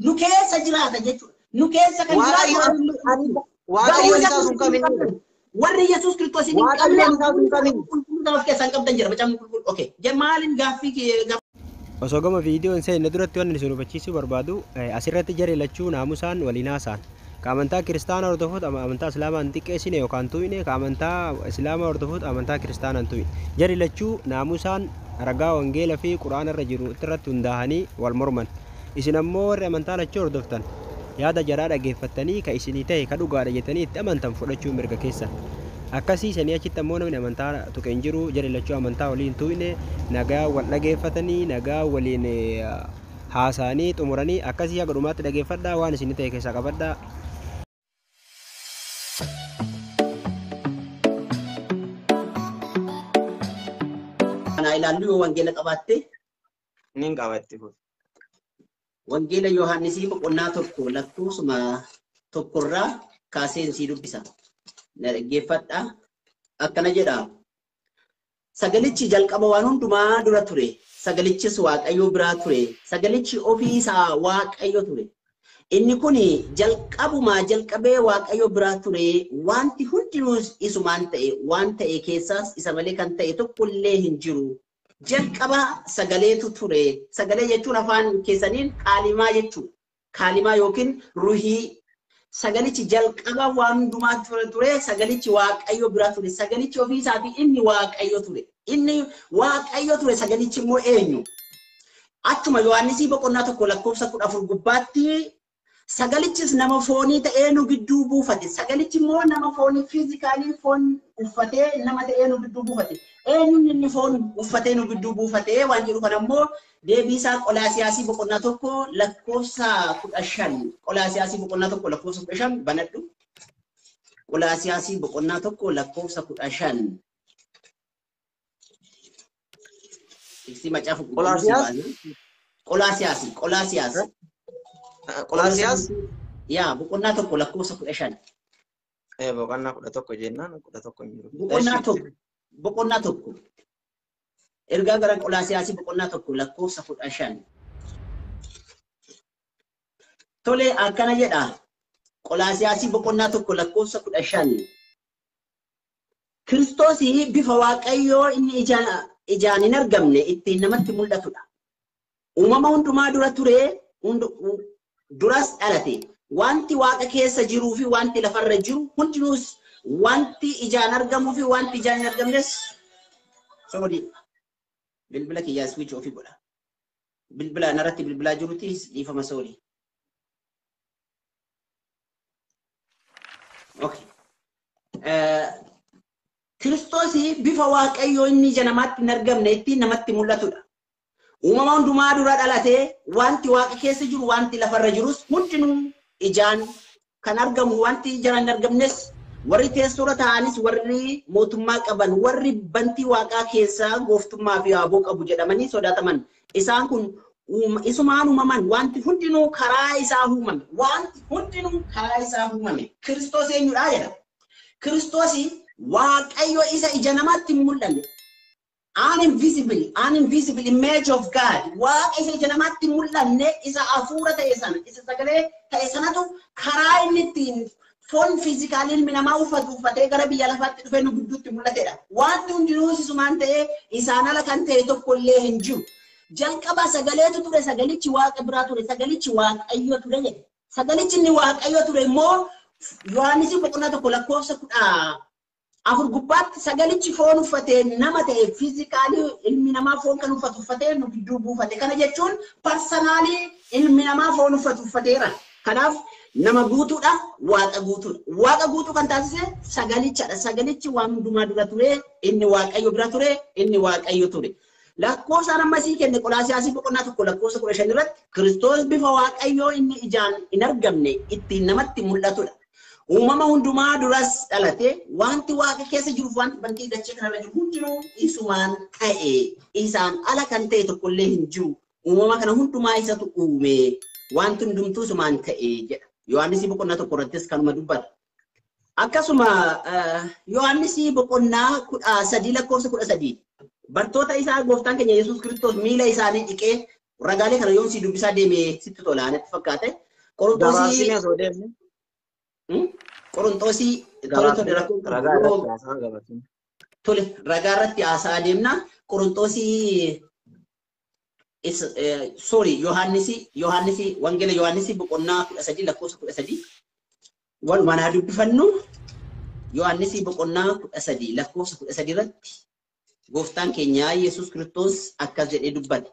nu keessa jiraata jechuudha. Nu keessa kan jiraatu waaqayyoon isaa sun kamiin warri Yesuus Kiristoos hin qabne qulqulluu keessan qabdan jira macam qulqulluu. Okay, maalin gaaffii osoo gama viidiyoon seenne duratti wanni isin hubachiisuu barbaadu asirratti jarri lachuu naamusaan waliin haasa'an. Amantaa kiristaanaa hordofuut amantaa islaamaa hin xiqqeessine yookaan tu'ine amantaa islaamaa hordofuut amantaa kiristaanaa hin tu'ine. Jarri lachuu naamusaan ragaa wangeela fi quraana irra jiru irratti hundaa'anii wal morman. Isin ammoo warri amantaa lachuu hordoftan yaada jaraa dhageeffattanii ka isinii ta'e ka dhugaadha jettanii itti amantan fudhachuu mirga keessan. Akkasii sanii achitti ammoo namni amantaa tuqe hin jiru. Jarri lachuu amantaa waliin tu'ine nagaa wal dhageeffatanii nagaa waliin haasa'anii xumuranii akkasii haga dhumaatti dhageeffadhaa waan isinii ta'e keessaa qabadhaa. ilaallu wangeela qabaatte nin qabatte wangeela Yohaannisii boqonnaa tokko lakkoofsuma tokkorraa kaaseen sii dubbisa. Na dhaggeeffadhaa. Akkana jedha. Sagalichi jalqaba waan hundumaa dura ture. Sagalichis Waaqayyo biraa ture. Sagalichi ofii isaa Waaqayyo ture. Inni kun jalqabumaa jalqabee Waaqayyo biraa ture. Wanti hundinuus isumaan ta'e waan ta'e keessaas isa malee kan ta'e tokkollee hin jiru. Jalqaba sagaleetu ture. Sagalee jechuun afaan keessaniin kaalimaa jechuudha. Kaalimaa yookiin ruhii. Sagalichi jalqaba waan hundumaa ture. Sagalichi Waaqayyo biraa ture. Sagalichi ofii isaatii inni Waaqayyo ture. Inni Waaqayyo ture. Sagalichi immoo eenyu? Achuma Yohaannisii boqonnaa tokko lakkoofsa 14 gubbaatti sagalichis nama foonii ta'ee nu gidduu buufate. Sagalichi immoo nama foonii fiizikaalii foon uffatee nama ta'ee nu gidduu buufate. Eenyuun inni foon uffatee nu gidduu buufate waan jedhu kana immoo deebii isaa Qolaasiyaasii boqonnaa tokko lakkoofsa 15. Qolaasiyaasii boqonnaa tokko lakkoofsa 15 banadhu. Qolaasiyaasii boqonnaa tokko lakkoofsa 15. Iksi macaafu Qolaasiyaas. Ya, boqonnaa tokko lakkoofsa 15. Boqonnaa 11 jennaan 11 hin jiru. Boqonnaa tokko. Ergaa gara Qolaasiyaasii boqonnaa tokko lakkoofsa 15. Tole akkana jedha. Qolaasiyaasii boqonnaa tokko lakkoofsa 15. Kiristoosii bifa Waaqayyoo inni ijaan hin argamne ittiin namatti mul'atudha. Uumama hundumaa dura ture duras dhalate. Wanti Waaqa keessa jiruu fi wanti lafarra jiru hundinuus wanti ijaan argamuu fi wanti ijaan hin argamnes soodi. Bilbila kiyyaa switch ofii godha. Bilbila narratti bilbilaa jirutti dhiifama soodi. Okay. Kiristoosii bifa Waaqayyoo inni ija namaatti hin argamne ittiin namatti mul'atudha. Uumama hundumaa dura dhalatee wanti Waaqa keessa jiru wanti lafarra jirus hundinuu ijaan kan argamu wanti ijaan hin argamnes warri teessoora ta'anis warri mootummaa qaban warri bantii Waaqaa keessaa gooftummaa fi aboo qabu jedhamanii sodaataman isaan kun isumaan uumaman wanti hundinuu karaa isaa uumame wanti hundinuu karaa isaa uumame. Kiristoos eenyudha jedha. Kiristoos Waaqayyo isa ija namaatti hin mul'anne. Uninvisible image of God. Waaqa isa ija namaatti hin mul'anne isa hafuura ta'e sana isa sagalee ta'e sanatu karaa inni ittiin foon fiizikaalii ilmi namaa uffatee gara biyya lafaatti dhufee nu gidduutti mul'atedha. Wanti hundinuu isumaan ta'e isaan ala kan ta'e tokkollee hin jiru. Jalqaba sagaleetu ture. Sagalichi Waaqa biraa ture. Sagalichi Waaqayyo ture jedhe. Sagalichi inni Waaqayyo ture immoo Yohaannisii boqonnaa tokko lakkoofsa 14 gubbaatti sagalichi foon uffatee nama ta'e fiizikaalii ilmi namaa foon kan uffatee nu gidduu buufate. Kana jechuun parsanaalii ilmi namaa foon uffateera. Kanaaf nama guutuudha, Waaqa guutuudha. Waaqa guutuu kan taasise sagalichadha. Sagalichi waan hundumaa dura ture, inni Waaqayyo bira ture, inni Waaqayyo ture. Lakkoofsaan ammasii kenne Qolaasiyaasii boqonnaa tokko lakkoofsa 15 irratti Kiristoos bifa Waaqayyoo inni ijaan hin argamne ittiin namatti mul'atudha. Uumama hundumaa duras dhalate wanti Waaqa keessa jiruuf wanti bantii dachee kanarra jiru hundinuu isumaan ta'e isaan ala kan ta'e tokkollee hin jiru. Uumama kana hundumaa isatu uume wanti hundumtuu isumaan ta'e jedha. Yohaannisii boqonnaa tokko irrattis kanuma dubbata. Akkasuma Yohaannisii boqonnaa 13 lakkoofsa 13 bartoota isaa gooftaan keenya Yesuus Kiristoos miila isaanii dhiqee Ragaalee kana yoon si dubbisaa deeme sitti tola natti fakkaate. Gabaabsine osoo deemne. Qorontosii tole ragaa irratti haasaa deemna. Qorontosii sorry Yohaannisi wangeela Yohaannisi boqonnaa 13 lakkoofsa 13 walumaan haa dubbifannu. Yohaannisi boqonnaa 13 lakkoofsa 13 irratti gooftaan keenya Yesuus Kiristoos akkas jedhee dubbate.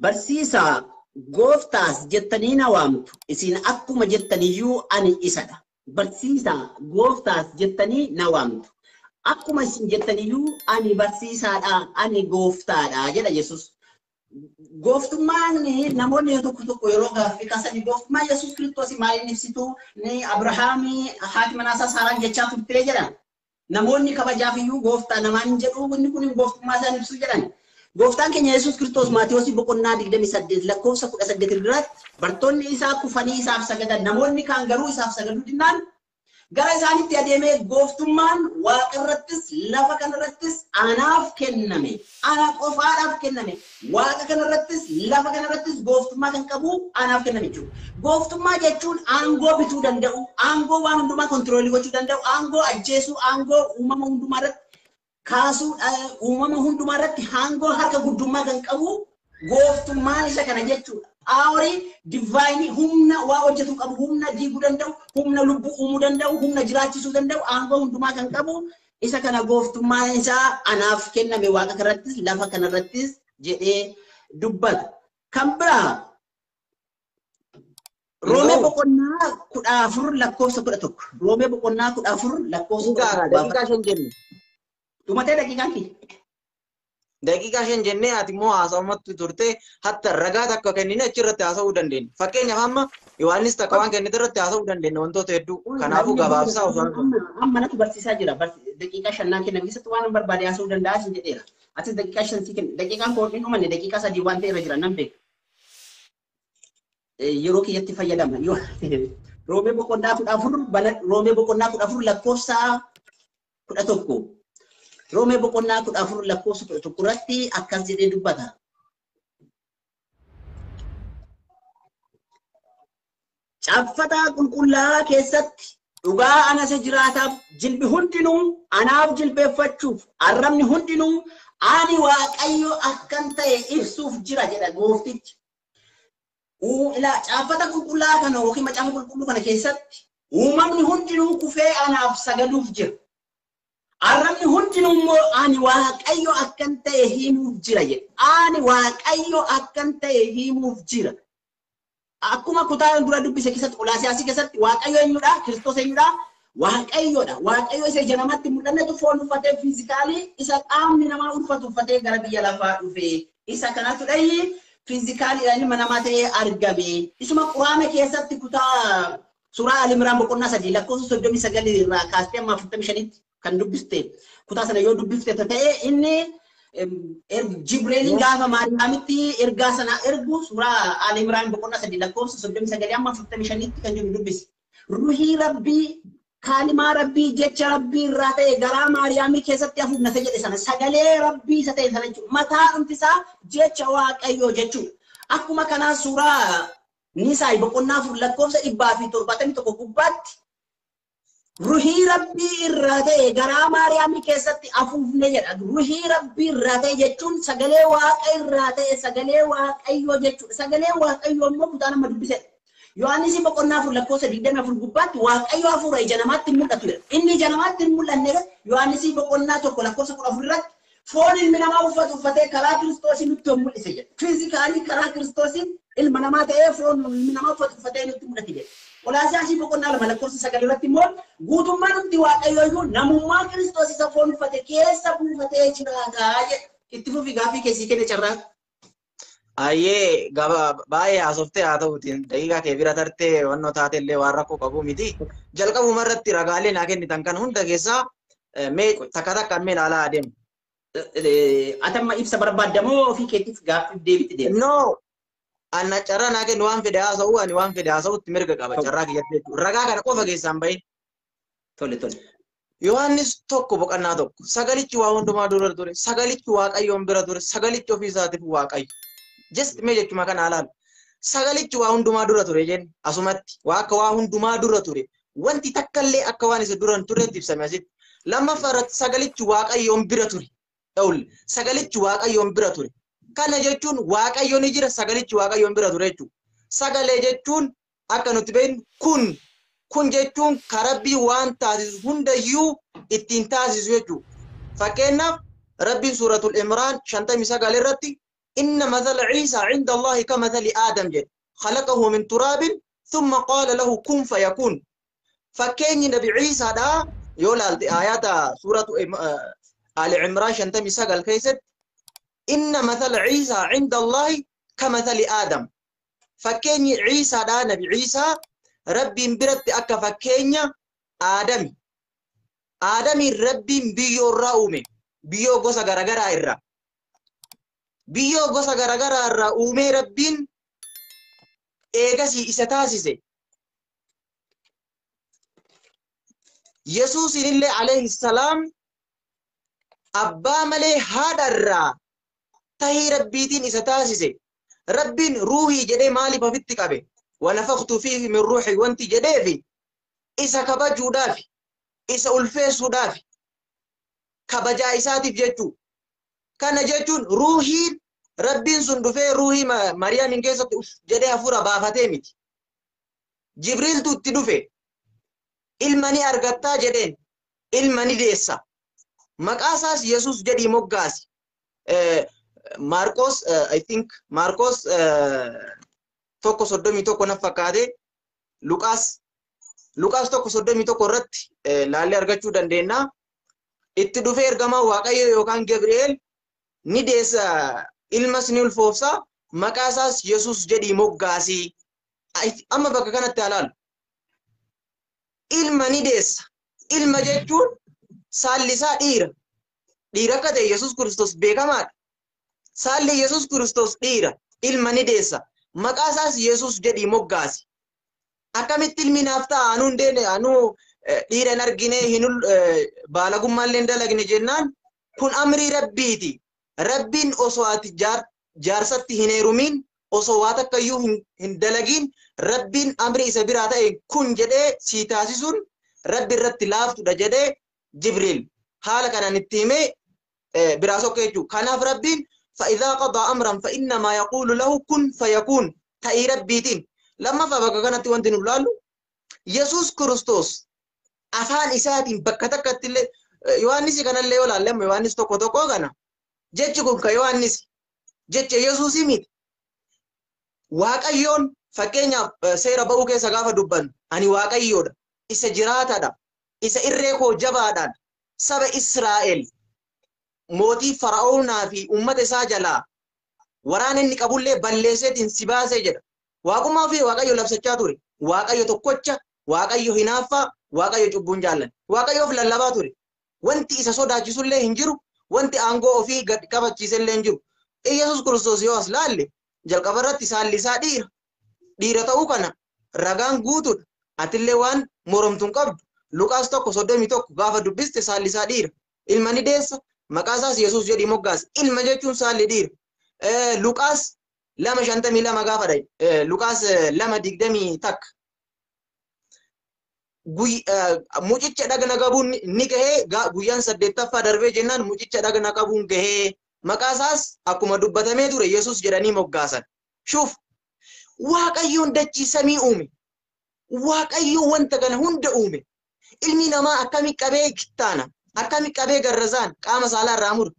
Barsiisaa gooftaas jettanii na waamtu isin akkuma jettaniyyuu ani isadha. Barsiisaa gooftaas jettanii na waamtu akkuma isin jettaniyyuu ani barsiisaadha ani gooftaadha jedha Yesuus. Gooftummaan namoonni tokko yeroo gaaffii kaasanii gooftummaa Yesuus Kiristoos maaliin ibsitu ni Abrahaamii haati manaasaa Saaraan jechaa turtee jedhan. Namoonni kabajaafiyyuu gooftaa namaan jedhu inni kun gooftummaa isaan ibsu jedhan. Gooftaan keenya Yesuus Kiristoos Maatiyos boqonnaa 28 lakkoofsa 18 irratti bartoonni isaa kufanii isaaf sagadan namoonni kaan garuu isaaf sagaduu dinnaan gara isaanitti adeemee gooftummaan waaqa irrattis lafa kana irrattis anaaf kenname ana qofaadhaaf kenname waaqa kana irrattis lafa kana irrattis gooftummaa kan qabu anaaf kenname jechuudha. Gooftummaa jechuun aangoo bituu danda'u, aangoo waan hundumaa kontiroolii gochuu danda'u, aangoo ajjeesuu, aangoo uumama hundumaa irratti kaasuu uumama hundumaa irratti aangoo harka guddummaa kan qabu gooftummaan isa kana jechuudha. Aawrii divaayinii humna waa hojjetu qabu, humna diiguu danda'u, humna lubbuu uumuu danda'u, humna jiraachisuu danda'u, aangoo hundumaa kan qabu isa kana gooftummaan isaa anaaf kenname waaqa kanarrattis lafa kanarrattis jedhee dubbata. Kan biraa Roomee boqonnaa 14 lakkoofsa 11. Roomee boqonnaa 14 lakkoofsa 11. Tumatee daqiiqaan kee. Daqiiqaa 5 jennee ati immoo haasa'umatti turte hatta ragaa takka kennine achirratti haasa'uu dandeenya. Fakkeenyaaf amma Yohaannis takka waan kennite irratti haasa'uu dandeenya wantoota hedduu. Kanaafuu gabaabsaa osoo amma natu barsiisaa jira. Daqiiqaa 5 kennan keessatti waan barbaade haasa'uu danda'a sin jedheera. Atis daqiiqaa 5 si kenna. Daqiiqaan koo hin dhumanne daqiiqaa 3 waan ta'e irra jira nan beeka. Yeroo kiyyatti fayyadama. Roomee boqonnaa 14 Roomee boqonnaa 14 lakkoofsa 11. Roomee boqonnaa 14 lakkoofsa 11 irratti akkas jedhee dubbata. Caaffata qulqullaa'aa keessatti dhugaa ana isa jiraataaf jilbi hundinuu anaaf jilbeeffachuuf arrabni hundinuu ani Waaqayyo akkan ta'e ibsuuf jira jedha gooftichi. Caaffata qulqullaa'aa kana yookiin macaafa qulqulluu kana keessatti uumamni hundinuu kufee anaaf sagaduuf jira. Arrabni hundinuu immoo ani Waaqayyo akkan ta'e himuuf jira jedha. Ani Waaqayyo akkan ta'e himuuf jira. Akkuma kutaa dura dubbise keessatti Qolaasiyaasii keessatti Waaqayyo eenyudha? Kiristoos eenyudha? Waaqayyoodha. Waaqayyo isa ija namaatti mul'annetu foon uffatee fiizikaalii isa qaamni namaa ulfatu uffatee gara biyya lafaa dhufe. Isa kanatu dhayi fiizikaaliidhaan ilma namaa ta'ee argame. Isuma Quraana keessatti kutaa suuraa Al-Imraan boqonnaa 3 lakkoofsa 39 irraa kaastee amma 45tti kan dubbiste kutaa sana yoo dubbifte ta'e inni Jibriilin gaafa Maariyaamitti ergaa sana ergu suuraa Al-Imraan boqonnaa 3 lakkoofsa 39 amma 45tti kan jiru dubbisi. Ruhii Rabbii kaalimaa Rabbii jecha Rabbii irraa ta'e garaa Maariyaamii keessatti hafuuf na jedhe sana sagalee Rabbii isa ta'e sana jechuudha. Mataa dhumtisaa jecha Waaqayyoo jechuudha. Akkuma kanaa suuraa Nisaa boqonnaa 4 lakkoofsa 171 gubbaatti Ruhii Rabbii irraa ta'e garaa Maariyaamii keessatti hafuufne jedha. Ruhii Rabbii irraa ta'e jechuun sagalee Waaqa irraa ta'e sagalee Waaqayyoo jechuudha. Sagalee Waaqayyoo immoo kutaa nama dubbisedha. Yohaannis boqonnaa 4 lakkoofsa 24 gubbaatti Waaqayyo hafuura ija namaatti mul'atu jedha. Inni ija namaatti hin mul'anne Yohaannis boqonnaa 1 lakkoofsa 14 irratti foon ilmi namaa uffatee karaa Kiristoosii nutti mul'ise jedha. Fiizikaalii karaa Kiristoosiin ilma namaa ta'ee foon ilmi namaa uffatee nutti mul'ate jedha. Qolaasiyaasii boqonnaa 2 lakkoofsa 9 irratti immoo guutummaan hundi Waaqayyoo namummaa Kiristoos isa foon uffate keessa buufatee jiraataa jedha. Itti fufi gaaffii keessii kenne carraa. Ayyee baay'ee haasoftee haa ta'uutiin daqiiqaa kee bira tartee wannoo taatellee waan rakkoo qabu miti. Jalqabuma irratti ragaalee naa kennitan kan hunda keessaa mee takka takkaan mee ilaalaa adeemu. Atamma ibsa barbaadamoo ofii keetiif gaaffiif deebiti deema? No. Anna carraa naa kennu waan fedhe haasa'u ani waan fedhe haasa'utti mirga qaba carraa kiyyatti jechuudha. Ragaa kana qofa keessaan bahin. Tole. Yohaannis tokko boqonnaa tokko sagalichi waa hundumaa dura ture sagalichi waaqayyoon bira ture sagalichi ofii isaatiif waaqayyo. Just mee jechuma kana ilaalu. Sagalichi waa hundumaa dura ture jenni asumatti waa akka waa hundumaa dura ture wanti takkallee akka waan isa dura hin turreetti ibsame asitti. Lammaffaa irratti sagalichi waaqayyoon bira ture. Sagalichi waaqayyoon bira ture. Kana jechuun waaqayyo ni jira sagalichi waaqayyoon bira ture jechuudha. Sagalee jechuun akka nuti beeknu kun jechuun karabbii waan taasisu hundayyuu ittiin taasisu jechuudha. Fakkeenyaaf Rabbiin suuratul Imraan 59 irratti inna mathala Ciisaa cinda Allahi kamathali Aadam jedhe. Khalaqahu min turaabin thumma qaala lahu kun fayakun. Fakkeenyi Nabi Ciisaadhaa yoo ilaalte ayata suuratu Ali Imraan 59 keessatti inna mathala Ciisaa cinda Allahi kamathali Aadam. Fakkeenyi Ciisaadhaa Nabi Ciisaa Rabbiin biratti akka fakkeenya Aadami. Aadamiin Rabbiin biyyoo irraa uume. Biyyoo gosa garagaraa irraa. Biyyoo gosa garagaraa irraa uumee Rabbiin eegasii isa taasise. Yesuusin illee alayhi salaam abbaa malee haadha irraa tahii Rabbiitiin isa taasise. Rabbiin ruuhii jedhee maaliif ofitti qabe? ونفخت فيه من روحي وانت جديفي إسا كبجو دافي إسا ألفيسو دافي كبجا إساتي جيتو كان جيتون روحي ربين سندفي روحي مريم إنكيسة جديها فورا بافتيمت جبريل تدفي إلماني أرغتا جدين إلماني ديسا مقاساس يسوس جدي مقاسي ماركوس I think ماركوس tokko 31 na fakkaate Luqaas tokko 31 irratti laallee argachuu dandeenya. Itti dhufee ergamaa Waaqayyo yookaan Gabri'eel ni deessa ilmas ni ulfoofsa maqaa isaas Yesuus jedhii moggaasi. Amma bakka kanatti ilaalu. Ilma ni deessa. Ilma jechuun saalli isaa dhiira. Dhiira akka ta'e Yesuus Kiristoos beekamaadha. Saalli Yesuus Kiristoos dhiira. Ilma ni deessa. Maqaa isaas Yesuus jedhii moggaasi. Akkamitti ilmi naaf ta'a anuu hin deene anuu dhiira hin argine baalagummaallee hin dalagne jennaan kun amrii Rabbiiti. Rabbiin osoo ati jaarsatti hin heerumin osoo waa takkayyuu hin dalagin Rabbiin amrii isa biraa ta'e kun jedhee sii taasisuun Rabbi irratti laaftudha jedhee Jibriil haala kanaan itti himee biraa sokkee jechuudha. Kanaaf Rabbiin فإذا قضى أمرا فإنما يقول له كن فيكون تأي ربيتين لما فبقى كانت وانتن بلالو يسوس كريستوس أفان إساتين بكتكت اللي يوانيسي كان اللي ولا لما يوانيس توكو توكو كان جيتشكم كيوانيسي جيتش يسوسي ميت واقعيون فكينيا سيرا بأو كيسا غافة دبان أني واقعيون إسا جراتا دا إسا إريكو جبادا سبا إسرائيل mootii Fara'oonaa fi uummata isaa jalaa waraana inni qabullee balleesseetiin si baasee jedha. Waaqummaa fi Waaqayyo labsachaa ture. Waaqayyo tokkocha, Waaqayyo hinaaffaa, Waaqayyo cubbuun jaallan. Waaqayyoof lallabaa ture. Wanti isa sodaachisullee hin jiru, wanti aangoo ofii gad qabachiisellee hin jiru. Yesuus Kiristoos yoo as laalle jalqaba irratti saalli isaa dhiira. Dhiira ta'uu kana ragaan guutuudha. Atillee waan moromtuun qabdu. Luqaas 1:31 gaafa dubbiste saalli isaa dhiira. Ilma ni deessa. Maqaa isaas Yesuus jedhii moggaasi. Ilma jechuun saalli dhiira. Luqaas 2:52 gaafa dhaye. Luqaas 2:20 mucicha dhagna qabuun ni gahee guyyaan 8ffaa darbee jennaan mucicha dhagna qabuun gahee maqaa isaas akkuma dubbatamee ture Yesuus jedhanii moggaasan. Shuuf Waaqayyoon dachii samii uume. Waaqayyoon wanta kana hunda uume. Ilmi namaa akkami qabee kittaana. Akkami qabee garrazaan qaama saalaa irraa muru.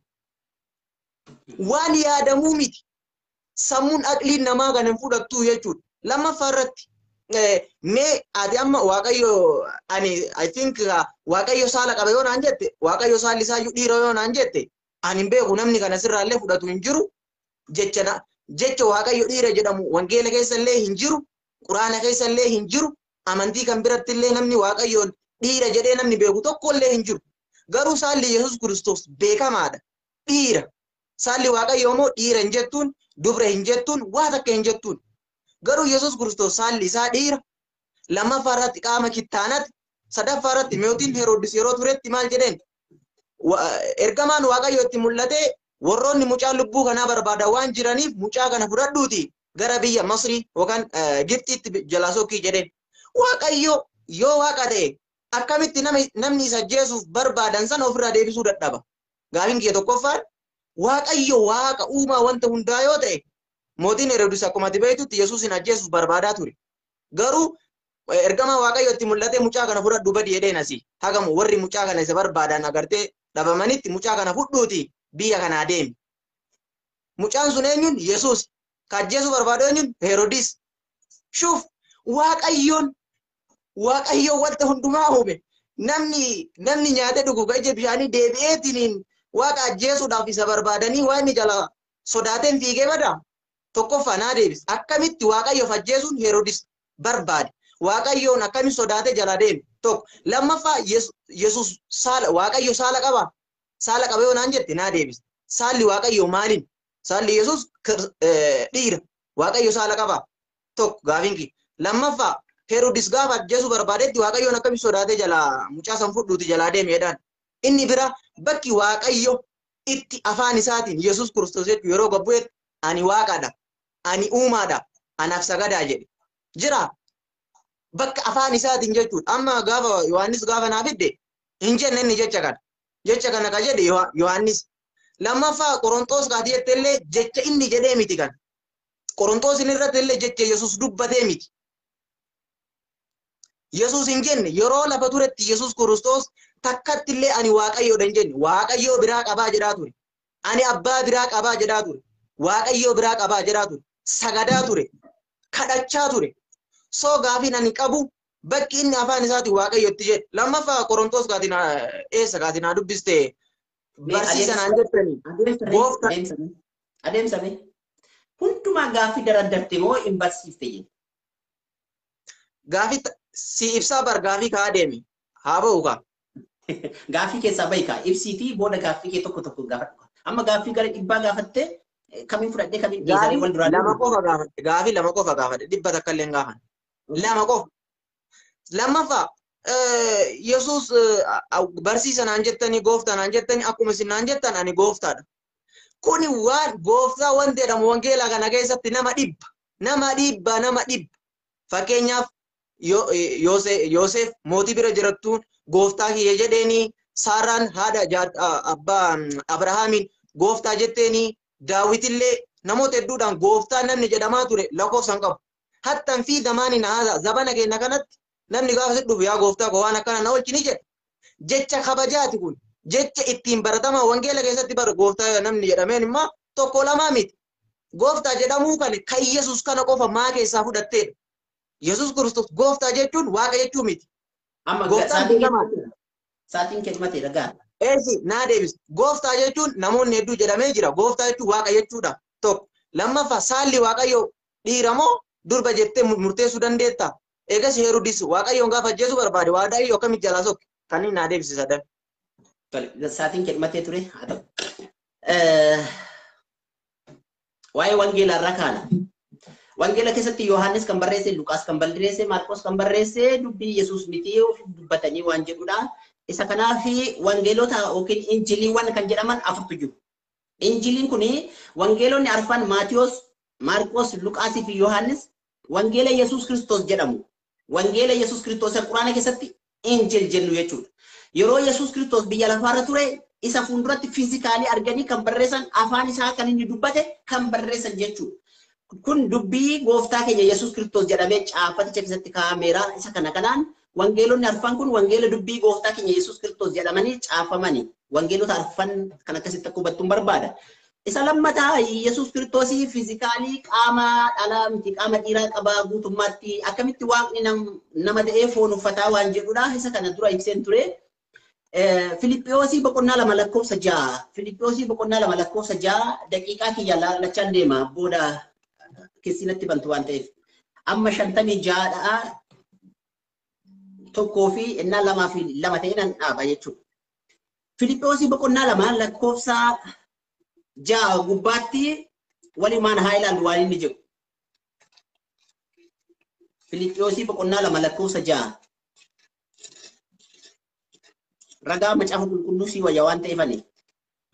Waan yaadamuu miti. Sammuun aqliin namaa kan hin fudhattu jechuudha. Lammaffaa irratti mee ati amma Waaqayyo ani I think Waaqayyo saala qaba yoo naan jette Waaqayyo saalli isaa dhiira yoo naan jette ani hin beeku namni kana sirraallee fudhatu hin jiru jecha Waaqayyo dhiira jedhamu wangeela keessa illee hin jiru quraana keessa illee hin jiru amantii kan biratti illee namni Waaqayyoon dhiira jedhee namni beeku tokko illee hin jiru. Garuu saalli Yesuus Kiristoos beekamaadha. Dhiira. Saalli Waaqayyoo immoo dhiira hin jettuun, dubra hin jettuun, waa takka hin jettuun. Garuu Yesuus Kiristoos saalli isaa dhiira. Lammaffaa irratti qaama kittaanati. sadaffaarratti mootiin Heroodis yeroo turetti maal jedheen ergamaan Waaqayyo itti mul'ate warroonni mucaa lubbuu kanaa barbaada waan jiraniif mucaa kana fudhadhuuti gara biyya Masrii yookaan Gibxitti jalaa sokkii jedheen. Waaqayyo yoo waaqa ta'e akkamitti namni isa ajjeesuuf barbaadan sana ofirraa deebisuu dadhaba. Gaafiin kiyya tokkoffaan Waaqayyo waaqa uumaa wanta hundaa yoo ta'e mootiin Heroodis akkuma ati beektutti Yesuusin ajjeesuuf barbaadaa ture. Garuu ergama Waaqayyo itti mul'ate mucaa kana fudhadhu badi jedheen asii. Hagamu warri mucaa kana isa barbaadan agartee dhabamanitti mucaa kana fudhuuti biyya kanaa deemi. Mucaan sun eenyuun Yesuus. Ka ajjeesuu barbaadu eenyuun Heroodis. Shuuf Waaqayyoon wanta hundumaa uume. Namni nyaata dhugu ija bishaanii deebi'eetiin waaqa ajjeesuudhaaf isa barbaadanii waan inni jala sodaateen fiigee bada. Tokkoffaa naa deebis. Akkamitti Waaqayyoof ajjeesuun Heroodis barbaade. Waaqayyoon akkamitti sodaatee jala deeme. Tokko. Lammaffaa Yesuus Waaqayyo saala qaba. Saala qabee yoo naan jette naa deebis. Saalli Waaqayyo maaliin? Saalli Yesuus dhiira. Waaqayyo saala qaba. Tokko gaafiin kee. Lammaffaa Heroodis gaafa ajjeesuu barbaadetti Waaqayyoon akkamitti sodaatee jala mucaa san fudhuuti jalaa deemeedhaan. Inni bira bakki Waaqayyo itti afaan isaatiin Yesuus Kiristoos yeroo gabbu'etti ani waaqadha. Ani uumaadha. Anaaf sagadaa jedhe. Jira. Bakka afaan isaatiin jechuudha. Amma gaafa Yohaannis gaafa naaf fidde hin jenne inni jecha kana. Jecha kana ka jedhe Yohaannis. Lammaffaa Qorontoos kaati jettellee jecha inni jedhee miti kan. Qorontoos inni irratti illee jecha Yesuus dubbatee miti. Yesuus hin jenne yeroo lafa turetti Yesuus Kiristoos takkatti illee ani Waaqayyoodha hin jenne. Waaqayyoo biraa qabaa jedhaa ture. Ani abbaa biraa qabaa jedhaa ture. Waaqayyoo biraa qabaa jedhaa ture. Sagadaa ture. Kadhachaa ture. So gaafiin ani qabu bakki inni afaan isaatiin Waaqayyotti jedhe. Lammaffaa Qorontoos kaatiin eessa kaatiin haa dubbiste barsiisan aan jettanii. Adeemsame. Hundumaa gaafii daraddarte moo hin barsiifte jedhe. Gaafii si ibsaa bar gaafii kaa deemi. Haa ba'u kaa. Gaafii keessaa bahi kaa ibsiitii booda gaafii kee tokko gaafadhu. Amma gaafii gara dhibbaa gaafatte kamiin fudhadhee kamiin dhiisanii wal duraan. Lama qofa gaafadhe. Gaafii lama qofa gaafadhe. Dhibba takka illee hin gaafan. Lama qofa. Lammaffaa Yesuus barsiisan aan jettanii gooftaan aan jettanii akkuma isin aan jettan ani gooftaadha. Kuni waan gooftaa waan jedhamu wangeelaa kana keessatti nama dhibba. Fakkeenyaaf Yoosef mootii bira jirattuun gooftaa kiyya jedheeni Saaraan haadha abbaa Abrahaamiin gooftaa jetteeni Daawitillee namoota hedduudhaan gooftaa namni jedhamaa ture lakkoofsan qabu. Hattan fi damaani na zabana keenya kanatti namni gaafa dhufu yaa gooftaa koo waan akkana na oolchini jedha. Jecha kabajaati kun. Jecha ittiin baratamaa wangeela keessatti bara gooftaa namni jedhameen immoo tokko lamaa miti. Gooftaa jedhamuu kan Yesuus kana qofa maa keessaa fudhatteedha. Yesuus Kiristoos gooftaa jechuun waaqa jechuu miti. Amma saatiin kennumatee dhagaa. Eesi naa deebis. Gooftaa jechuun namoonni hedduu jedhamee jira. Gooftaa jechuun waaqa jechuudha. Tokko. Lammaffaa saalli Waaqayyoo dhiira moo durba jettee murteessuu dandeetta. Eegas Heroodis Waaqayyoon gaafa ajjeesuu barbaade Waaqayyo akkamitti jalaa sokke. Kan inni naa deebisisaa dan. Saatiin kennumatee ture haa ta'u. Waa'ee wangeelaa irraa kaana. Wangeela keessatti Yohaannis kan barreesse, Luqaas kan barreesse, Maarqos kan barreesse dubbii Yesuus miti dubbatanii waan jedhudha. Isa kanaaf wangeelota yookiin injiliiwwan kan jedhaman afurtu jiru. Injiliin kuni wangeelonni arfan Maatiyos, Maarqos, Luqaasii fi Yohaannis wangeela Yesuus Kiristoos jedhamu. Wangeela Yesuus Kiristoos Quraana keessatti injil jennu jechuudha. Yeroo Yesuus Kiristoos biyya lafaarra ture isa fuulduratti fiizikaalii arganii kan barreessan afaan isaa kan inni dubbate kan barreessan jechuudha. Kun dubbii gooftaa keenya Yesuus Kiristoos jedhamee caafaticha keessatti kaa'ameera. Isa kanaan wangeelonni arfan kun wangeela dubbii gooftaa keenya Yesuus Kiristoos jedhamanii caafamanii. Wangeelota arfan kan akkasitti akka hubattuun barbaada. Isa lammataa Yesuus Kiristoosii fiizikaalii qaama dhalaa miti qaama dhiiraa qabaa guutummaatti akkamitti waaqni nama ta'ee foon uffataa waan jedhudha. Isa kana dura ibseen ture. Filiphiyoosi boqonnaa 2:6. Filiphiyoosi boqonnaa 2:6 daqiiqaa kiyya lachaan deema booda keessatti bantu waan ta'eef. Amma 56 tokkoo fi innaa 2 ta'een dhaaba jechuudha. Filiphiyoosi boqonnaa 2:6 gubbaatti walumaan haa ilaallu waan inni jedhu. Filiphiyoosi boqonnaa 2:6. ragaa macaafa qulqulluu si wayya waan ta'eefani.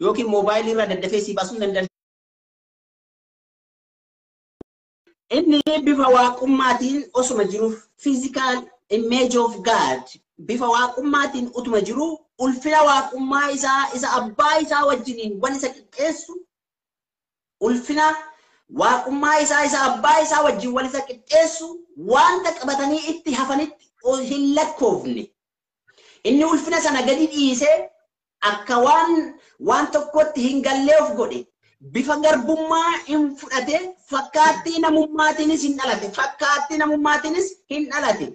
Yookiin moobaayilii irraa daddafee si baasuun danda'a. Inni bifa waaqummaatiin osuma jiru physical image of God bifa waaqummaatiin utuma jiru ulfina waaqummaa isa abbaa isaa wajjiniin wal isa qixxeessu ulfina waaqummaa isa abbaa isaa wajjin wal isa qixxeessu wanta qabatanii itti hafanitti hin lakkoofne. Inni ulfina sana gadi dhiisee akka waan tokkotti hin gallee of godhe. Bifa garbummaa hin fudhate fakkaattii namummaatiinis hin dhalate.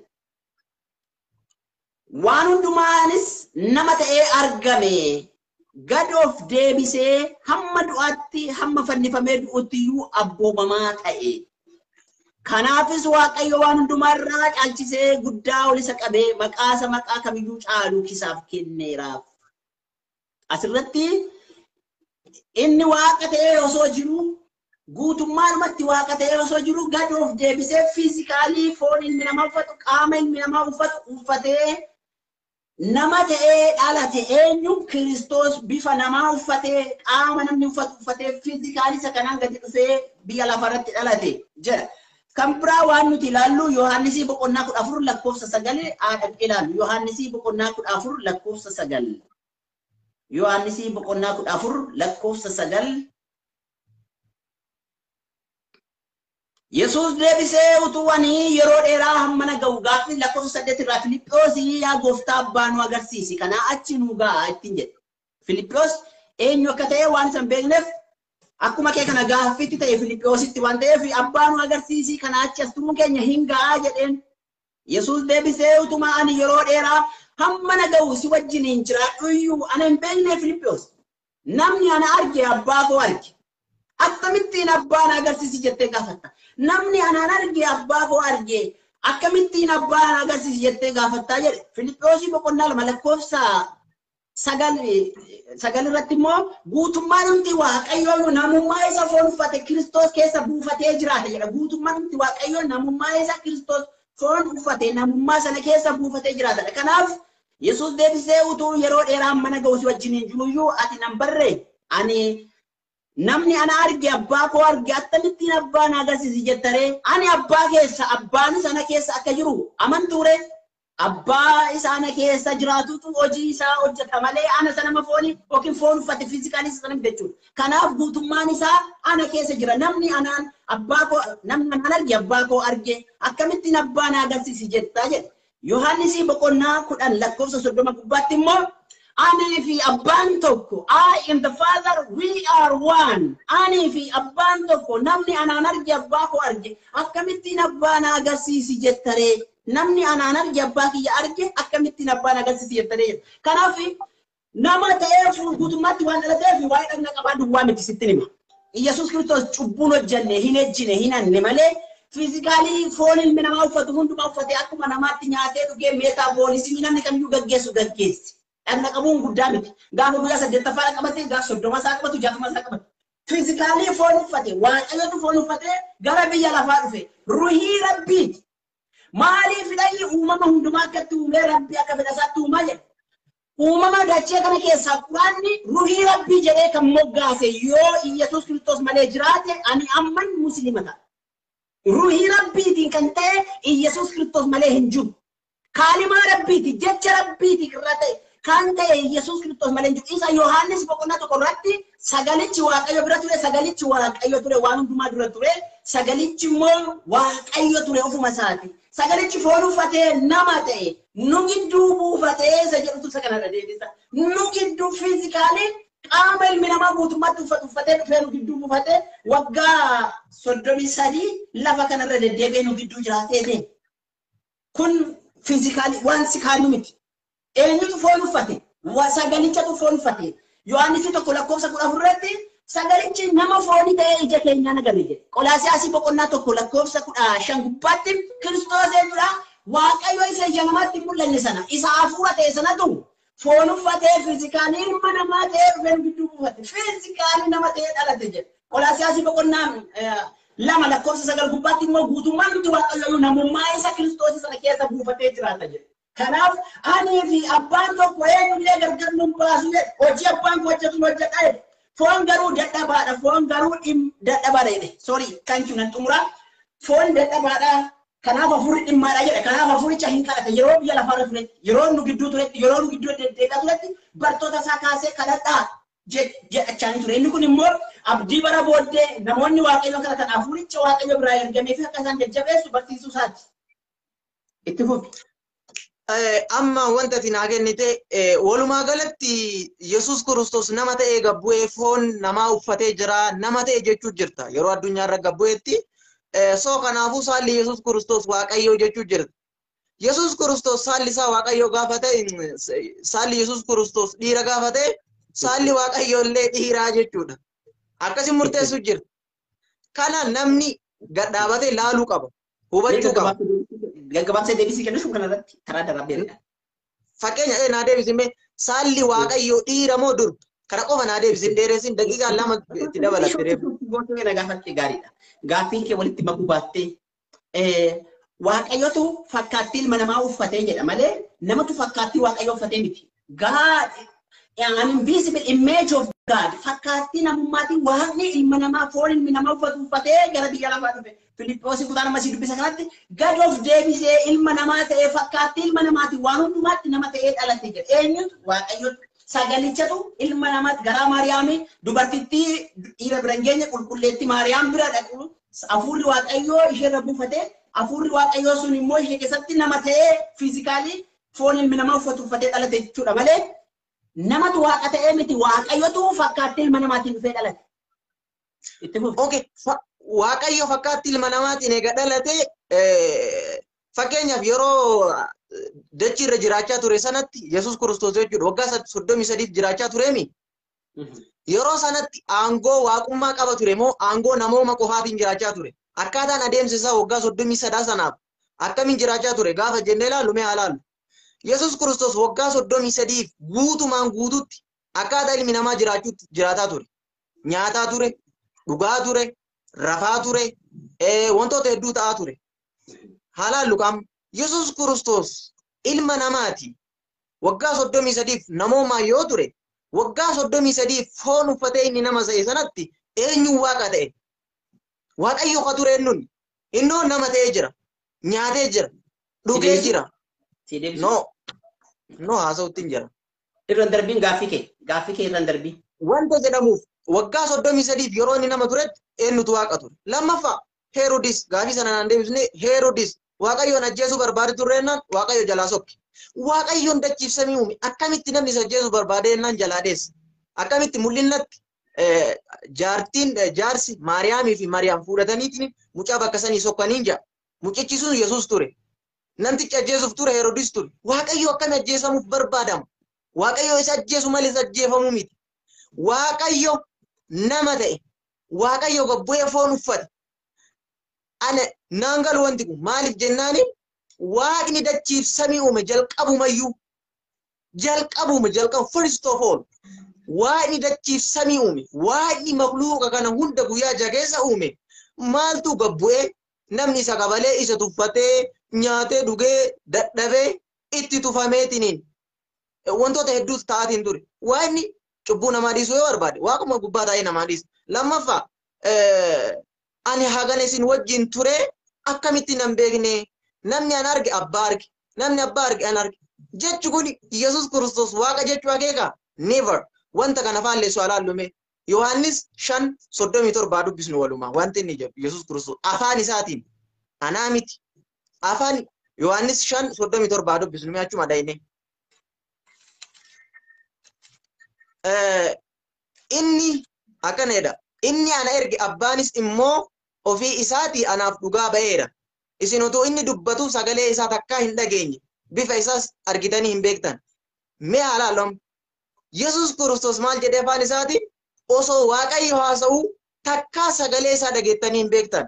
Waan hundumaanis nama ta'ee argame. Gad of deebisee hamma du'aatti hamma fannifamee du'uttiyyuu abboomamaa ta'e. Kanaafis Waaqayyo waan hundumarraa caalchisee guddaa ol isa qabee maqaa kamiyyuu caalu isaaf kenneeraaf. Asirratti inni waaqa ta'ee osoo jiru guutummaadhumatti waaqa ta'ee osoo jiru gad of deebisee fiizikaalii foon ilmi namaa uffatu qaama ilmi namaa uffatee nama ta'ee dhalate eenyu Kiristoos bifa namaa uffatee qaama namni uffatee fiizikaalii isa kanaan gadi dhufee biyya lafarratti dhalate jedha. Kan biraa waan nuti ilaallu Yohaannisii boqonnaa 14 lakkoofsa 9 haadha ilaallu Yohaannisii boqonnaa 14 lakkoofsa 9. Yohaannisii boqonnaa 14 lakkoofsa 9. Yesuus deebisee utuu ani yeroo dheeraa hamma na ga'u gaaffii lakkoofsa 8 irraa Filiphos yaa gooftaa abbaa nu agarsiisi kanaa achi nu ga'a ittiin jedhe. Filiphos eenyu akka ta'e waan san beekneef akkuma kee kana gaaffiitti ta'e Filiphositti waan ta'eef abbaa nu agarsiisi kanaa achi as turuun keenya hin ga'a jedheen. Yesuus deebisee utuma ani yeroo dheeraa hamma na ga'u si wajjiniin jiraadhu iyyuu ana hin beekne Filiphos. Namni ana arge abbaa koo arge. Akkamittiin abbaa na agarsiisi jettee gaafatta. Namni anaan arge abbaa koo arge. Akkamittiin abbaa na agarsiisi jettee gaafattaa jedhe. Filiphosii boqonnaa 2 lakkoofsa 9 irratti immoo guutummaan hundi Waaqayyoo namummaa isa foon uffate Kiristoos keessa buufatee jiraata jedha. Guutummaan hundi Waaqayyoo namummaa isa Kiristoos foon uffate namummaa sana keessa buufatee jiraata. Kanaaf Yesuus deebisee utuu yeroo dheeraa mana ga'u si wajjiniin jiruyyuu ati nan barree ani namni ana arge abbaa koo arge akkamittiin abbaa na agarsiisi jettaree ani abbaa keessa abbaan sana keessa akka jiru amantuure abbaa isaana keessa jiraatutu hojii isaa hojjeta malee ana sana mafooni yookiin foon uffate fiizikaalii sana jechuudha. Kanaaf guutummaan isaa ana keessa jira. Namni anaan arge abbaa koo arge akkamittiin abbaa na agarsiisi jettaa jedhe. Yohaannisii boqonnaa 10 lakkoofsa 30 gubbaatti immoo ani fi abbaan tokko I and the Father we are one. Ani fi abbaan tokko namni anaan arge abbaa koo arge akkamittiin abbaa na agarsiisi jettaree. Namni anaan arge abbaa kiyya arge akkamittiin abbaa na agarsiisi jettaree. Kanaaf nama ta'ee guutummaatti waan dhalateef waa'ee dhagna qabaa duwwaa miti sitti hima. Yesuus Kiristoos cubbuun hojjenne hin ejjine hin hanne malee fiizikaalii foon ilmi namaa uffatu hundumaa uffatee akkuma namaatti nyaatee dhugee meetaaboolisimii namni kamiyyuu gaggeessi. Dhagna qabuun guddaa miti. Gaafa guyyaa 8ffaa qabatee gaafa 30 isaa qabatu 60 isaa qabatu. Fiizikaalii foon uffate Waaqayyotu foon uffatee gara biyya lafaa dhufe. Ruhii Rabbiiti. Maaliif hidhanii uumama hundumaa akkatti uumee Rabbii akka fedhasaatti uumaa jedhe. Uumama dachee kana keessaa Quraanni ruhii Rabbii jedhee kan moggaase yoo Yesuus Kiristoos malee jiraate ani amman musliima ta'a. Ruhii Rabbiitiin kan ta'e Yesuus Kiristoos malee hin jiru. Kaalimaa Rabbiiti jecha Rabbiiti irra ta'e kan ta'e Yesuus Kiristoos malee hin jiru. Isa Yohaannis boqonnaa 1 irratti sagalichi Waaqayyo bira ture sagalichi Waaqayyo ture waan hundumaa dura ture sagalichi immoo Waaqayyo ture ofuma isaati. Sagalichi foon uffatee nama ta'e nu gidduu buufatee isa jedhutu isa kanarra deebisa. Nu gidduu fiizikaalii qaama ilmi namaa guutummaatti uffatee dhufee nu gidduu buufatee waggaa 33 lafa kanarra deddeebi'ee nu gidduu jiraatee kun fiizikaalii waan sikaalii miti. Eenyutu foon uffate? Sagalichatu foon uffate. Yohaannis 1 lakkoofsa 14 irratti sagalichi nama foonii ta'ee ija keenyaan agarre jedhe. Qolaasiyaasii boqonnaa 1 lakkoofsa 15 gubbaatti Kiristoos eenyudha? Waaqayyo isa ija namaatti mul'anne sana isa hafuura ta'e sanatu foon uffatee fiizikaalii ilma namaa ta'ee dhufee gidduu buufate. Fiizikaalii nama ta'ee dhalate jedhe. Qolaasiyaasii boqonnaa 2 lakkoofsa 9 gubbaatti immoo guutummaan nuti Waaqayyo namummaa isa Kiristoos sana keessa buufatee jiraata jedhe. Kanaaf ani fi abbaan tokko eenyullee gargar nun baasu hojii abbaan koo hojjetu hojjedha. Foon garuu dadhabaadha. Foon garuu dadhabaadha jedhe. Sorry kan jiru nan xumura. Foon dadhabaadha. Kanaaf hafuurri dhimmaadha jedha. Kanaaf hafuuricha hin kadhata. Yeroo biyya lafaarra turetti, yeroo nu gidduu turetti, yeroo nu gidduu deddeebi'aa turetti bartoota isaa kaasee kadhadhaa jedhachaa ture. Inni kun immoo abdii bara booddee namoonni waaqayyo kadhatan hafuuricha waaqayyo biraa ergamee fi akka isaan jajjabeessu barsiisuu isaati. Itti fufi. Amma wanta ati naa kennite walumaa galatti Yesuus Kiristoos nama ta'ee gabbu'ee foon namaa uffatee jira nama ta'e jechuu jirta yeroo addunyaarra gabbu'eetti soo kanaafuu saalli Yesuus Kiristoos waaqayyoo jechuu jirta. Yesuus Kiristoos saalli isaa waaqayyoo gaafa ta'e saalli Yesuus Kiristoos dhiira gaafa ta'e saalli waaqayyoo illee dhiiraa jechuudha. Akkasiin murteessuu jirta. Kana namni gadhaabatee laaluu qaba. Hubachuu qaba. Gabaabsee deebisii kennu kanarratti karaa darabbeedha. Fakkeenya naa deebisime saalli waaqayyoo dhiira moo durba? Kana qofa naa deebisin dheeressin daqiiqaa lama itti dabalatte. Gootee na gaafatte gaariidha. Gaaffiin kee walitti makuu baattee waaqayyootu fakkaattii ilma namaa uffatee jedha malee namatu fakkaattii waaqayyoo uffatee miti. God, an invisible image of God. Fakkaattii namummaatiin waaqni ilma namaa foon ilmi namaa uffatee gara biyya lafaa dhufe. Filippoosi kutaa nama si dubbisa kanatti God of deebisee ilma namaa ta'ee fakkaattii ilma namaati waan hundumaatti nama ta'ee dhalate jedha. Eenyutu waaqayyootu sagalichatu ilma namaatti garaa Maariyaamii dubartittii dhiira bira hin geenye qulqulleetti Maariyaam bira dhaqu hafuurri waaqayyoo isheerra buufatee hafuurri waaqayyoo sun immoo ishee keessatti nama ta'ee fiizikaalii foon ilmi namaa uffatee dhalate jechuudha malee namatu waaqa ta'ee miti waaqayyootu fakkaattii ilma namaatiin dhufee dhalate. Itti fufi. Okay. Waaqayyo fakkaattii ilma namaatiin eega dhalate fakkeenyaaf yeroo dachii irra jiraachaa ture sanatti Yesuus Kiristoos jechuudha waggaa 33 jiraachaa tureemi. Yeroo sanatti aangoo waaqummaa qaba ture moo aangoo namooma qofaatiin jiraachaa ture? Akkaataan adeemsa isaa waggaa 33 sanaaf akkamiin jiraachaa ture gaafa jennee ilaallu mee haa ilaallu. Yesuus Kiristoos waggaa 33 guutumaan guututti akkaataa ilmi namaa jiraachuutti jiraataa ture. Nyaataa ture, dhugaa ture, rafaa ture, wantoota hedduu ta'aa ture. Haalaallu qaama Yesuus Kiristoos ilma namaati. Waggaa 33 namoomaa yoo ture, waggaa 33 foon uffatee inni nama ta'e sanatti eenyuun waaqa ta'e? Waaqayyo ka ture nuni. Innoon nama ta'ee jira. Nyaatee jira. Dhugee jira. No haasa'utti hin jira. Irraan darbiin gaaffii kee irraan darbii. Wanta jedhamuuf waggaa 33 yeroo inni nama turetti eenyutu waaqa ture? Lammaffaa Herodis gaaffii sana naan deebisnee Herodis waaqayyoon ajjeesuu barbaade turreennaan waaqayyo jalaa sokke. Waaqayyoon dachiifsamii uume akkamitti namni isa ajjeesuu barbaadeennan jalaa deesse? Akkamitti mul'innatti jaarsi Maariyaamii fi Maariyaam fuudhataniitiin mucaa bakka sanii sokkaniin jaa. Mucichi sun Yesuus ture. Namtichi ajjeesuuf ture Herodis ture. Waaqayyo akkami ajjeesamuuf barbaadama? Waaqayyo isa ajjeesu malee isa ajjeefamuu miti. Waaqayyo nama ta'e. Waaqayyo gabbu'ee foon uffate. Ana naangalu wanti kun maaliif jennaani waaqni dachiif samii uume jalqabu first of all waaqni dachiif samii uume waaqni makluuqa kana hunda guyyaa jageessa uume maaltu gabbu'ee namni isa qabalee isa tuffatee nyaatee dhugee dadhabee itti tufameetiniin wantoota hedduutu ta'aatiin ture waaqni cubbuu namaa dhiisuu yoo barbaade waaquma gubbaa taa'ee namaa dhiisa. Lammaffaa ani hagana isin wajjin ture akkamitti nan beekne namni an arge abbaa arge namni abbaa arge an arge jechu kun Yesuus Kiristoos waaqa jechuu akeeka never wanta kana faalleessu alaallume Yohaannis 5:37 dubbisnu walumaa wanti inni jedhu Yesuus Kiristoos afaan isaatiin anaa miti afaan Yohaannis 5:37 dubbisnu mee achuma dhayne inni akkana jedha inni ana erge abbaanis immoo ofii isaatii anaaf dhugaa ba'eera. Isin utuu inni dubbatu sagalee isaa takkaa hin dhageenye bifa isaas argitanii hin beektan. Mee haalaalom Yesuus Kiristoos maal jedhee afaan isaatiin osoo waaqayyo haasa'uu takkaa sagalee isaa dhageettanii hin beektan.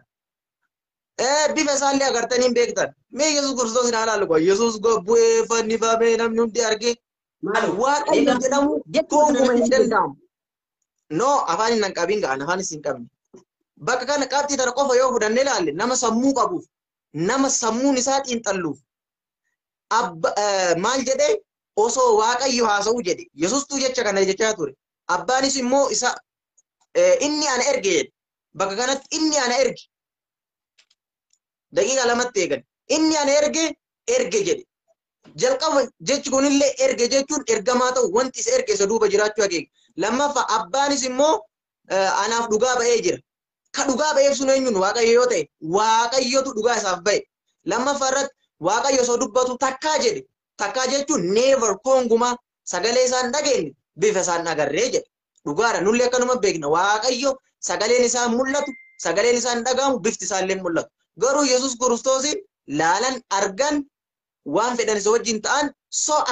Bifa isaallee agartanii hin beektan. Mee Yesuus Kiristoos hin haalaalu Yesuus gabbu'ee fannifamee namni hundi argee waaqayyo jedhamu gonkumaa hin danda'amu. No afaan hin qabin ga'an afaan isin qabne. Bakka kana qabxii tana qofa yoo fudhannee ilaalle nama sammuu qabuuf nama sammuun isaa xiinxalluuf maal jedhee osoo Waaqayyo haasa'uu jedhe Yesuustuu jecha kana jechaa ture. Abbaanis immoo isa inni ana erge jedhe. Bakka kanatti inni ana erge. Daqiiqa lamatti eegan. Inni ana erge jedhe. Jalqaba jechi kunillee erge jechuun ergamaa ta'u wanti isa erge isa duuba jiraachuu akeeka. Lammaffaa abbaanis immoo anaaf dhugaa ba'ee jira. Ka dhugaa ba'eef sun eenyuun Waaqayyo yoo ta'e Waaqayyotu dhugaa isaaf ba'e. Lammaffaa irratti Waaqayyo osoo dubbatu takkaa jedhe. Takkaa jechuun never kongumaa sagalee isaan dhageenye bifa isaan agarree jedhe. Dhugaadha nullee akkanuma beekna. Waaqayyo sagaleen isaa mul'atu, sagaleen isaan dhagahamu, bifti isaallee mul'atu. Garuu Yesuus Kiristoosiin laalan argan waan fedhan isa wajjin ta'an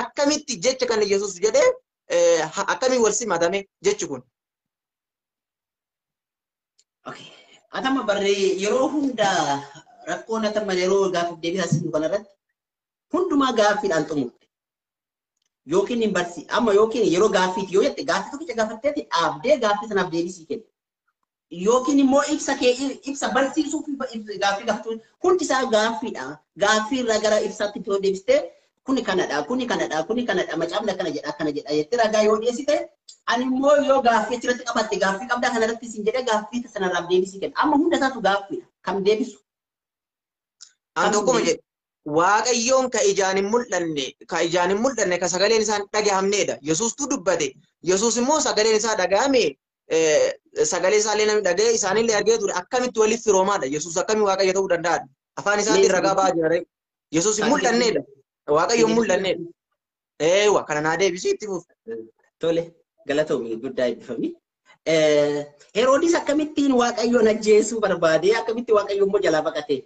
akkamitti jecha kana Yesuus jedhee akkamii wal simatame jechi kun. Atama barree yeroo hunda rakkoon atama yeroo gaaffii deebii taasisu kanarratti hundumaa gaaffiidhaan xumurte. Yookiin hin barsi amma yookiin yeroo gaaffiiti yoo jette gaaffii tokkicha gaafatteeti dhaabdee gaaffii sanaaf deebisii kenna. Yookiin immoo ibsa barsiisuuf gaaffii gaafatu hundi isaa gaaffiidha. Gaaffii irraa gara ibsaatti yoo deebistee kuni kanadha macaafni akkana jedha jettee ragaa yoo dhiyeessite ani immoo yoo gaaffii achirratti qabatte gaaffii qabdaa kanarratti sin jedhee gaaffii sanarraaf deebisii kenna. Amma hunda isaatu gaaffiidha. Kam deebisu? An tokkuma jedhe Waaqayyoon ka ijaan hin mul'anne ka sagaleen isaan dhagahamneedha. Yesuustuu dubbate. Yesuus immoo sagaleen isaa dhagahame sagalee isaallee namni dhaga'e isaanillee argee ture akkamitti waliif firoomaadha. Yesuus akkamii Waaqayyo ta'uu danda'a? Afaan isaatiin ragaa ba'aa jira. Yesuus hin mul'anneedha. Waaqayyo hin mul'anneedha. Eewa kana naa deebisii itti fuuf. Tole galatoomii guddaa eebbifamii. Heroodis akkamittiin Waaqayyoon ajjeesuu barbaade akkamitti Waaqayyo immoo jalaa baqate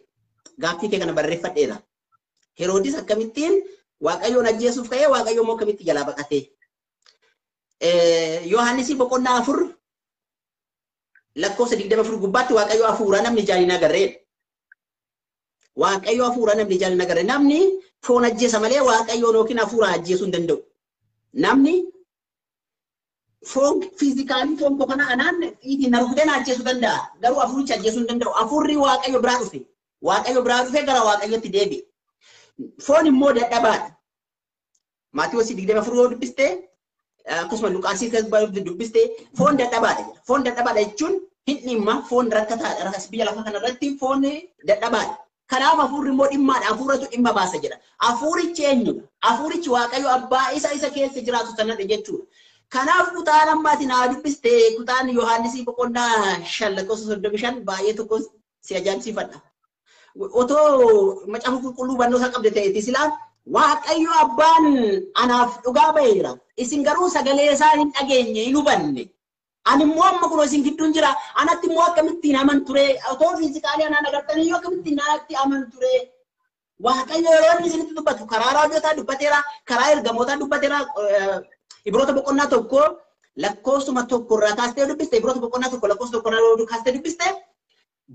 gaaffii kee kana barreeffadheera. Heroodis akkamittiin Waaqayyoon ajjeesuuf ka'ee Waaqayyo immoo akkamitti jalaa baqate. Yohaannis boqonnaa 4 lakkoofsa 24 gubbaatti Waaqayyo hafuura namni ijaan agarree. Waaqayyo hafuura namni ijaan agarree. Namni foon ajjeesa malee Waaqayyoon yookiin hafuura ajjeesuu hin danda'u. Namni foon fiizikaalii foon kana anaan ittiin narufdeen ajjeesuu danda'a. Garuu hafuuricha ajjeesuu hin danda'u. Hafuurri Waaqayyo biraa dhufe. Waaqayyo biraa dhufe gara Waaqayyotti deebi'e. Foon immoo dadhabaadha. Maatiyoos 24 yoo dubbiste akkasuma Luqaasii keessatti dubbiste foon dadhabaadha. Foon dadhabaadha jechuun hin dhimma foon rakkataadha. Rakkas biyya lafa kanarratti foon dadhabaadha. Kanaaf hafuurri immoo dhimmaadha. Hafuuratu dhimma baasa jedha. Hafuurichi eenyudha? Hafuurichi Waaqayyo abbaa isa keessa jiraatu sanadha jechuudha. Kanaaf kutaa lammaati naa dubbiste kutaan Yohaannisii boqonnaa 5 lakkoofsa 35 baay'ee tokko si ajaa'ibsiifadha. Otoo macaafa qulqulluu hubannoo isaa qabde ta'eeti silaa Waaqayyo abbaan anaaf dhugaa ba'eera. Isin garuu sagalee isaa hin dhageenye hin hubanne. Ani immoo amma kun isin gidduun jira. Anatti immoo akkamittiin aman ture. Otoo fiizikaalii anaan agartanii yoo akkamittiin naatti aman ture. Waaqayyo yeroo inni isinitti dubbatu karaa raajootaa dubbateera. Karaa ergamootaa dubbateera. Ibroota boqonnaa tokko lakkoofsuma tokko irraa kaastee dubbiste. Ibroota boqonnaa tokko lakkoofsa tokko irraa kaastee dubbiste.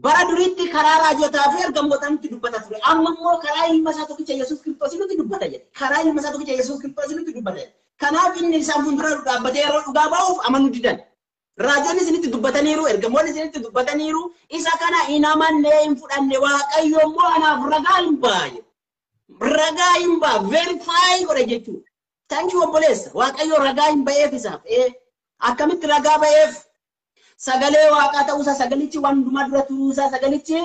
Bara duriitti karaa raajootaa fi ergamootaatti dubbata ture. Amma immoo karaa ilma isaa tokkicha Yesuus Kiristoos nutti dubbata jedhe. Karaa ilma isaa tokkicha Yesuus Kiristoos nutti dubbata jedhe. Kanaaf inni isaan fuuldura dhaabbatee yeroo dhugaa ba'uuf amanuu didan. Raajoonni isinitti dubbataniiru, ergamoonni isinitti dubbataniiru. Isa kana hin amannee hin fudhanne Waaqayyo immoo anaaf ragaa hin baay'e. Ragaa hin baa verify godhe jechuudha. Thank you obboleessa. Waaqayyo ragaa hin ba'eef isaaf. Akkamitti ragaa ba'eef? Sagalee Waaqaa ta'uusaa sagalichi waan hundumaa dura turuusaa sagalichi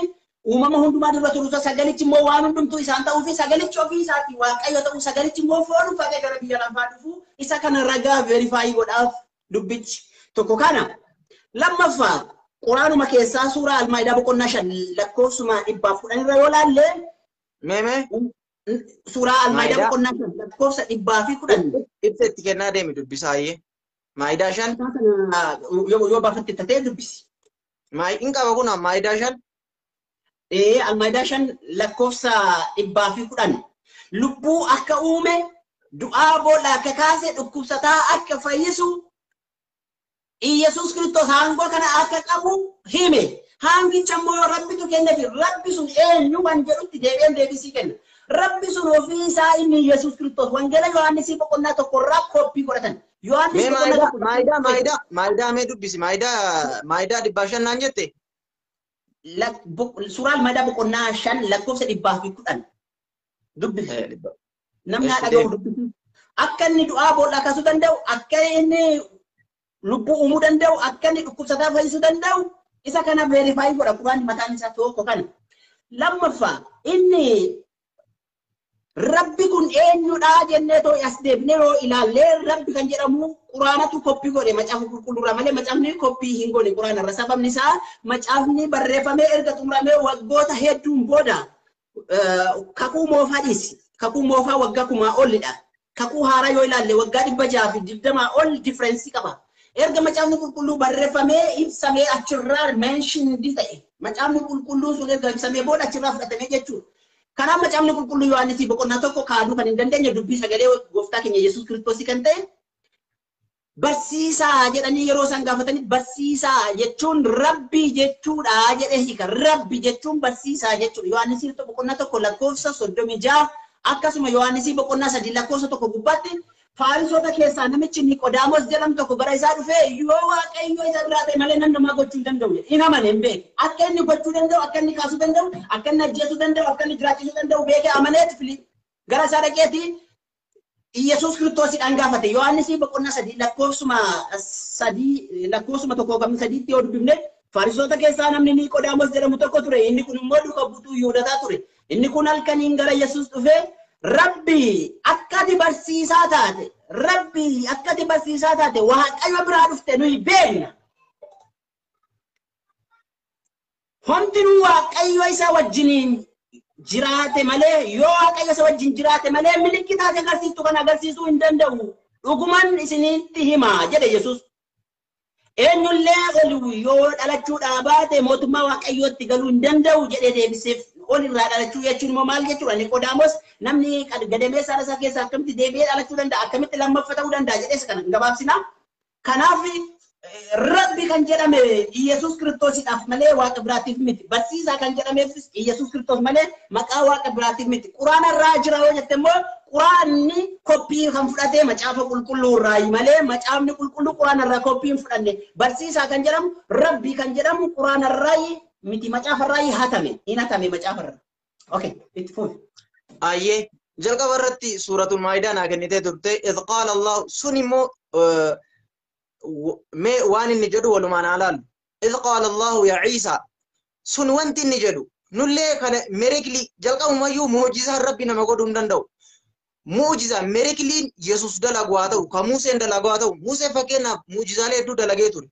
uumama hundumaa dura turuusaa sagalichi immoo waan hundumtuu isaan ta'uu fi sagalichi ofii isaati Waaqayyo ta'uu sagalichi immoo foon uffatee gara biyya lafaa dhufu isa kana ragaa verify godhaaf dubbichi tokko kana. Lammaffaa quraanuma keessaa suuraa Almaayidaa boqonnaa 5 lakkoofsuma 110 irra yoo laalle suuraa Almaayidaa boqonnaa 5 lakkoofsa 110 ibsa itti kennaa deemi dubbisaayyee. Maayidaa 5 yoo baafatte tatee dubbisi. Maayidiin qaba kun Maayidaa 5. Almaayidaa 5 lakkoofsa 110 lubbuu akka uume du'aa booda akka kaase dhukkubsataa akka fayyisu Yesuus Kiristoos aangoo kana akka qabu hime. Hangicha immoo rabbitu kenneef rabbi sun eenyu waan jedhutti deebi'een deebisii kenna. Rabbi sun ofii isaa inni Yesuus Kiristoos wangeela Yohaannisii boqonnaa tokko irraa koppii godhatan. Yohaannis Maayidaa mee dubbisi Maayidaa 500 naan jette. Suuraa Almaayidaa boqonnaa 5 lakkoofsa 110 dubbisi. namni haa dhaga'u dubbatu. Akka inni du'aa boolla kaasuu danda'u, akka inni lubbuu uumuu danda'u, akka inni dhukkubsataa fayyisuu danda'u, isa kana verify godha quraanni mataan isaa tokko kana. Lammaffaa inni Rabbi kun eenyudha jennee too as deebinee yoo ilaallee Rabbi kan jedhamu quraanatu koppii godhe macaafa qulqulluurraa malee macaafni koppii hin godhe quraanarra. Sababni isaa macaafni barreeffamee erga xumuramee waggoota hedduun booda kakuu moofaa dhiisi. Kakuu moofaa waggaa 1000 olidha. Kakuu haaraa yoo ilaalle waggaa 620 ol differensii qaba. Erga macaafni qulqulluu barreeffamee ibsamee achirraa mentioned ta'e macaafni qulqulluun sun erga ibsamee booda achirraa fudhatamee jechuudha. Karena macaafni qulqulluu Yohaannis boqonnaa tokko kaaduu kan hin dandeenye dubbii sagalee gooftaa keenya Yesuus Kiristoos kan ta'e barsiisaa jedhanii yeroo isaan gaafatanii barsiisaa jechuun rabbii jechuudha jedhee hiika. Rabbi jechuun barsiisaa jechuudha. Yohaannis boqonnaa tokko lakkoofsa 36 akkasuma Yohaannis boqonnaa 3 lakkoofsa 1 gubbaatti Fariisota keessaa namichi Niqodaamos jedhamu tokko gara isaa dhufee yoo Waaqayyo isa biraa ta'e malee namni namaa gochuu hin danda'u jedhe. Hin amane hin beeku. Akka inni gochuu danda'u, akka inni kaasuu danda'u, akka inni ajjeesuu danda'u, akka inni jiraachisuu danda'u beekee amaneeti gara isaa dhaqeeti Yesuus Kiristoosidhaan gaafate. Yohaannis boqonnaa 3 lakkoofsuma 1-3 yoo dubbifne Fariisota keessaa namni Niqodaamos jedhamu tokko ture. Inni kun immoo duuka buutuu Yihuudootaa ture. Inni kun halkaniin gara Yesuus dhufee Rabbi akkati barsiisaa taate, Rabbi akkati barsiisaa taate Waaqayyo biraa dhufte nuyi beekna. Hundinuu Waaqayyo isa wajjiniin jiraate malee yoo Waaqayyo isa wajjin jiraate malee milikkita agarsiistu kan agarsiisuu hin danda'u. Dhuguman isinitti hima jedhe Yesuus. Eenyullee olu yoo dhalachuudhaa baate mootummaa Waaqayyootti galuu hin danda'u jedhee deebiseef. Ol irraa dhalachuu jechuun immoo maal jechuudha? Niqodaamos namni gadameessa isaa keessa akkamitti deebi'ee dhalachuu danda'a? Akkamitti lammaffaa ta'uu danda'a jedhees kana gabaabsinaa. Kanaaf Rabbi kan jedhame Yesuus Kiristoosidhaaf malee Waaqa biraatiif miti. Barsiisaa kan jedhameefis Yesuus Kiristoos malee maqaa Waaqa biraatiif miti. Quraana irraa jira yoo jette immoo quraanni koppii kan fudhatee macaafa qulqulluu irraa malee macaafni qulqulluu quraana irraa koppii hin fudhanne. Barsiisaa kan jedhamu Rabbi kan jedhamu quraana irraa miti macaafa irraa hatame. Hin hatame macaafa irraa. Okay, itti fufi. Ayyee jalqaba irratti suuratul Maa'idaa naa kennitee turte idh qaala Allah sun immoo mee waan inni jedhu walumaan alaalu idh qaala Allahu yaa Ciisaa sun wanti inni jedhu nullee kana mirikli jalqabumayyuu muujizaan Rabbi nama godhuu hin danda'u. Muujizaa mirikliin Yesuus dalagu haa ta'u kan Museen dalagu haa ta'u Museen fakkeenyaaf muujizaalee hedduu dalagee ture.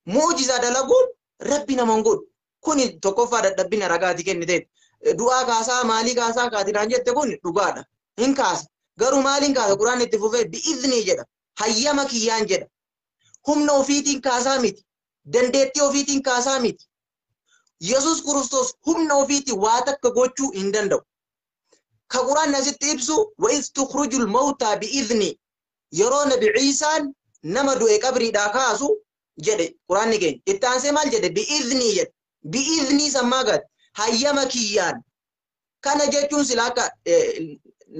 Muujizaa dalaguun Rabbi nama hin godhu. Kuni tokkoffaa dadhabbina ragaati kenniteet. Du'aa kaasaa maalii kaasaa kaatiraan jette kun dhugaadha. Hin kaasa. Garuu maaliin kaasa quraan itti fufee bi'iznii jedha. Hayyama kiyyaan jedha. Humna ofiitiin kaasaa miti. Dandeettii ofiitiin kaasaa miti. Yesuus Kiristoos humna ofiitiin waa takka gochuu hin danda'u. Ka quraan asitti ibsu wa iz tukhrujul mawtaa bi'iznii. Yeroo Nabi Ciisaan nama du'e qabriidhaa kaasu jedhe quraanni keenya. Itti aansee maal jedhe bi'iznii jedhe. Bi'iznii sammaa gad hayyama kiyyaan kana jechuun sila akka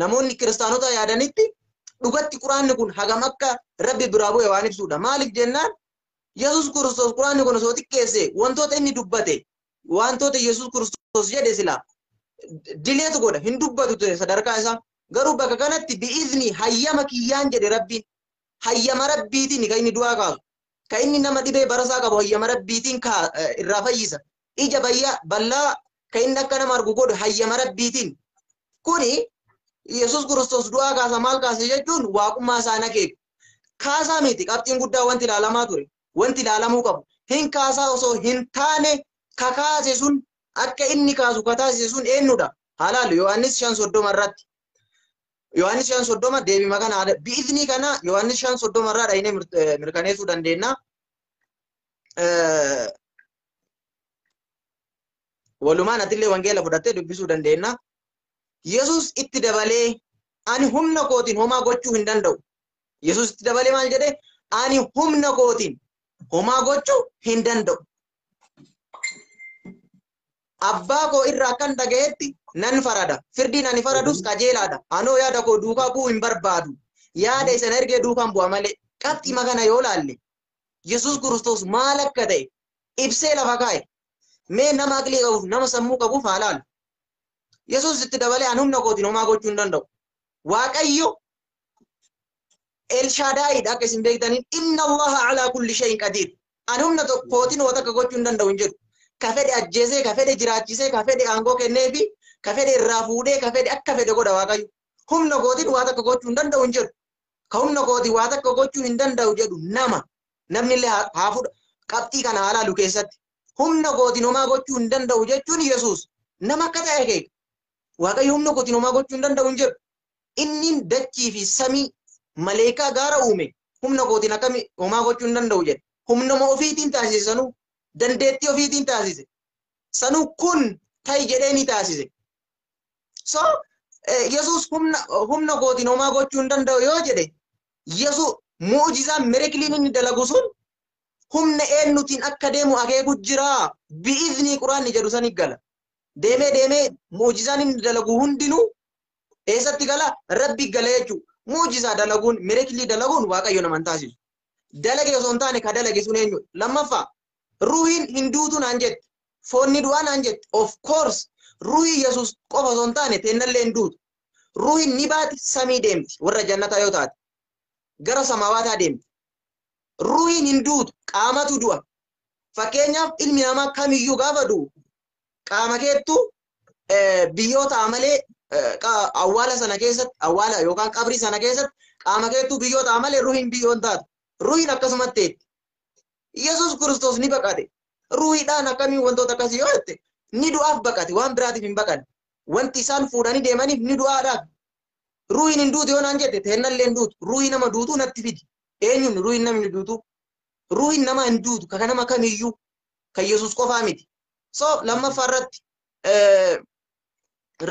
namoonni kiristaanota yaadanitti dhugatti quraanni kun hagam akka Rabbi biraa bu'e waan ibsuudha. Maaliif jennaan Yesuus Kiristoos quraanni kun osoo xiqqeesse wantoota inni dubbate wantoota Yesuus Kiristoos jedhe sila dileetu godha hin dubbatu ture sadarkaa isaa. Garuu bakka kanatti bi'iznii hayyama kiyyaan jedhe Rabbiin hayyama Rabbiitiin kan inni du'aa kaasu. Kan inni nama dhibee barasaa qabu hayyama Rabbiitiin irraa fayyisa. Ija bal'aa kan inni akka nama argu godhu hayyama Rabbiitiin. Kuni Yesuus Kiristoos du'aa kaasa maal kaase jechuun waaqummaa isaa akeeku. Kaasaa miti qabxiin guddaa wanti ilaalamaa ture. Wanti ilaalamuu qabu. Hin kaasaa osoo hin taane kakaase sun akka inni kaasu kataasise sun eenyudha? Halaalu Yohaannis 5:30 irratti. Yohaannis 5:30 deebima kana bi'iznii kana Yohaannis 5:30 irraa dhahinee mirkaneessuu dandeenya. Walumaan atillee wangeela fudhattee dubbisuu dandeenya. Yesuus itti dabalee ani humna kootiin homaa gochuu hin danda'u. Yesuus itti dabalee maal jedhee ani humna kootiin homaa gochuu hin danda'u. Abbaa koo irraa kan dhagayetti nan farada. Firdiin ani faradus qajeelaadha. Anoo yaada koo duukaa bu'uu hin barbaadu. Yaada isa ergee duukaan bu'a malee qabxii kana yoo laalle Yesuus Kiristoos maal akka ta'e ibsee lafa kaa'e. Mee nama aqlii qabuuf nama sammuu qabuuf haa laalu. Yesuus itti dabalee ani humna kootiin homaa gochuu hin danda'u. waaqayyo Elshadaayidha akka isin beektaniin inna allaha ala kulli shay'in qadir an humna tokkootiin waan takka gochuu hin danda'u hin jedhu ka fedhe ajjeesee ka fedhe jiraachisee ka fedhe aangoo kennee fi ka fedhe irraa fuudhee ka fedhe akka fedhe godha waaqayyo humna kootiin waan takka gochuu hin danda'u hin jedhu ka humna kootiin waan takka gochuu hin danda'u jedhu namni illee haa fudha qabxii kana haa laalu keessatti humna kootiin homaa gochuu hin danda'u jechuun Yesuus nama akka ta'e keeka waaqayyo humna kootiin homaa gochuu hin danda'u hin jedhu inni dachii fi samii maleekaa gaara uume humna kootiin akkami homaa gochuu hin danda'u jedhe humnuma ofiitiin taasise sanuu dandeettii ofiitiin taasise sanuu kun ta'i jedhee ni taasise so Yesuus humna kootiin homaa gochuu hin danda'u yoo jedhe Yesuus mu'ujizaa mirikiliin inni dalagu sun humna eenyutiin akka deemu akeeku jira bi'izni quraanni jedhu sani gala deemee mu'ujizaan inni dalagu hundinuu eessatti gala rabbi gala jechuudha mu'ujizaa dalaguun mirikilii dalaguun waaqayyo naman taasisu dalage osoo hin taane ka dalage sun eenyu lammaffaa ruuhiin hin duutu naan jette foonni du'aa naan jette of course ruuhii Yesuus qofa osoo hin taane teennallee hin duutu ruuhiin ni baati samii deemti warra jannataa yoo taate gara samawaataa deemti ruuhiin hin duutu qaamatu du'a fakkeenyaaf ilmi namaa kamiyyuu gaafa du'u qaama keettu biyyoota amalee awwaala sana keessatti awwaala yookaan qabrii sana keessatti qaama keettu biyyoota amalee ruuhiin biyyoon taatu ruuhiin akkasumatti Yesuus Kiristoos ni baqate ruuhiidhaan akkamii wantoota akkasii yoo jette ni du'aaf baqate waan biraatiif hin baqanne wanti isaan fuudhanii deemaniif ni du'aadhaaf ruuhiin hin duutu yoo naan jette teennallee hin duutu ruuhii nama duutuu natti fidi eenyuun ruuhiin namni duutu ruuhiin nama hin duutu ka nama kamiyyuu kan Yesuus qofaa miti so lammaffaa irratti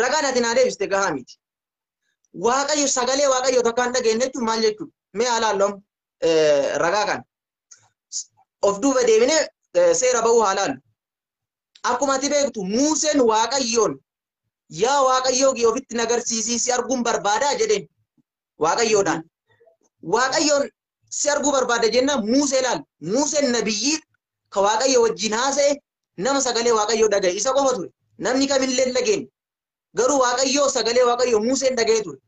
ragaan ati naa deebiste gahaa miti waaqayyo sagalee waaqayyo takkaan dhageenye jechuun maal jechuudha mee haalaalloom ragaa kan of duuba deebine seera ba'uu haalaallu akkuma ati beektu Museen waaqayyoon yaa waaqayyoo gii ofitti nagarsiisii si arguun barbaadaa jedheen waaqayyoodhaan waaqayyoon si arguu barbaada jenna Musee laal Museen nabiyyii ka waaqayyo wajjin haasa'e nama sagalee waaqayyoo dhagaye isa qofa ture namni kamillee dhageenye garuu waaqayyoo sagalee waaqayyoo Museen dhaga'ee ture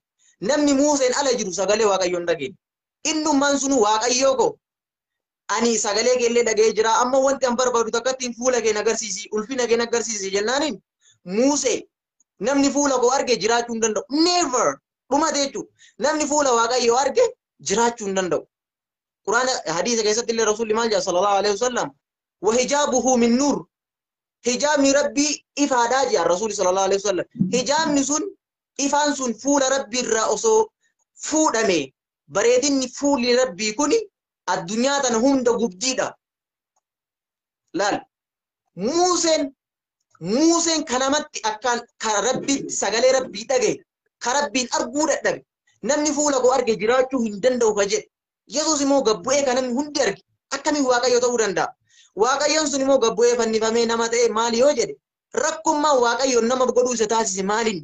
namni Museen ala jiru sagalee waaqayyoon dhageenye innummaan sunu waaqayyoo ko ani sagalee keellee dhaga'ee jira amma wanti an barbaadu takkattiin fuula kee agarsiisi ulfina kee agarsiisi jennaaniin Musee namni fuula koo arge jiraachuu hin danda'u never dhumate jechuudha namni fuula waaqayyoo arge jiraachuu hin danda'u quraana hadiisa keessatti illee rasuulli maal jedha sallallahu alaihi wasallam wa hijabuhu min nur hijaabni rabbii ifaadhaa jedha rasuulli sallallahu alaihi wasallam hijaabni sun ifaan sun fuula rabbii irraa osoo fuudhame bareedinni fuulli rabbii kuni addunyaa tana hunda gubdiidha laal Museen kanamatti akkaan kan rabbii sagalee rabbii dhagaye kan rabbiin arguu dadhabe namni fuula koo arge jiraachuu hin danda'u ka jedhe Yesuus immoo gabbu'ee kan namni hundi arge akkamiin waaqayyo ta'uu danda'a waaqayyoon sun immoo gabbu'ee fannifamee nama ta'e maali yoo jedhe rakkummaan waaqayyoon nama godhuu isa taasise maaliin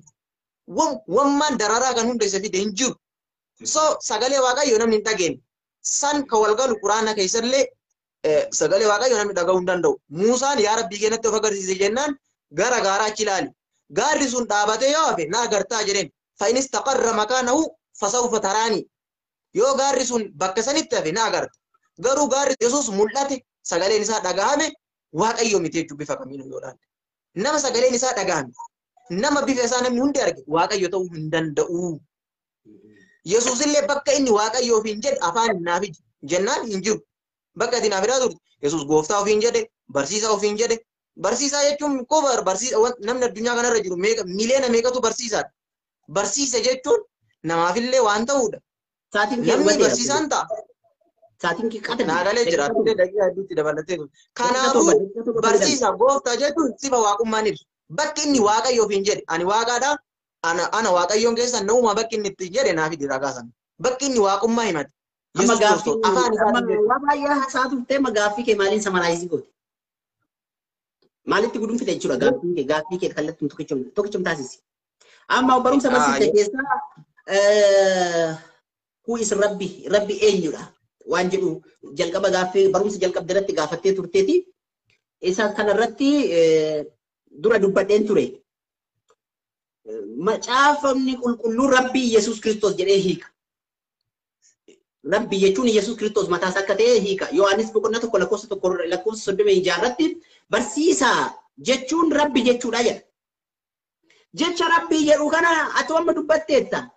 wammaan dararaa kan hunda isa fide hin jiru so sagalee waaqayyo namni hin dhageenye san ka walgalu quraana keessallee sagalee waaqayyo namni dhaga'uu hin danda'u Muusaan yaa rabbii keenyatti of agarsiise jennaan gara gaaraa achi ilaali gaarri sun dhaabatee yoo hafe na agartaa jedheen fa'inis taqarra makaanahu fasawfa taraani yoo gaarri sun bakka sanitti hafe na agarta garuu gaarri Yesuus mul'ate sagaleen isaa dhagahame waaqayyo miti jechuun bifa kamiinuu yoo ilaalle nama sagaleen isaa dhagahame nama bifa isaa namni hundi arge waaqayyo ta'uu hin danda'u Yesuus illee bakka inni waaqayyo ofiin jedhe afaan naaf jennaan hin jiru bakka itti naaf turte Yesuus gooftaa ofiin jedhe barsiisaa ofiin jedhe barsiisaa jechuun kobar barsiisa namni addunyaa kanarra jiru miliyoona meeqatu barsiisaadha barsiisa jechuun namaafillee waan ta'uudha namni barsiisaan ta'a saatiin qiqqaate naagalee jira daqiiqaa hedduutti dabalatee kanaafuu barsiisa gooftaa jechuun sifa waaqummaan ibsu bakki inni waaqayyo ofiin jedhe ani waaqaadha ana waaqayyoon keessa nama bakki inni itti jedhe naaf idi ragaa sana bakki inni waaqummaa himate amma gaaffii afaan isaa baay'ee haasaa turte gaaffii kee maaliin samaraayizii goote maalitti gudunfite jechuudha gaaffii kee kallattiin tokkichum taasisi amma barumsa barsiiste keessaa who is rabbi eenyudha waan jedhu jalqaba gaaffii barumsa jalqabde irratti gaafattee turteeti isa kanarratti dura dubbadheen ture macaafamni qulqulluu Rabbii Yesuus Kiristoos jedhee hiika. Rabbi jechuun Yesuus Kiristoos mataa isaa akka ta'e hiika. Yohaannis boqonnaa tokko lakkoofsa 36 irratti barsiisaa jechuun Rabbi jechuudha jedha. Jecha Rabbii jedhu kana ati amma dubbatteetta.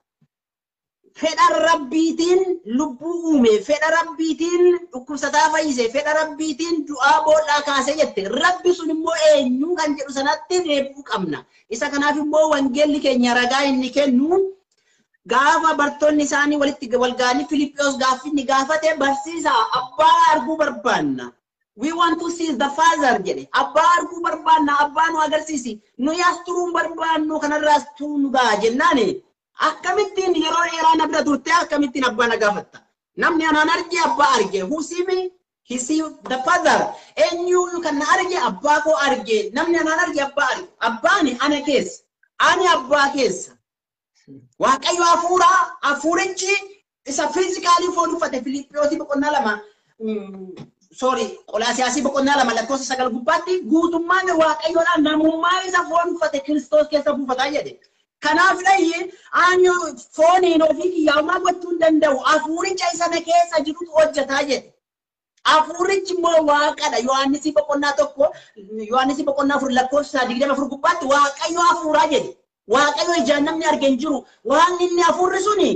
Fedha Rabbiitiin lubbuu uume, fedha Rabbiitiin dhukkubsataa fayyise, fedha Rabbiitiin du'aa boollaa kaasee jette. Rabbi sun immoo eenyu kan jedhu sanatti deebi'uu qabna. Isa kanaaf immoo wangeelli keenya ragaa inni kennu gaafa bartoonni isaanii walitti wal ga'anii Filiphos gaaffii inni gaafate barsiisaa abbaa arguu barbaanna. We want to see the Father jedhe. Abbaa arguu barbaanna, abbaa nu agarsiisi. Nuyi as turuun barbaannu kanarraas turuu nu ga'a jennaani. Akkamittiin yeroo dheeraa na bira turte akkamittiin abbaa na gaafatta. Namni anaan arge abbaa arge. Who see me? He see the Father. Eenyu kan na arge abbaa koo arge. Namni anaan arge abbaa arge. Abbaani ana keessa. Ani abbaa keessa. Waaqayyo hafuurichi isa fiizikaalii foon uffate Filiphos boqonnaa 2 sorry Qolaasiyaasii boqonnaa 2 lakkoofsa 9 gubbaatti guutummaan waaqayyoodhaan namummaa isa foon uffate Kiristoos keessa buufataa jedhe. Kanaaf dhayyee aanyo fooniin ofii kiyyaa'ummaa gochuu hin danda'u. Hafuuricha isa na keessa jirutu hojjetaa jedhe. Hafuurichi immoo waaqadha. Yohaannis boqonnaa 1 Yohaannis boqonnaa 4 lakkoofsa 24 gubbaatti waaqayyo hafuuraa jedhe. Waaqayyo ijaan namni arge hin jiru. Waan inni hafuurri suni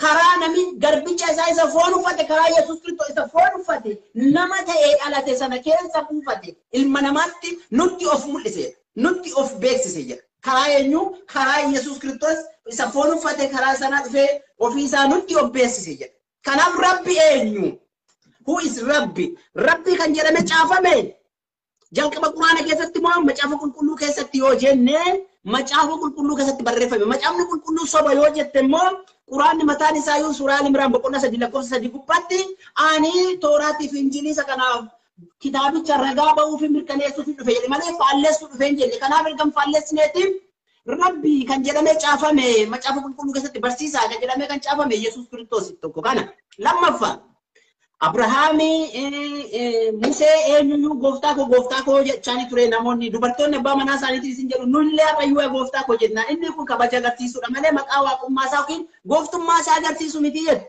karaa namni garbicha isaa isa foon uffate karaa Yesuus Kiristoos isa foon uffate nama ta'ee dhalate sana keessa buufate ilma namaatti nutti of mul'ise nutti of beeksise jedha. Karaa eenyu karaa Yesuus Kiristoos isa foon uffate karaa sana dhufee ofii isaa nutti of beeksise jedha. Kanaaf Rabbi eenyu? Who is Rabbi? Rabbi kan jedhame caafame jalqaba Quraana keessatti moo macaafa qulqulluu keessatti yoo jenne macaafa qulqulluu keessatti barreeffame. Macaafni qulqulluu soba yoo jette immoo Quraanni mataan isaa yoo suuraa Al-Imraan boqonnaa 3 lakkoofsa 3 gubbaatti ani Tooraatii fi Injiilii isa kanaaf kitaabicha ragaa ba'uu fi mirkaneessuu fi dhufe jedhe malee faalleessuu dhufe hin jenne. Kanaaf erga faalleessineetiif Rabbi kan jedhamee caafame macaafa qulqulluu keessatti barsiisaa kan jedhamee kan caafame Yesuus Kiristoos tokko kana. Lammaffaa Abrahaami Musee eenyu gooftaa koo jechaanii ture namoonni dubartoonni abbaa manaa isaaniitiin isin jedhu nullee waaqayyo gooftaa koo jenna. Inni kun kabaja agarsiisuudha malee maqaa waaqummaa isaa yookiin gooftummaa isaa agarsiisu miti jedhu.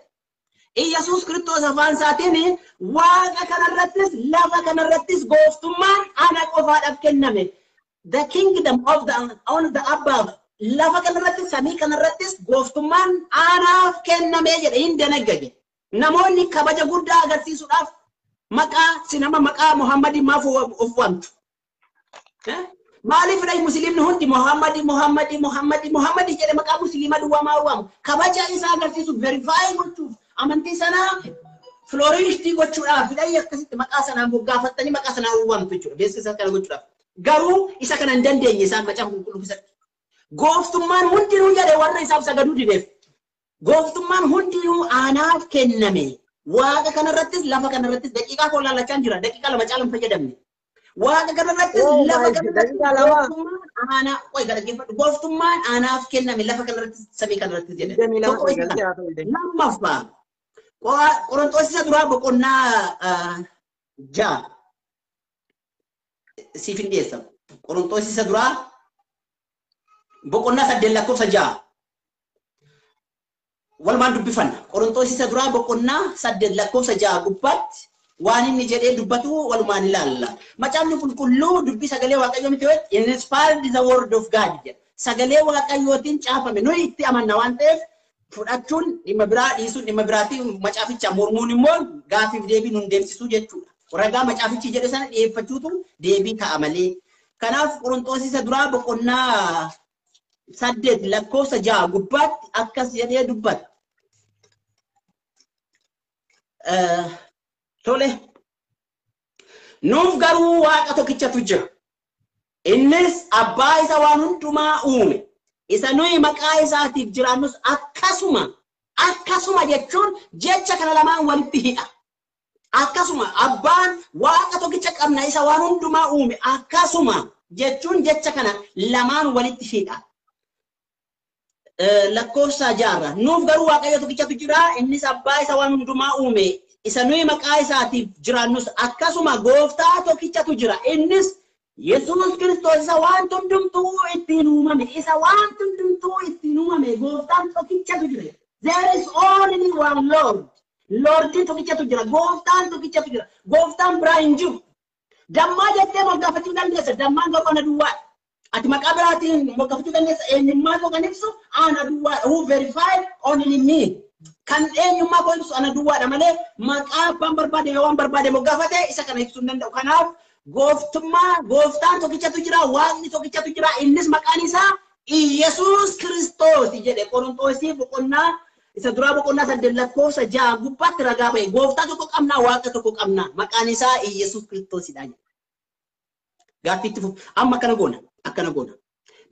Yesuus Kiristoos afaan isaatiin waaqa kanarrattis lafa kanarrattis gooftummaan ana qofaadhaaf kenname. The kingdom of the above lafa kanarrattis samii kanarrattis gooftummaan anaaf kenname jedhe hin danaggage. Namoonni kabaja guddaa agarsiisuudhaaf maqaa maqaa Muhammad maaf of waamtu. Maaliif dha musliimni hundi Muhammad jedhe maqaa musliima duwwaa waamu. Kabaja isaa agarsiisuuf verify gochuuf amantii sana flourishtii gochuudhaaf dha akkasitti maqaa sanaan moggaafattanii maqaa sanaan waamtu jechuudha. Beeksisa kana gochuudhaaf. Garuu isa kana hin dandeenye isaan macaafa qulqulluu keessatti. Gooftummaan hundinuu jedhe warra isaaf sagaduu dideef. Gooftummaan hundinuu anaaf kenname. Waaqa kanarrattis lafa kanarrattis daqiiqaa koo laalachaan jira. Daqiiqaa lama caalaan fayyadamne. Waaqa kanarrattis lafa kanarrattis gooftummaan anaaf kenname lafa kanarrattis samii kanarrattis jedhe. Lammaffaa Qorontoos isa duraa boqonnaa 6 siif hin dhiyeessa. Qorontoos isa duraa boqonnaa 8 lakkoofsa 6. Walumaan dubbifanna. Qorontoos isa duraa boqonnaa 8 lakkoofsa 6 gubbaatti waan inni jedhee dubbatu walumaan ilaalla. Macaafni qulqulluu dubbii sagalee waaqayyoo miti yoo inspired the word of God jedha. Sagalee waaqayyootiin caafame. Nuyi itti amanna waan ta'eef fudhachuun dhimma biraa dhiisuun dhimma biraatiin macaaficha mormuun immoo gaafiif deebii nun deemsisuu jechuudha. Ragaa macaafichi jedhe sana dhiyeeffachuutu deebii ta'a malee. Kanaaf Qorontoos isa duraa boqonnaa 8 lakkoofsa 6 gubbaatti akkas jedhee dubbata. Tole. Nuuf garuu waaqa tokkichatu jira. Innis abbaa isa waan hundumaa uume. Isa nuyi maqaa isaatiif jiraannus akkasuma jechuun jecha kana lamaan walitti hidha. Akkasuma abbaan waaqa tokkicha qabna isa waan hundumaa uume akkasuma jechuun jecha kana lamaan walitti hidha. Lakkoofsa 6 nuuf garuu waaqayyo tokkichatu jira innis abbaa isa waan hundumaa uume isa nuyi maqaa isaatiif jiraannus akkasuma gooftaa tokkichatu jira innis Yesuus Kiristoos isa waan hundumtuu ittiin uumame, isa waan hundumtuu ittiin uumame, gooftaan tokkichatu jira. There is only one Lord. Lordin tokkichatu jira, gooftaan tokkichatu jira. Gooftaan biraa hin jiru. Dammaa jettee moggaafachuu dandeessa, dammaan tokko na duwwaa. Ati maqaa biraatiin moggaafachuu dandeessa, eenyummaa koo kan ibsu ana duwwaa. Who verified only me. Kan eenyummaa koo ibsu ana duwwaadha malee maqaa abbaan barbaade yoo waan barbaade moggaafate isa kana ibsuu hin danda'u. Kanaaf gooftummaa gooftaan tokkichatu jira, waaqni tokkichatu jira, innis maqaan isaa Yesuus Kiristoos jedhe Qorontosii boqonnaa isa duraa boqonnaa 8 lakkoofsa 6 gubbaatti ragaa ba'e. Gooftaa tokko qabnaa, waaqa tokko qabnaa, maqaan isaa Yesuus Kiristoosidha jedhe. Gaaffiitti fufu amma akkana goona.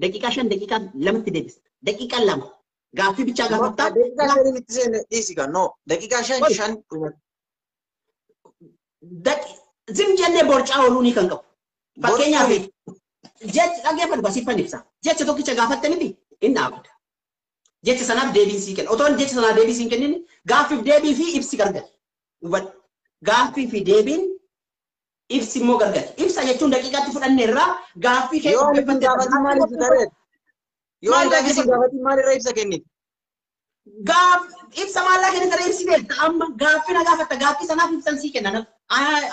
Daqiiqaa 5 daqiiqaa 2tti deebisa. Daqiiqaa 2 gaaffii bichaa gaafattaa. Daqiiqaa 5 itti seene dhiisi kan no daqiiqaa 5 Zim jennee borcaa ooluu ni kan qabu. Fakkeenyaaf jecha dhaggeeffatu basiifan ibsa. Jecha tokkicha gaafattanitti inni dhaabata. Jecha sanaaf deebiin sii kenna. Otoon jecha sanaaf deebii sii kennin gaaffiif deebii fi ibsi gargari. Gaaffii fi deebiin ibsi immoo gargari. Ibsa jechuun daqiiqaatti fudhanneerraa gaaffii kee gaafatii maal ibsa taree? Yoo gaafatii maal irraa ibsa kenniti? Ibsa maallaa kenni taree ibsi beekta. Amma gaaffii na gaafatta gaaffii sanaaf ibsan sii kenna.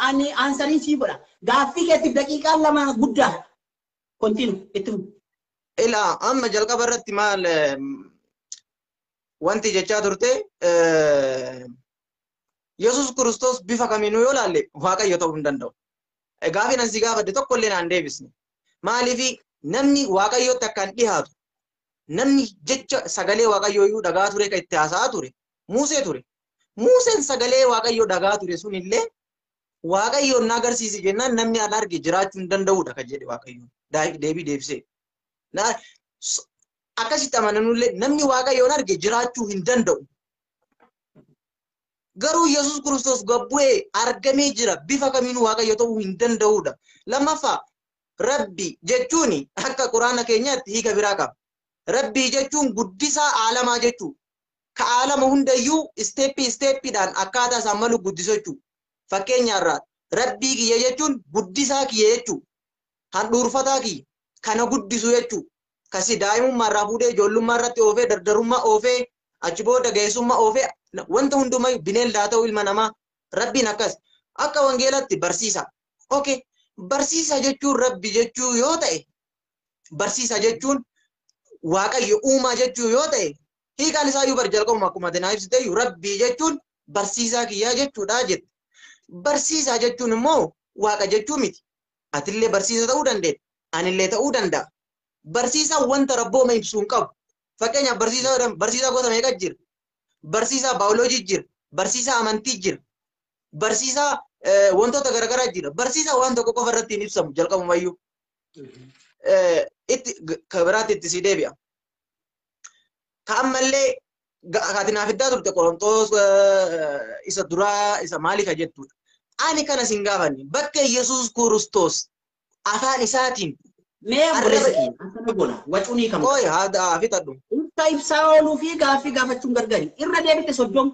Ani ansariin sii godha. Gaaffii keetiif daqiiqaa 2 guddaa. Kontinu itti fufu. Ilaa amma jalqaba irratti maal wanti jechaa turte Yesuus Kiristoos bifa kamiinuu yoo laalle Waaqayyo ta'uu hin danda'u. Gaafiin ani si gaafadhe tokko illee naan deebisne. Maaliifi namni Waaqayyootti akkaan dhiyaatu namni jecha sagalee Waaqayyoo iyyuu dhagaa ture kan itti haasa'aa ture Musee ture. Museen sagalee Waaqayyoo dhagaa ture sun illee Waaqayyoon na agarsiisi jennaan namni ala arge jiraachuu hin danda'udha kan jedhe Waaqayyoon. Deebii deebisee. Akkasitti amananullee namni Waaqayyoon arge jiraachuu hin danda'u. Garuu Yesuus Kiristoos gabbu'ee argamee jira bifa kamiinuu Waaqayyo ta'uu hin danda'udha. Lammaffaa Rabbi jechuun akka Quraana keenyaatti hiika biraa qaba. Rabbi jechuun guddisaa aalamaa jechuu. Ka aalama hundayyuu isteeppiidhaan akkaataa isaan malu guddisu jechuu. Fakkeenyaarraa Rabbii kiyya jechuun guddisaa kiyya jechuu. Handhuurfataa kiyya kana guddisu jechuu. Kasi daa'imummaa irraa fuudhee ijoollummaa irratti oofee dardarummaa oofee achi booda ga'eessummaa oofee wanta hundumaa bineeldaa ta'u ilma namaa Rabbiin akkas akka wangeelatti barsiisa. Okay, barsiisa jechuun Rabbi jechuu yoo ta'e barsiisa jechuun Waaqayyo uumaa jechuu yoo ta'e hiikaan isaa iyyuu bar jalqabuma akkuma ati naa ibsite iyyuu Rabbi jechuun barsiisaa kiyyaa jechuudha jette. Barsiisaa jechuun immoo Waaqa jechuu miti. Atillee barsiisa ta'uu dandeenya. Anillee ta'uu danda'a. Barsiisaa wanta rabbooma ibsuu hin qabu. Fakkeenyaaf barsiisaa gosa meeqa jira? Barsiisaa baayoloojii jira. Barsiisaa amantii jira. Barsiisaa wantoota garaagaraa jira. Barsiisaa waan tokko qofa irratti hin ibsamu jalqabumayyuu. Kabiraatti itti si deebi'a. Ka'ammallee ati naaf iddaa turte Qorontoos isa duraa isa maaliif jettudha. Ani kana sin gaafanne bakka Yesuus Kiristoos afaan isaatiin mee ambuleessa kiyya akkana goona wacuunii kam koy haadha fixadhu ibsaa ooluu fi gaaffii gaafachuun gargari irra deebite soddoma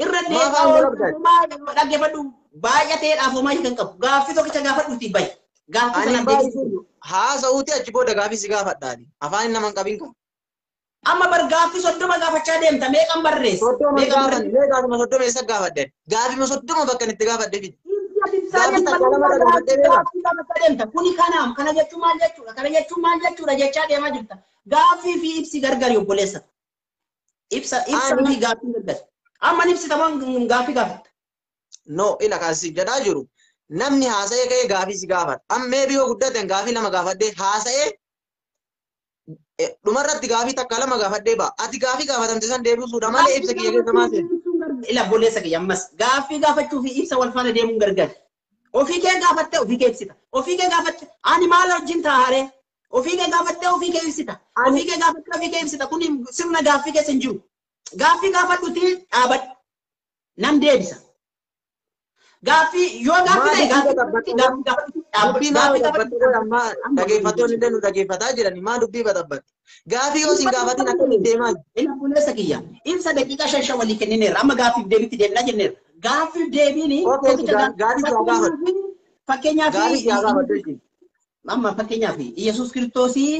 irra deebaa ooluu dhaggeeffadhu baay'ateedhaaf homaa kan qabu gaaffii tokkicha gaafadhuutii bayi gaaffii sana deebisu haasa'uuti achi booda gaaffii si gaafadhaani afaan nama hin qabin qabu. Amma bar gaaffii soddoma gaafachaa deemta meeqan barreessa? Meeqan soddoma eessa gaafadde? Gaaffii soddoma bakka itti gaafadde fi kuni kanaam kana jechuun maal jechuudha? Kana jechuun maal jechuudha jechaa deemaa jirta. Gaaffii fi ibsi gargari obboleessa. Ibsa fi gaaffii gargari. Amma ibsi tamaan gaaffii gaafatta. No ila kaasi jedhaa jiru. Namni haasa'ee ka'ee gaaffii si gaafata. Amma biyoo guddateen gaaffii lama gaafadde haasa'ee dhumarratti gaaffii takka lama gaafadde ba'a. Ati gaaffii gaafatamte san deebisuudha malee ibsa kiyya keessa maasee. Ila obboleessa kiyya ammas gaaffii gaafachuu fi ibsa wal faana deemuun gargari. Ofii kee gaafatte ofii kee ibsita. Ofii kee gaafatte ani maal wajjin taa'aree? Ofii kee gaafatte ofii kee ibsita. Ofii kee gaafatte ofii kee ibsita. Kuni sirna gaaffii keessa hin jiru. Gaaffii gaafadhuti dhaabadhu. Nam deebisa. Gaaffii yoo gaaffii ta'e gaaffii gaafadhuti dhaggeeffattoonni illee nu dhaggeeffataa jirani maa dubbii batabbatti. Gaaffii yoo siin gaafatin akkamitti deemaa jiru. Ina obboleessa kiyya ibsa daqiiqaa 5 walii kennineerra amma gaaffiif deebiitti deemnaa jenneerra. Gaaffiif deebiin fakkeenyaaf Gaaffii si haa gaafadhu jechuudha. amma fakkeenyaaf Yesuus Kiristoosii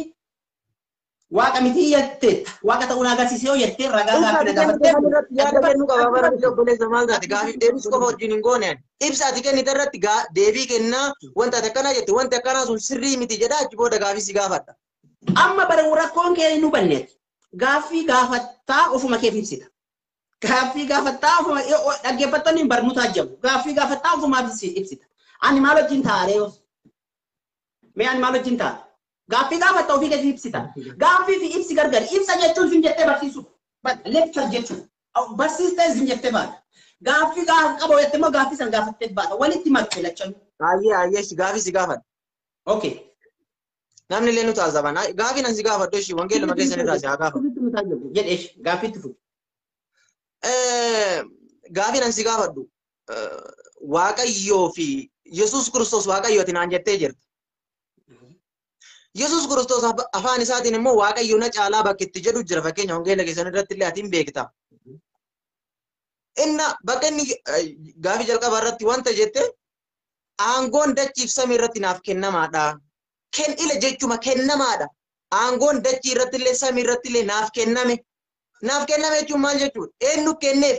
Waaqa miti yetteetta. Waaqa ta'uu agarsiisee yoo jettee ragaa gaaffii na gaafattee. Yaada kennuu qaba bara biyya obboleessa maal taate gaaffii deebis qofa wajjin hin goone. Ibsa ati kennite irratti deebii kennaa wanta ati akkanaa jette wanti akkanaa sun sirrii miti jedha achi booda gaaffii si gaafadha. Amma bara rakkoon kee hin hubanneet. Gaaffii gaafattaa ofuma keef ibsita. Gaaffii gaafattaa ofuma dhaggeeffattoonni barnootaa jabu. Gaaffii gaafattaa ofuma ibsita. Ani maal wajjin taa'ee yoo? Mee ani maal wajjin taa'e? Gaaffii gaafattaa ofii keetii ibsita. Gaaffii fi ibsi gargar. Ibsa jechuun sin jettee barsiisu. Lecture jechuun. Barsiistee sin jettee baata. Gaaffii qaba jettee immoo gaaffii san gaafattee baata. Walitti makkee lachan. Ayyee gaaffii si gaafadha. Okay. Namni illee nu taasisaman. Gaaffii nan si gaafadhu ishii wangeeluma keessan irraa si haa gaafadhu. Jedhee gaaffii itti fuudhu. Gaaffii nan si gaafadhu. Waaqayyoo fi Yesuus Kiristoos Waaqayyooti naan jettee jirta. Yesuus Kiristoos afaan isaatiin immoo Waaqayyo na caalaa bakka itti jedhu jira fakkeenya wangeela keessan irratti illee atiin beekta. Inna bakka inni gaaffii jalqabaa irratti wanta jette aangoon dachiif samii irratti naaf kennamaadha. Kennile jechuma kennamaadha. Aangoon dachii irratti illee samii irratti illee naaf kenname. Naaf kenname jechuun maal jechuudha? Eenyu kenneef?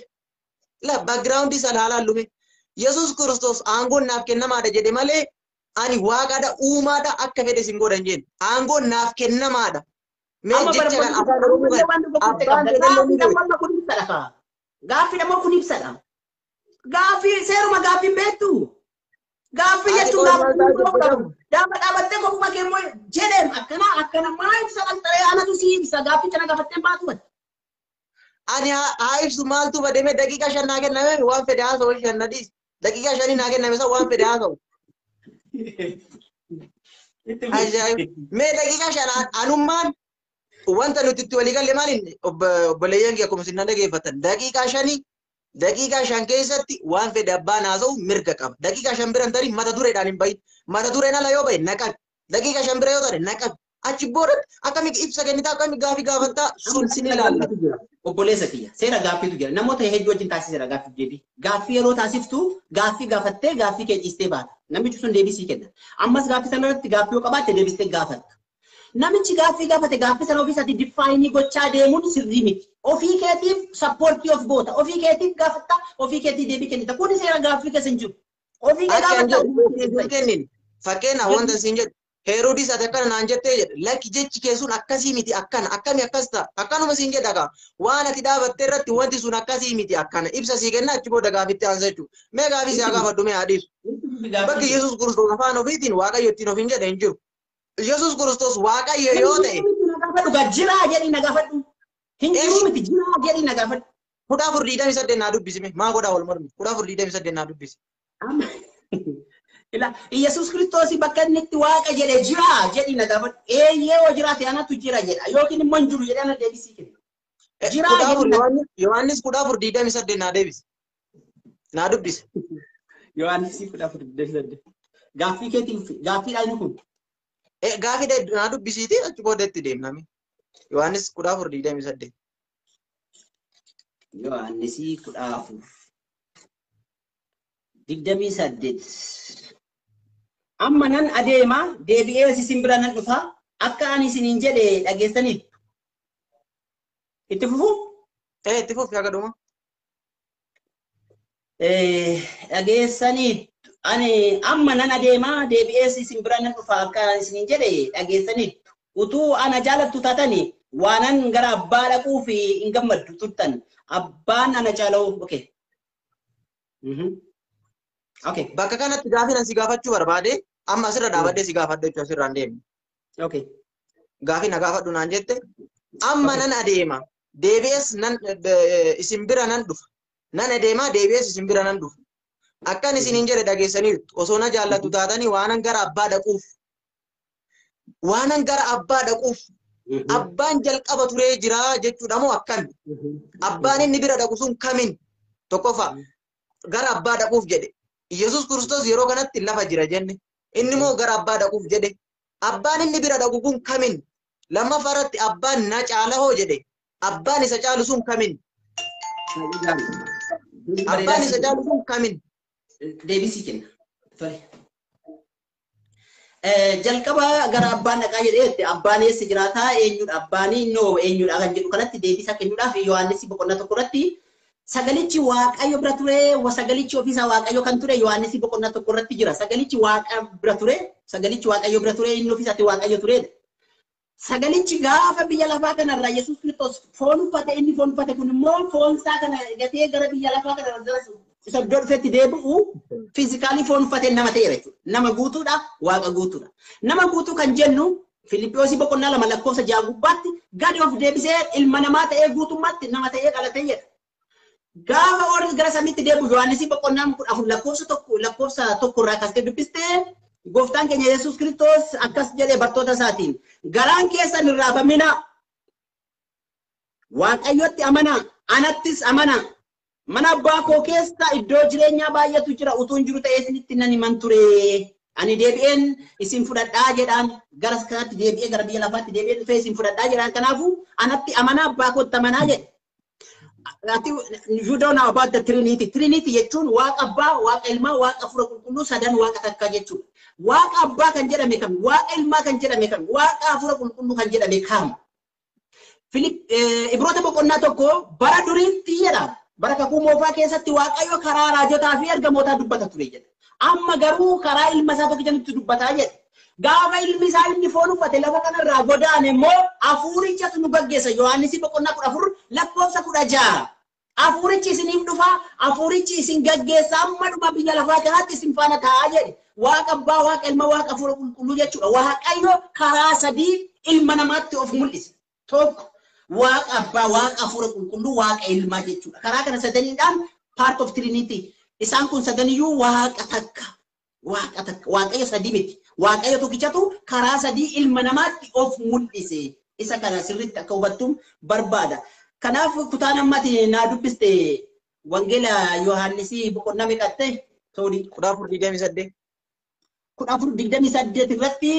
La background isa laalaan lume. Yesuus Kiristoos aangoon naaf kennamaadha jedhe malee ani waaqadha uumaadha akka fedhe sin godhan jeen. Aangoon naaf kennamaadha. Mee jecha kan afaan Oromoo abbaan fedhe gaaffii dhammoo kun ibsadha. Gaaffii seeruma gaaffii beektu. Gaaffii jechuun gaafa dhaabattee kofuma keemmoo jedheem akkana maa ibsa qalxaree anatu si ibsa gaaffii kana gaafattee baatu bada. Ani haa ibsu maaltu bademe daqiiqa 5 naa kenname waan fedhe haasa'u 5 na dhiis. Daqiiqa 5 naa kenname isa waan fedhe haasa'u. Mee daqiiqa 5 anummaan wanta nuti itti walii galle maaliin obboleeyyan kee akkuma sinna dhageeffatan daqiiqa 5 keessatti waan fedhe abbaan haasa'u mirga qaba. Daqiiqa 5 biran tarii mata dureedhaan hin bahin. Mata dureen ala yoo bahe naqabi. Daqiiqa 5 bira yoo ta'e naqabi. Achi booda akkamitti ibsa kennitaa akkamitti gaaffii gaafattaa sun sin ilaalla. Obboleessa kiyya seera gaaffiitu jira. Namoota hedduu wajjin taasiseera gaaffiif deebii. Gaaffii yeroo taasiftu gaaffii gaafattee gaaffii kee dhiistee baata. Namichi sun deebisii kenna. Ammas gaaffii sana irratti gaaffii yoo qabaatte deebistee gaafatta. Namichi gaaffii gaafate gaaffii sana ofii isaatti difaayinii gochaa deemuun sirrii miti. Ofii keetiif sappoortii of goota. Ofii keetiif gaafatta. Ofii keetiif deebii kennita. Kun seera gaaffii keessa hin jiru. Ofii kee gaafatta. Fakkeenya wanta siin jedhu Heroodis ati akkana naan jettee jedhe lakki jechi kee sun akkasii miti akkana akkami akkas ta'a akkanuma siin jedha gaa waan ati dhaabatte irratti wanti sun akkasii miti akkana ibsa sii kenna achi booda gaaffitti aansa jechuudha. Mee gaaffii si gaafadhu mee adiisu. Bakki Yesuus Kiristoos afaan ofiitiin Waaqayyo ittiin of hin jedhe hin jiru. Yesuus Kiristoos Waaqayyo yoo ta'e. Jiraa jedhi na gaafadhu. Hin jiru miti jiraa jedhi na gaafadhu. 4:28 naa dubbisime maa godhaa wal mormi 4:28 naa dubbisi. Yesuus Kiristoos bakka inni itti waaqa jedhe jira jedhi na gaafadhu. Eeyyee yoo jiraate anatu jira jedha yookiin immoo hin jiru jedhee ana deebisii kenna. Yohaannis 4:28 naa deebisi. Naa dubbisi. Yohaannis 4:28. Gaaffii keetiif gaaffiidha inni kun. Gaaffii naa dubbisiiti achi booda itti deemname. Yohaannis 4:28. Yohaannis 4:28. Amma nan adeema deebi'ee isin bira nan dhufa akka ani isiniin jedhe dhageessaniif. Itti fufu? Itti fufu yaa gaduma. Dhageessaniif ani amma nan adeema deebi'ee isin bira nan dhufa akka ani isiniin jedhe dhageessaniif. Utuu ana jaalattu taatanii waanan gara abbaa dhaquu fi hin gammaddu turtan. Abbaan ana jaala'u okay. Okay. Bakka kanatti gaaffii nan si gaafachuu barbaade amma asirra dhaabadhee si gaafadhu jechuun asirra hin deemne. Okay. Gaaffii na gaafadhu naan jette amma nan adeema deebi'ees nan isin bira nan dhufa. Nan adeema deebi'ees isin bira nan dhufa. Akkan isiniin jedhe dhageessaniirtu osoo na jaallattu taatanii waanan gara abbaa dhaquuf. Waanan gara abbaa dhaquuf. Abbaan jalqaba turee jira jechuudha moo akkan? Abbaan inni bira dhaqu sun kamiin? Tokkoffaa gara abbaa dhaquuf jedhe. Yesuus Kiristoos yeroo kanatti lafa jira jenne. Inni moo gara abbaa dhaquuf jedhe. Abbaan inni bira dhaqu kun kamiin? Lammaffaa irratti abbaan na caala hoo jedhe. Abbaan isa caalu sun kamiin? Abbaan isa caalu sun kamiin? Deebisii kenna. jalqaba gara abbaan dhaqaa jedheetti abbaan eessa jiraataa eenyudha abbaanii noo eenyudha kan jedhu kanatti deebisaa kennuudhaaf Yohaannis boqonnaa tokko irratti sagalichi waaqayyo bira ture sagalichi ofiisaa waaqayyo kan ture Yohaannis boqonnaa tokko irratti jira sagalichi waaqa bira ture sagalichi waaqayyo bira ture inni ofiisaatti waaqayyo ture sagalichi gaafa biyya lafaa kanarraa Yesuus Kiristoos foon uffate inni foon uffate kun immoo foon isaa kana gatee gara biyya lafaa kanarraa isa iddoo dhufetti deebi'u fiizikaalii foon uffatee nama ta'eera jechuudha. Nama guutuudha, waaqa guutuudha. Nama guutuu kan jennu Filiphiyoosi boqonnaa 2 lakkoofsa 6 gubbaatti gadi of deebisee ilma namaa ta'ee guutummaatti nama ta'ee dhalatee jedha. Gaafa warri gara samiitti deebi'u Yohaannis boqonnaa 14 lakkoofsa 1 irraa kaastee dubbistee gooftaan keenya Yesuus Kiristoos akkas jedhee bartoota isaatiin garaan keessan hin raafaminaa. Waaqayyotti amanaa, anattis amanaa. Mana abbaa koo keessa iddoo jireenyaa baay'eetu jira utuu hin jiru ta'ee isinitti nan himan ture. Ani deebi'een isin fudhadhaa jedhaan gara kanatti deebi'ee gara biyya lafaatti deebi'ee dhufee isin fudhadhaa jedhaan kanaafuu anatti amanaa abbaa kootti amanaa jedhe. You don't know about the Trinity. Trinity jechuun waaqa abbaa, waaqa ilmaa, waaqa hafuura qulqulluu sadan waaqa takkaa jechuudha. Waaqa abbaa kan jedhame kam, waaqa ilmaa kan jedhame kam, waaqa hafuura qulqulluu kan jedhame kam. Ibroota boqonnaa tokko bara duriitti jedhama. Bara kakuu moofaa keessatti waaqayyo karaa raajotaa fi ergamootaa dubbata ture jedha. Amma garuu karaa ilma isaa tokkicha nutti dubbataa jedha. Gaafa ilmi isaa inni foon uffate lafa kanarraa godaane immoo hafuurichatu nu gaggeessa. Yohaannis boqonnaa 14 lakkoofsa 16. Hafuurichi isiniif dhufa, hafuurichi isin gaggeessa amma dhuma biyya lafaa kanaatti isin faana taa'aa jedhe. Waaqa abbaa, waaqa ilma, waaqa hafuura qulqulluu jechuudha. Waaqayyo karaa sadii ilma namaatti of mul'ise. Tokko waaqa abbaa, waaqa hafuura qulqulluu, waaqa ilmaa jechuudha. Karaa kana sadaniidhaan part of Trinity. Isaan kun sadaniyyuu waaqa takka. Waaqa takka. Waaqayyo sadii miti. Waaqayyo tokkichatu karaa sadii ilma namaatti of mul'ise. Isa kana sirriitti akka hubattuun barbaada. Kanaaf kutaan ammatti naa dubbiste wangeela Yohaannis boqonnaa meeqatte? 14:28. 14:28 irratti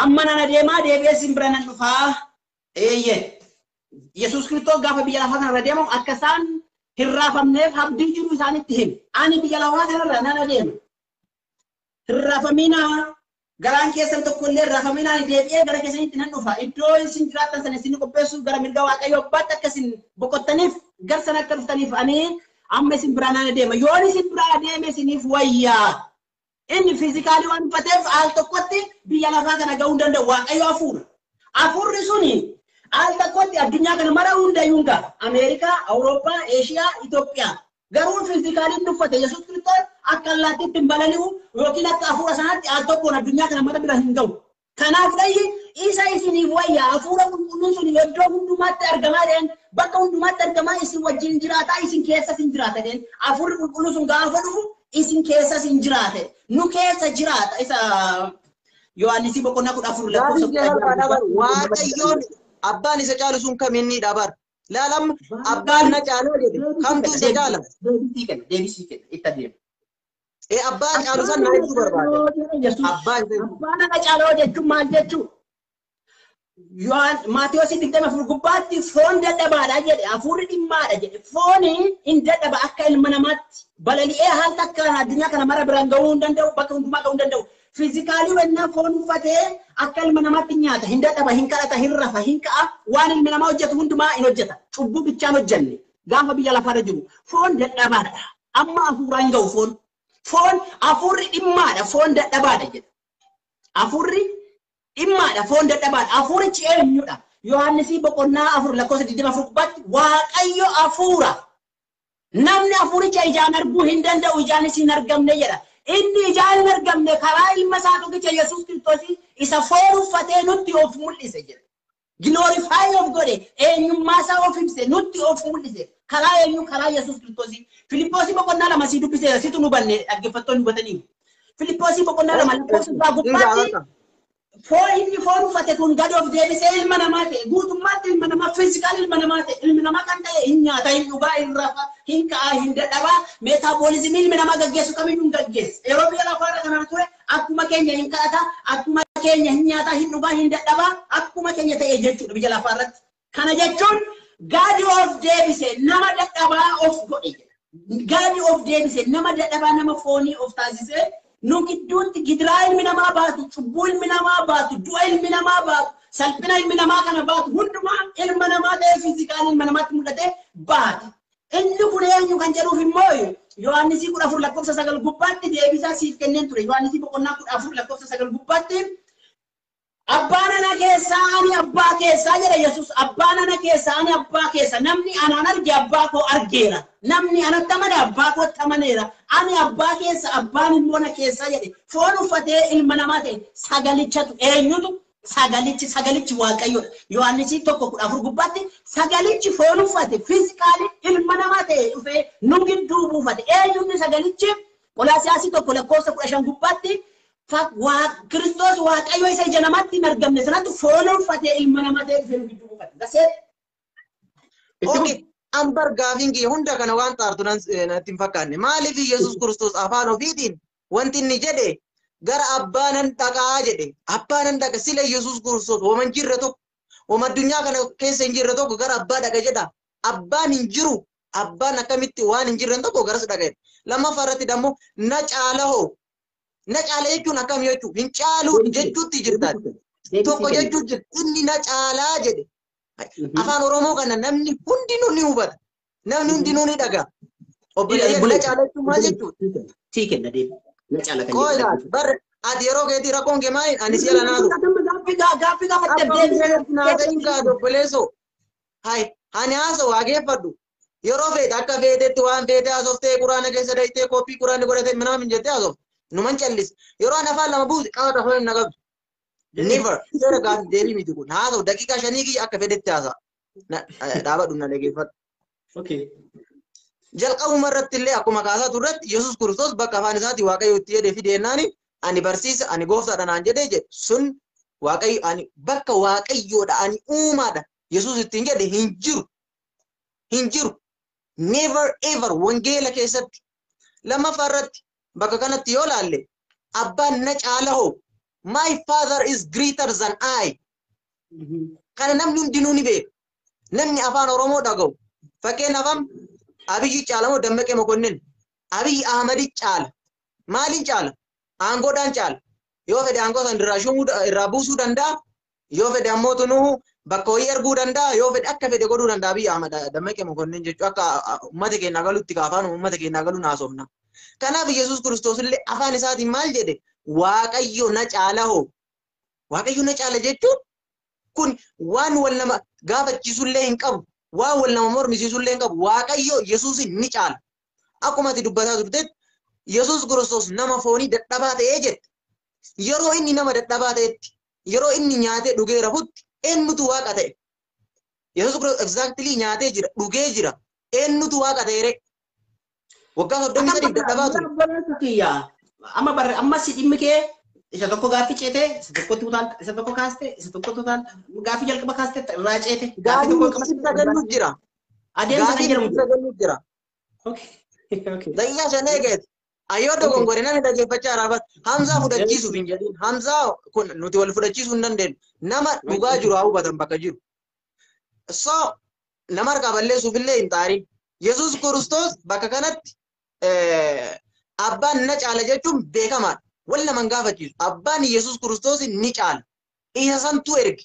amma nana deemaa deebi'ee isin bira nan dhufaa. Yesuus Kiristoos gaafa biyya lafaa kanarra deemu akka isaan hin raafamneef abdii jiru isaanitti hime. Ani biyya lafaa kanarra nana deema. Hin raafaminaa garaan keessan tokko illee raafaminaa deebi'ee gara keessanitti nan dhufa. Iddoo isin jiraattan sana isin qopheessuuf gara mirga Waaqayyo abbaatti akka isin boqottaniif gara sana akka dhuftaniif ani amma isin biraa nana deema. Yoon isin biraa deeme isiniif wayyaa. Inni fiizikaalii waan uffateef al tokkotti biyya lafaa kana ga'uu hin danda'u. Waaqayyo hafuura. Hafuurri suni al tokkotti addunyaa kana mara hundayyuu ga'a. Ameerikaa, Awurooppaa, Eeshiyaa, Itoophiyaa. Garuu fiizikaaliin uffate Yesuus Kiristoos akka allaattiitti hin balali'u yookiin akka hafuura sanaatti al tokkoon addunyaa kana mara bira hin ga'u. Kanaaf dhayyi isa isiniif wayyaa hafuura qulqulluun sun iddoo hundumaatti argamaa dheen bakka hundumaatti argamaa isin wajjin jiraataa isin keessas hin jiraata dheen hafuurri qulqulluun sun gaafa dhufu isin keessas hin jiraate nu keessa jiraata isa Yohaannis boqonnaa 14 lakkoofsa Waaqayyoon abbaan isa caalu sun kaminni dhabar laalam abbaan na caaloo jedhe kamtu isa caala deebisii kenna itti adeema. Abbaan caalu san na ibsu barbaada. Abbaan na caaloo jechuun maal jechuudha? Maatiyoosi 24 gubbaatti foon dadhabaadha jedhe hafuurri dhimmaadha jedhe fooni hin dadhaba akka ilma namaatti balali'ee haal takka addunyaa kana mara biraan ga'uu hin danda'u bakka hundumaa ga'uu hin danda'u. Fiizikaalii wannaa foon uffatee akka ilma namaatti nyaata hin dadhaba hin kadhata hin rafa hin ka'a waan ilmi namaa hojjetu hundumaa hin hojjeta cubbuu bichaan hojjenne gaafa biyya lafaarra jiru foon dadhabaadha amma hafuuraan ga'u foon hafuurri dhimmaadha foon dadhabaadha jedha hafuurri dhimmaadha foon dadhabaadha hafuurichi eenyudha Yohaannis boqonnaa 4 lakkoofsa 24 gubbaatti Waaqayyo hafuura namni hafuuricha ijaan arguu hin danda'u ijaanis hin argamne jedha. Inni ijaan hin argamne karaa ilma isaa tokkicha Yesuus Kiristoos isa foon uffatee nutti of mul'ise jedha. Glorify of godhe eenyummaa isaa of ibse nutti of mul'ise karaa eenyu karaa Yesuus Kiristoos. Filiphoosi boqonnaa 2 si dubbise situ nu banne dhaggeeffattoonni hubatanii. Filiphoosi boqonnaa 2 lakkoofsa 7 gubbaatti inni foon uffate kun gadi of deebisee ilma namaa ta'e guutummaatti ilma namaa fiizikaal ilma namaa ta'e ilmi namaa kan ta'e hin nyaata hin dhugaa hin rafa hin ka'a hin dadhabaa meetaaboolizimii ilmi namaa gaggeessu kamiyyuu hin gaggeessu yeroo biyya lafaarra kanaan ture akkuma keenya hin kadhata akkuma keenya hin nyaata hin dhugaa hin dadhabaa akkuma keenya ta'e jechuudha biyya lafaarratti kana jechuun gadi of deebise nama dadhabaa of godhe Gaadi of deebise nama dadhabaa nama foonii of taasise nu gidduutti gidiraa ilmi namaa baatu, cubbuu ilmi namaa baatu, du'a ilmi namaa baatu, salphina ilmi namaa kana baatu hundumaa ilma namaa ta'ee fiizikaal ilma namaatti mul'ate baate. Inni kun eenyu kan jedhuuf immoo Yohaannis 14:9 gubbaatti deebisaa siif kenneen ture. Yohaannis 14:9 gubbaatti abbaan ana keessaa ani abbaa keessaa jedha Yesuus. Abbaan ana keessaa ani abbaa keessa. Namni anaan arge abbaa koo argeera. Namni anatti amane abbaa kootti amaneera. Ani abbaa keessa abbaan immoo na keessaa jedhe. Foon uffatee ilma namaa ta'e sagalichatu eenyutu? Sagalichi Waaqayyoodha. Yohaannis 1:14 gubbaatti sagalichi foon uffate fiizikaali ilma namaa ta'e dhufee nu gidduu buufate. Eenyutu sagalichi? Qolaasiyaas 1:15 gubbaatti Kiristoos Waaqayyo isa ija namaatti hin argamne sanatti foon uffatee ilma namaa ta'e dhufee nu gidduu buufate. Gaseet. Okay. Ambar gaafiin hunda kana waan xaartu natti hin fakkaanne. Maaliif Yesuus Kiristoos afaan ofiitiin wanti inni jedhe gara abbaanan dhaqaa jedhe. Abbaanan dhaqa sila Yesuus Kiristoos waan jirre tokko waan addunyaa kana keessa hin jirre tokko gara abbaa dhaqa jedha. Abbaan hin jiru. Abbaan akkamitti waan hin jirre tokko garas dhaqa. Lammaffaa irratti dammoo na caala hoo. Na caala jechuun akkam jechuu hin caalu jechuutti jirta. Tokko jechuun jirti inni na caalaa jedhe. Afaan Oromoo kana namni hundinuu ni hubata. Namni hundinuu ni dhaga. Obboleeyyan na caala jechuun maal jechuudha? Sii kenna deema. Na caala kan jedhamu. Bar ati yeroo keetii rakkoon kee maali? Ani si'a lanaatu. Gaaffii gaafatte deema. Naata hin kaadu obboleessoo. Hai ani haasa'u hageeffadhu. Yeroo feete akka feetetti waan feete haasoftee quraana keessa dhayitee koppii quraanni godhatee minaan hin jettee haasofte. Numan callis. Yeroo ani afaan lama buuse qaata afaan hin naqabdu. Never. Seera gaafi deebii miti kun. Haasa'u daqiiqaa 5 kiyya akka feetetti haasa'a. Dhaabadhu na dhageeffadhu. Okay. Jalqabuma irratti illee akkuma kaasaa turretti Yesuus Kiristoos bakka afaan isaatii Waaqayyo itti jedhee fideennaan ani barsiisa ani gooftaadha naan jedhee jedhe sun Waaqayyo ani bakka Waaqayyoodha ani uumaadha Yesuus ittiin jedhe hin jiru. Hin jiru. Never ever wangeela keessatti. Lammaffaa irratti bakka kanatti yoo laalle abbaan na caala hoo. My father is greater than I. Kana namni hundinuu ni beeka. Namni afaan Oromoo dhaga'u. Fakkeenyaaf Abiyyi caala moo Dammaqee Mokonnin? Abiyyi Ahmadi caala. Maaliin caala? Aangoodhaan caala. Yoo fedhe aangoo san irraa buusuu danda'a. Yoo fedhe ammoo tunuu bakka wayii erguu danda'a. Yoo fedhe akka fedhe godhuu danda'a Abiyyi Ahmad Dammaqee Mokonnin jechuun akka uummata keenya galuutti kaafaan uummata keenya galuun haasofna. Kanaaf Yesuus Kiristoos illee afaan isaatiin maal jedhe? Waaqayyo na caala hoo. Waaqayyo na caala jechuun kun waan wal nama gaafachiisullee hin qabu. Waan wal nama mormisiisullee hin qabu. Waaqayyo Yesuusin ni caala. Akkuma ati dubbataa turtetti Yesuus Kiristoos nama foonii dadhabaa ta'ee jette. Yeroo inni nama dadhabaa ta'etti yeroo inni nyaatee dhugee rafutti eenyutu waaqa ta'e? Yesuus Kiristoos exactly nyaatee jira dhugee jira. Eenyutu waaqa ta'e? Waggaa 33 dadhabaa ture. Amma si dhimmi kee isa tokko gaaffii ceete isa tokkotti utaan isa tokko kaaste isa tokkotti utaan gaaffii jalqaba kaaste irraa ceete gaaffii tokko qabsiisa galuu jira. Adeemsa kan jedhamu jira. Okay. Da'iyaa shanee geet. Ayyoo dogongore namni dhaggeeffachaa raafat Hamzaa fudhachiisuuf hin jedhin. Hamzaa kun nuti wal fudhachiisuu hin dandeenyu. Nama dhugaa jiru haa hubatan bakka jiru. So nama harkaa balleessuuf illee hin xaarin. Yesuus Kiristoos bakka kanatti abbaan na caala jechuun beekamaadha. Wal naman gaafachiisu. Abbaan Yesuus Kiristoos ni caala. Isa santu erge.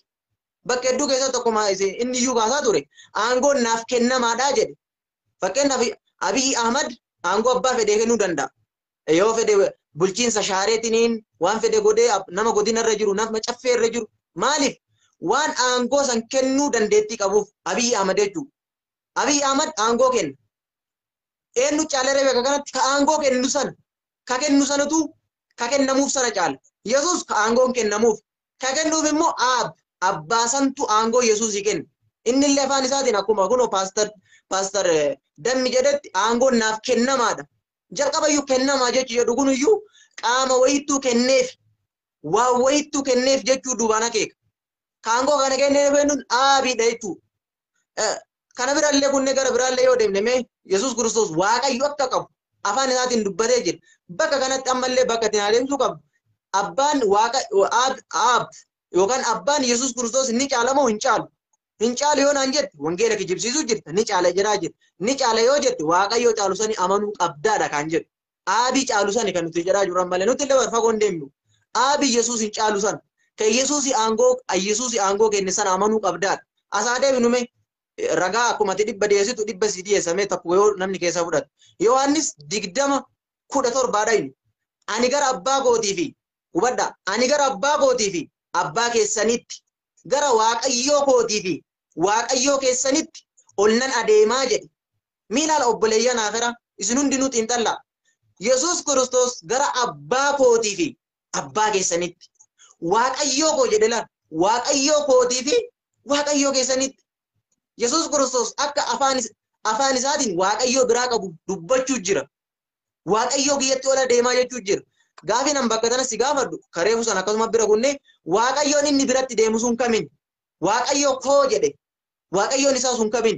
Bakka hedduu keessatti tokkuma inni iyyuu kaasaa ture. Aangoon naaf kennamaadhaa jedhe. Fakkeenyaaf Abiyyi Ahmad aangoo abbaa fedhee kennuu danda'a. Yoo fedhe bulchiinsa shaareetiniin waan fedhe godhee nama godinarra jiru nama caffeerra jiru. Maaliif? Waan aangoo san kennuu dandeettii qabuuf Abiyyi Ahmad jechuudha. Abiyyi Ahmad aangoo kenna. Eenyu caalaree beeka kanatti ka aangoo kennu sana ka kennu sanatu ka kennamuuf sana caala. Yesuus ka aangoon kennamuuf ka kennuuf immoo abbaa santu aangoo Yesuusii kenna. Inni illee afaan isaatiin akkuma kunoo paastar Dammi jedhetti aangoon naaf kennamaadha. Jalqaba iyyuu kennamaa jechuu jedhu kun iyyuu qaama wayittuu kenneef waan wayittuu kenneef jechuu duubaan akeeka. Ka aangoo kana kennee feenuun aabiidha jechuudha. Kana birallee kunne gara birallee yoo deemne mee Yesuus Kiristoos Waaqayyo akka qabu afaan isaatiin dubbatee jira. Bakka kanatti ammallee bakka ittiin adeemsuu qabu. Abbaan Waaqa yookaan abbaan Yesuus Kiristoos ni caalamoo hin caalu? Hin caale yoo naan jette wangeela kijibsiisuu jirta ni caale jiraa jirta. Ni caale yoo jette waaqayyoo caalu sani amanuu qabdaadha kan jedhu. Aabii caalu sani kan nuti jedhaa jiran malee nuti illee warfa gondeemnu. Aabii Yesuus hin caalu sana. Kan Yesuus aangoo kenne sana amanuu qabdaadha. Asaa deebinume ragaa akkuma dhibba dhiyeessitu dhibba si dhiyeessamee takku yoo namni keessa fudhate. Yohaannis 20:17 ani gara abbaa kootii fi hubadha ani gara abbaa kootii fi abbaa keessanitti gara waaqayyoo kootii fi waaqayyoo keessanitti ol nan adeemaa jedhe. Miilaala obboleeyyan afira isin hundinuu xiinxallaa. Yesuus Kiristoos gara abbaa kootii fi abbaa keessanitti waaqayyoo koo jedhe laal waaqayyoo kootii fi waaqayyoo keessanitti. Yesuus Kiristoos akka afaan isaatiin waaqayyoo biraa qabu dubbachuu jira. Waaqayyoo kiyyatti ol adeemaa jechuu jira. Gaafi nan bakka tana si gaafadhu kareefu sana akkasuma bira kunne waaqayyoon inni biratti deemu sun kamiin? Waaqayyoo koo jedhe. Waaqayyoon isaa sun kamiin?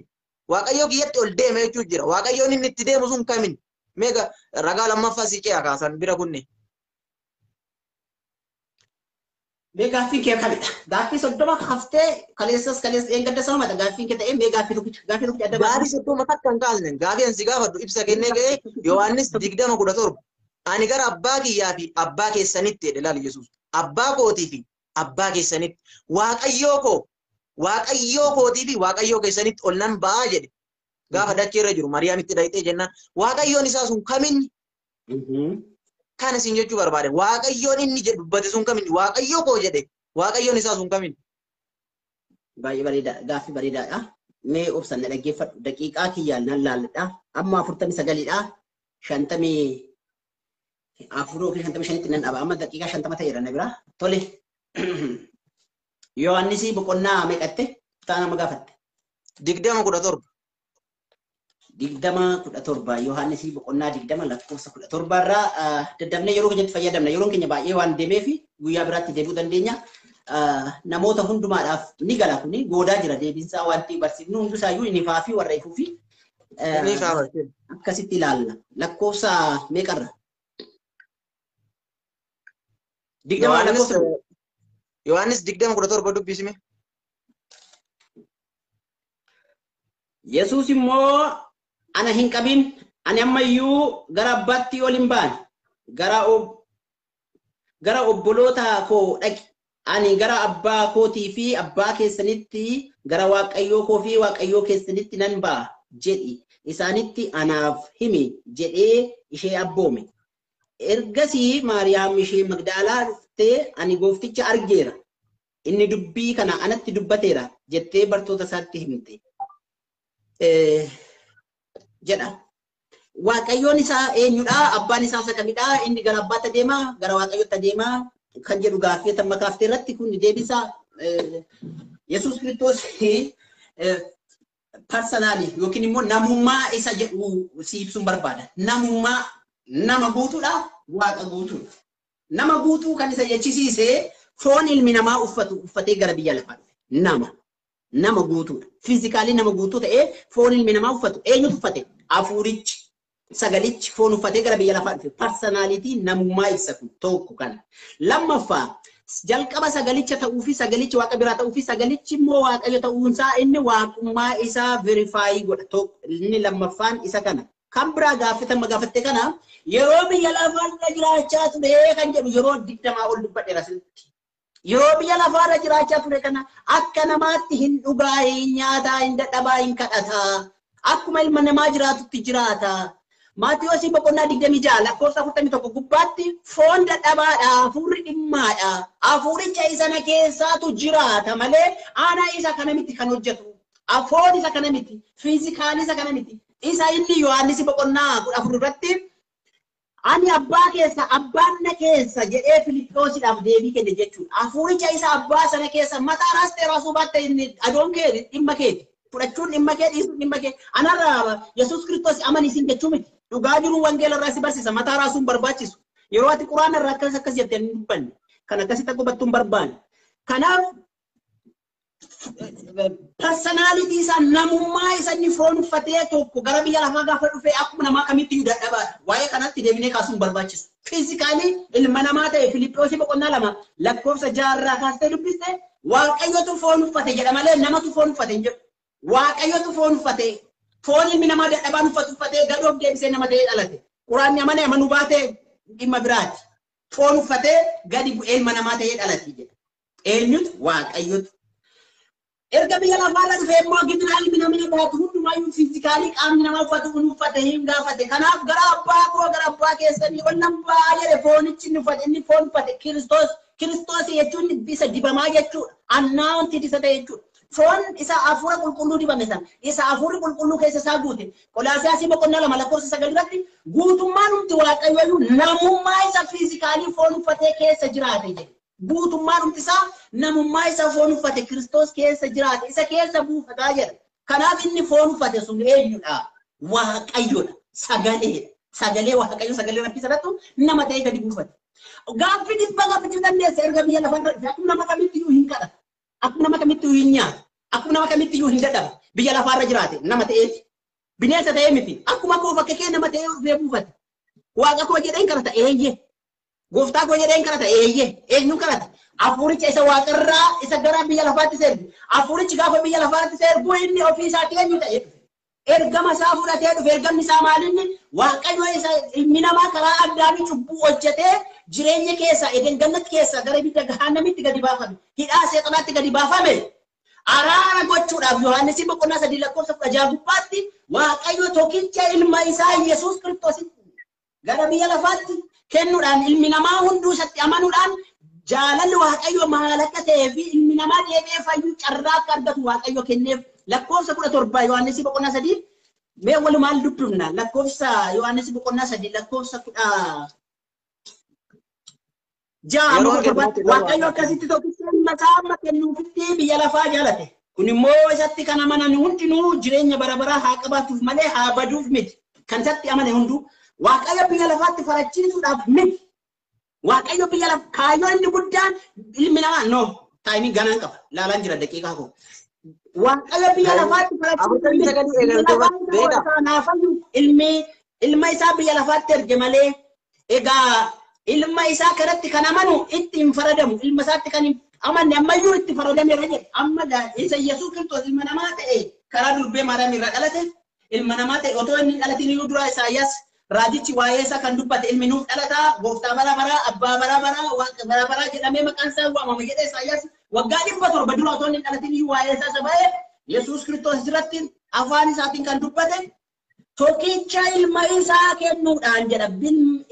Waaqayyoo kiyyatti ol deema jechuu jira. Waaqayyoon inni itti deemu sun kamiin? Meega ragaa lammaffaa si ce'a kaasan bira kunne. Mee gaaffii kee kamidha? Gaaffii soddoma haftee kaleessas eeggadda sanumata gaaffiin kee ta'ee mee gaaffii tokkicha adda baafii. Gaaffii soddoma takka hin kaasne gaaffii ansi gaafadhu ibsa kennee ga'ee Yohaannis 20:17 ani gara abbaa kiyyaa fi abbaa keessanitti jedhe laal Yesuus. Abbaa kootii fi abbaa keessanitti waaqayyoo kootii fi waaqayyoo keessanitti ol nan ba'aa jedhe. Gaafa dachee irra jiru Mariyaamitti dhayxee jennaan waaqayyoon isaa sun kamiin? Kan isin jechuu barbaade waaqayyoon inni jedhu dubbate sun kamiin? Waaqayyoo koo jedhe waaqayyoon isaa sun kamiin? Baay'ee bareeda gaaffii bareedaadha. Mee obsan na dhaggeeffadhu daqiiqaa kiyyaan nan laalladha. Amma 49dha. 54 nan dhaba. Amma daqiiqaa 50 ta'eera na bira. Tole. Yohaannis boqonnaa meeqatte? Kutaa nama gaafatte. 20:17. 20:17 Yohaannis boqonnaa 20 lakkoofsa 17 irraa daddabnee yeroo keenyatti fayyadamna. Yeroon keenya baay'ee waan deemeef guyyaa biraatti deebi'uu dandeenya. Namoota hundumaadhaaf ni gala kuni goodaa jira deebiinsaa wanti barsiifnu hundisaayyuu inni faafi warra ifuufi akkasitti ilaalla. Lakkoofsa meeqarra? 20 lakkoofsa Yohaannis 20:17 dubbisime. Yesuus immoo ana hin qabin ani ammayyuu gara abbaatti ol hin baane gara obboloota koo dhaqi ani gara abbaa kootii fi abbaa keessanitti gara waaqayyoo koo fi waaqayyoo keessanitti nan ba'a jedhi isaanitti anaaf himi jedhee ishee abboome. Ergasii Maariyaam ishee Magdaalaa dhuftee ani goofticha argeera inni dubbii kana anatti dubbateera jettee bartoota isaatti himte. Jedha. Waaqayyoon isaa eenyudha? Abbaan isaa isa kamidha? Inni gara abbaatti adeema, gara waaqayyootti adeema kan jedhu gaaffii amma kaaftee irratti kun deebisaa Yesuus Kiristoos personally yookiin immoo namummaa isa jedhu si ibsuun barbaada. Namummaa nama guutuudha, waaqa guutuudha. Nama guutuu kan isa jechisiisee foon ilmi namaa uffatee gara biyya lafaa dhufe. Nama guutuudha. Fiizikaalii nama guutuu ta'ee foon ilmi namaa uffatu. Eenyutu uffate? Hafuurichi, sagalichi foon uffatee gara biyya lafaa dhufe. Personalitii namummaa ibsa kun tokko kana. Lammaffaa jalqaba sagalicha ta'uu fi sagalichi waaqa biraa ta'uu fi sagalichi immoo waaqayyo ta'uunsaa inni waaqummaa isaa verify godha. Inni lammaffaan isa kana. Kan biraa gaafatte kana yeroo biyya lafaarra jiraachaa ture kan jedhu yeroo 20 ol dubbadheera asitti. Yeroo biyya lafaarra jiraachaa ture kana akka namaatti hin dhugaa, hin nyaataa, hin dadhabaa, hin kadhataa. Akkuma ilma namaa jiraatutti jiraata. Maatiyoos boqonnaa 26 lakkoofsa 41 gubbaatti foon dadhabaadha, hafuurri dhimmaadha. Hafuuricha isa na keessaatu jiraata malee aanaa isa kana miti kan hojjetu. Foon isa kana miti, fiizikaali isa kana miti. Isa inni Yohaannis boqonnaa 14 irratti ani abbaa keessa abbaan na keessa jedhee Filiiphoosiidhaaf deebii kenne jechuudha. Hafuuricha isa abbaa sana keessa mataa raastee raasuu baatte inni adoon kee dhimma keeti. Fudhachuun dhimma kee dhiisuun dhimma kee. Anarraa Yesuus Kiristoos amanii siin jechuu miti. Dhugaa jiruun wangeela irraa si barsiisa. Mataa raasuun barbaachisu. Yeroo ati quraana irraa akkas jettee hin dubbanne. Kan akkasitti hubattuun barbaanne. Kanaaf personality isa namummaa isa inni foon uffatee tokko gara biyya lafaa gaafa dhufee akkuma namaa kamitti dadhabaadha. Waa'ee kanatti deebinee kaasuun barbaachisu. Physically ilma namaa ta'e Filiphoosi boqonnaa 2 lakkoofsa 6 irraa kaastee dubbiste Waaqayyotu foon uffate jedha malee namatu foon uffate hin jedhu. Waaqayyotu foon uffate. Foon ilmi namaa dadhabaan uffatee gadoof deebisee nama ta'ee dhalate. Quraanni amanuu baate dhimma biraati. Foon uffatee gadi bu'ee ilma namaa ta'ee dhalate jedha. Eenyutu Waaqayyotu. Erga biyya lafaarra dhufee immoo gidduu ilmi namaa baatu hundumaayyuu fiizikaalii qaamni namaa uffate hin gaafate. Kanaaf gara abbaa keessanii onnaan baay'ee foonichi inni uffate inni foon uffate Kiristoos jechuun isa dibamaa jechuudha. Annaawwanti isa ta'e jechuudha. Foon isa hafuura qulqulluu dibame sana isa hafuurri qulqulluu keessa isaa guute. Qolaasiyaasii boqonnaa 2 lakkoofsa 9 irratti guutummaan humti Waaqayyoo namummaa isa fiizikaalii foon uffatee keessa jiraate jedhe. Guutummaan humti isaa namummaa isa foon uffate Kiristoos keessa jiraate isa keessa buufataa jedha. Kanaaf inni foon uffate sun eenyudha? Waaqayyoodha. Sagalee Waaqayyo sagalee rabbii sanattu nama ta'ee gadi buufate. Gaaffii dhibba gaafachuu dandeessa erga biyya lafarra akkuma nama kamittiyyuu hin kadhata. Akkuma nama kamittiyyuu hin nyaata. Akkuma nama kamittiyyuu hin dadhaba. Biyya lafarra jiraate nama ta'eeti. Bineensa ta'ee miti. Akkuma koo fakkee nama ta'ee dhufee buufate. Waaqa koo jedheen kadhata eeyyee. Gooftaa koo jedheen kadhata eeyyee. Eenyu kadhata? Hafuuricha isa waaqarraa isa gara biyya lafaatti serbu. Hafuurichi gaafa biyya lafaatti serbu inni ofii isaatii eenyu ta'ee dhufe. Ergama isaa fudhatee dhufe ergamni isaa maalinni Waaqayyo isa ilmi namaa karaa addaanii cubbuu hojjetee jireenya keessa eden gannatti keessa gara bidda gahaannamitti gadi baafame. Hidhaa seexanaatti gadi baafame. Araara gochuudhaaf Yohaannis boqonnaa 3 lakkoofsa 16 gubbaatti Waaqayyo tokkicha ilma isaa Yesuus Kiristoositti gara biyya lafaatti kennuudhaan ilmi namaa hunduu isatti amanuudhaan jaalalli Waaqayyo maal akka ta'ee fi ilmi namaa deebi'ee fayyuu carraa akka argatu Waaqayyo kenneef. Lakkoofsa 17 Yohaannis boqonnaa 3 mee walumaan dubbifna. Lakkoofsa Yohaannis boqonnaa 3 lakkoofsa 16 Waaqayyo akkasitti tokkicha ilma isaa amma kennuufitti biyya lafaa jaalate. Kun immoo isatti kan amanan hundinuu jireenya bara baraa haa qabaatuuf malee haa baduuf miti. Kan isatti amane hunduu Waaqayyo biyya lafaatti farachiisuudhaaf miti. Waaqayyo biyya lafaa kaayyoo inni guddaan ilmi namaa no taayimii ganaan qaba. Laalaan jira daqiiqaa koo. Waaqayyo biyya lafaatti ilma isaa biyya lafaatti erge malee egaa ilma isaa kanatti kan amanu itti hin faradamu. Ilma isaatti kan amanne ammayyuu itti faradameera jedhe. Amma isa Yesuus Kiristoos ilma namaa ta'e karaa durbee Maariyaam irraa dhalate ilma namaa ta'e otoo inni dhalatiin iyyuu dura Isaayyaas raajichi waa'ee isaa kan dubbate ilmi nuuf dhalataa gooftaa bara baraa abbaa bara baraa waaqa bara baraa jedhamee maqaan isaa waamama jedhe Isaayyaas waggaa 700 dura otoo inni dhalatiin iyyuu waa'ee isaa saba'ee Yesuus Kiristoos irratti afaan isaatiin kan dubbate tokkicha ilma isaa kennuudhaan jedha.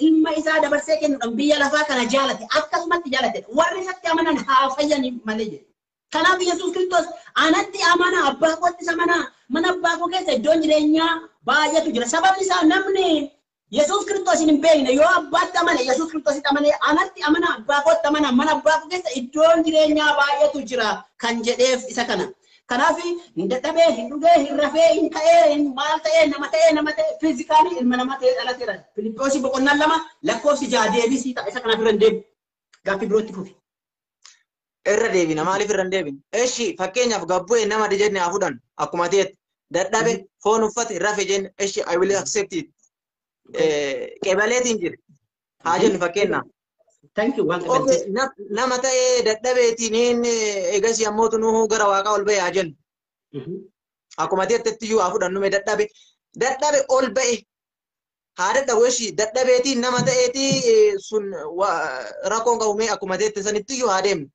Ilma isaa dabarsee kennuudhaan biyya lafaa kana jaalate akkasumatti jaalate warri isatti amanan haa fayyanii malee jedhe. Kanaaf Yesuus Kiristoos anatti amana abbaa kootti amana mana abbaa koo keessa iddoon jireenyaa baay'eetu jira. Sababni isaa namni Yesuus Kiristoos hin beekne yoo abbaatti amane Yesuus Kiristoositti amane anatti amana abbaa kootti amana mana abbaa koo keessa iddoon jireenyaa baay'eetu jira kan jedheef isa kana. Kanaaf hin dadhabee hin dhugee hin rafee hin ka'ee hin maal ta'ee nama ta'ee fiizikaalii ilma namaa ta'ee dhalateera. Filiphoosi boqonnaa 2 lakkoofsi 6 deebisii ta'a isa kanaaf irra hin deebi'u. Gaaffii birootti fufi. Irra deebina maaliif irra hin deebin? Eshi fakkeenyaaf gabbu'ee nama jenne haa fudhan akkuma ta'etti dadhabe foon uffate rafe jenne eshi I will accept it. Qebaleetiin jira. Haa jennu fakkeenyaaf. Thank you. Nama ta'ee dadhabeetiin eegas yommuu tunuu gara waaqaa ol ba'e haa jennu. Akkuma ta'etti iyyuu haa fudhannu mee dadhabe ol ba'e haa dadhabu eshi dadhabeetiin nama ta'eeti sun rakkoon qabu mee akkuma ta'etti sanitti iyyuu haa deemnu.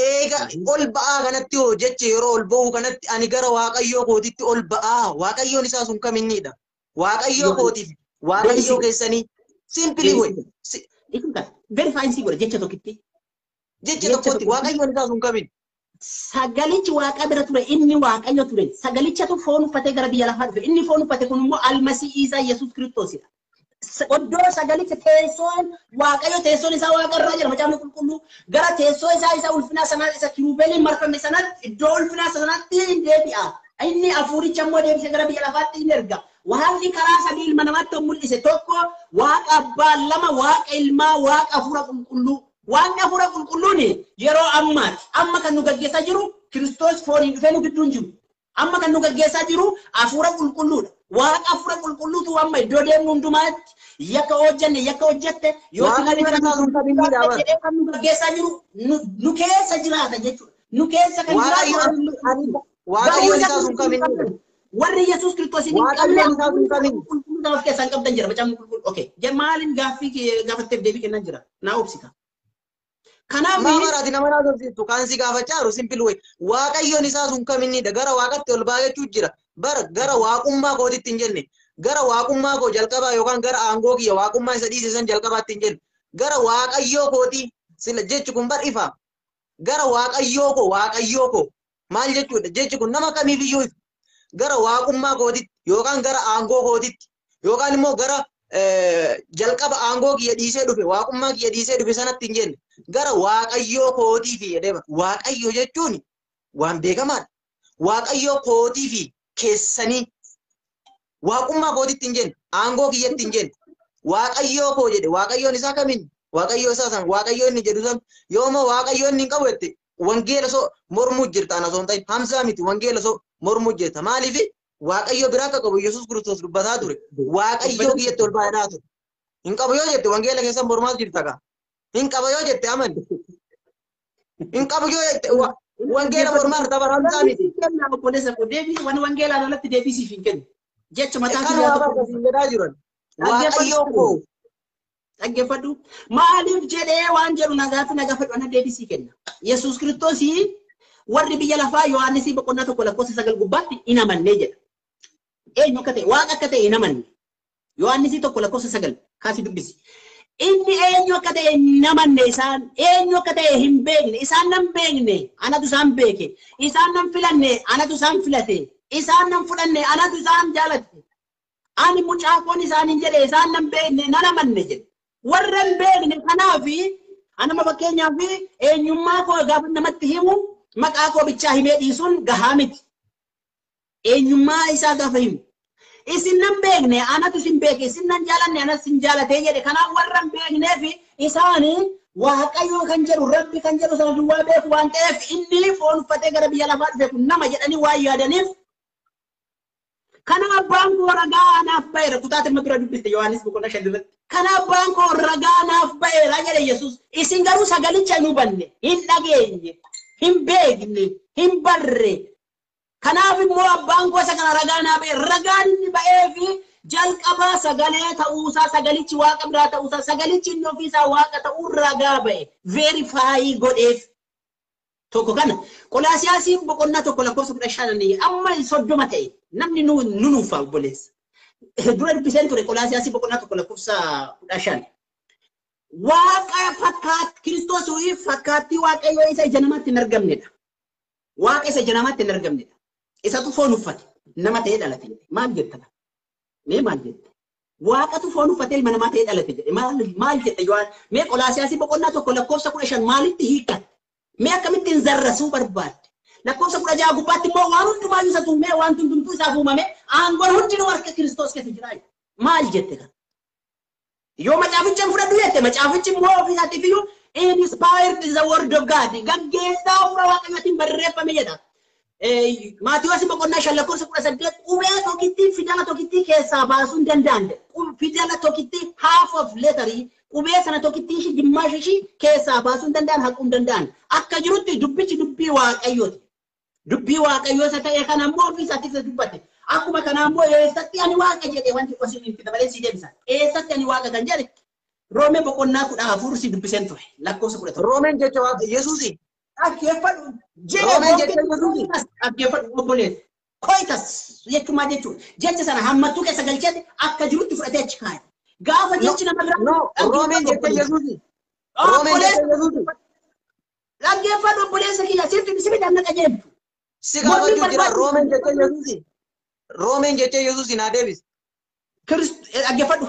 Eega ol ba'aa kanatti hoo jecha yeroo ol ba'uu kanatti ani gara waaqayyoo kootitti ol ba'aa waaqayyoon isaa sun kaminnidha. Waaqayyoo kootiif waaqayyoo keessanii simply way. Very fine si godha jecha tokkotti. Jecha tokkotti waaqayyoon isaa sun kamin. Sagalichi waaqa bira ture inni waaqayyo ture. Sagalichatu foon uffatee gara biyya lafaa dhufe. Inni foon uffate kun immoo Almasii Isaa Yesuus Kiristoosidha. Oddoo sagalicha teessoon waaqayyo teessoon isaa waaqarraa jira macaafni qulqulluu gara teessoo isaa ulfinaa sanaa isa kirubeeliin marfame sanatti iddoo ulfinaa sanatti deebi'a. Inni hafuuricha immoo deebisee gara biyya lafaatti hin erga. Waaqni karaa sadii ilma namaatti mul'ise tokko waaqa abbaa lama waaqa ilmaa waaqa hafuura qulqulluu. Waaqni hafuura qulqulluun yeroo ammaati. Amma kan nu gaggeessaa jiru Kiristoos fooniin dhufee nu gidduun jiru. Amma kan nu gaggeessaa jiru hafuura qulqulluudha. Waaqa hafuura qulqulluutu amma iddoo deemnu hundumaatti yakka hojjenne yakka hojjette yoo Waaqayyoon isaa sun kamiin dhaaba? jedhee kan nu gaggeessaa jiru nu keessa jiraata jechuudha. Nu keessa kan jiraatu Waaqayyoon isaa sun kamiin? warri Yesuus Kiristoosiin hin qabne qulqullina of keessaa hin qabdan jira macaan qulqulluu. Okay, maaliin gaaffii gaafatteef deebii kennan jira naa obsita. Kanaaf Maamaraati nama naa obsitu kan si gaafachaa jiru simple way. Waaqayyoon isaa sun kamiin gara waaqatti ol baay'achuu jira. Bara gara waaqummaa kootitti hin jenne. Gara waaqummaa koo jalqabaa yookaan gara aangoo kiyya waaqummaa isa dhiise san jalqabaatti hin jenne. Gara waaqayyoo kooti sila jechi kun bar'ifa. Gara waaqayyoo koo maal jechuudha jechi kun nama kamiif iyyuu ifa. Gara waaqummaa kootitti yookaan gara aangoo kootitti yookaan immoo gara jalqaba aangoo kiyya dhiisee dhufe waaqummaa kiyya dhiisee dhufe sanatti hin jenne. Gara waaqayyoo kootii fi jedhama. Waaqayyo jechuun waan beekamaadha. Waaqayyoo kootii fi keessanii waaqummaa kootitti hin jenne. Aangoo kiyyatti hin jenne. Waaqayyoo koo jedhe. Waaqayyoon isaa kamiin? Waaqayyoo isaa san waaqayyoo inni jedhu san yooma waaqayyoo inni hin qabu jette wangeela so mormuu jirta ana son ta'in hamsaa miti wangeela so mormuu jirta. Maaliif waaqayyoo biraa akka qabu Yesuus Kiristoos dubbataa ture. Waaqayyoo kiyyatti ol baay'ataa ture. Hin qabu yoo jette wangeela keessa mormaa jirta kaa. Hin qabu yoo jette amani. Hin qabu yoo jette wangeela mormaa irra hamsaa miti. Waan wangeelaan alatti deebisiif hin kennu. Jecha mataa kan waa barbaasiin jedhaa jiran. Waaqayyoo koo. Dhaggeeffadhu. Maaliif jedhee waan jedhu nagaafadhu ana deebisii kenna. Yesuus Kiristoos warri biyya lafaa Yohaannisii boqonnaa 1:9 gubbaatti hin amannee jedha. Eenyu akka ta'e waaqa akka ta'e hin amanne. Yohaannisii 1:9 kaasii dubbisi. Inni eenyu akka ta'e hin amanne isaan eenyu akka ta'e hin beekne isaan nan beekne anatu isaan beeke isaan nan filanne anatu isaan filate isaan nan fudhanne anatu isaan jaalate. Ani mucaakoon isaaniin jedhe isaan nan beekne nan amanne jedhe. Warra hin beekne kanaafi anama fakkeenyaaf eenyummaa koo gaafa namatti himu maqaa koo bichaa himee dhiisuun gahaa miti. Eenyummaa isaa gaafa himu. Isin nan beekne anatu isin beeke isin nan jaalanne anas isin jaalatee jedhe. Kanaaf warra hin beekneef isaanii waaqayyoo kan jedhu rabbi kan jedhu sana duwwaa beeku waan ta'eef inni foon uffatee gara biyya lafaa dhufe kun nama jedhanii waan yaadaniif. Kana abbaan koo ragaa naaf ba'eera kutaate ma bira dubbiste Yohaannis boqonnaa 5 irratti. Kana abbaan koo ragaa naaf ba'eera jedhe Yesuus. Isin garuu sagalicha hin hubanne hin dhageenye hin beekne hin barre. Kanaaf immoo abbaan koo isa kana ragaa naaf ba'e ragaan inni ba'eefi jalqabaa sagalee ta'uusaa sagalichi waaqa biraa ta'uusaa sagalichi inni ofiisaa waaqa ta'uu ragaa ba'e verify godheef. Tokko kana Qolaasiyaasiin boqonnaa 1:15 amma 30 ta'e namni nuufa obboleessa. Dura dubbiseen ture Qolaasiyaasii boqonnaa 1:15. Waaqa fakkaat Kiristoos fakkaattii waaqayyoo isa ija namaatti hin argamnedha. Waaqa isa ija namaatti hin argamnedha. Isatu foon uffate nama ta'ee dhalate. Maal jetta? Mee maal jetta? Waaqatu foon uffatee ilma namaa ta'ee dhalate jedhe. Maal jetta Yohaan? Mee Qolaasiyaasii boqonnaa 1:15 maalitti hiikata? Mee akkamittiin zarrasuu barbaadde? Lakkoofsa 16 gubbaatti immoo waan hundumaayyuu isa tuumee waan hundumtuu isaaf uumame aangoon hundinuu harka Kiristoos keessa jira. Maal jette kana? Yoo macaafichaan fudhadhu jette macaafichi immoo ofiisaatiif iyyuu inspired the word of God. Gaggeessaa hafuura waaqayyootiin barreeffame jedha. Maatiyoos boqonnaa 5:18 qubee tokkittii fidala tokkittii keessaa baasuu hin danda'an. Fidala tokkittii half of letterii qubee sana tokkittii ishii dimmaasha ishii keessaa baasuu hin danda'an haquu hin danda'an. Akka jirutti dubbichi dubbii waaqayyooti. Dubbii waaqayyoo isa ta'e kana immoo ofiisaatiif dubbate. Akkuma kana immoo eessatti ani waaqa jedhee wanti qosin itti dabalee si deebisa. Eessatti ani waaqa kan jedhe Roomee boqonnaa 14 si dubbiseen ture. Lakkoofsa 11. Roomeen jecha waaqa Yesuusi. Dhaggeeffadhu. Roomeen jecha Yesuusi. Dhaggeeffadhu obboleessa. Koitas jechumaa jechuudha. Jecha sana hammattuu keessa galcheeti akka jirutti fudhatee achi kaa'e. Gaafa jechi nama biraa. No, Roomeen jecha Yesuusi. Roomeen jecha Yesuusi. Dhaggeeffadhu obboleessa kiyya sirriitti anna qajeeltu. Si gaafachuu jira Roomeen jecha Yesuusi. Roomeen jecha Yesuusi naa deebisi. Dhaggeeffadhu.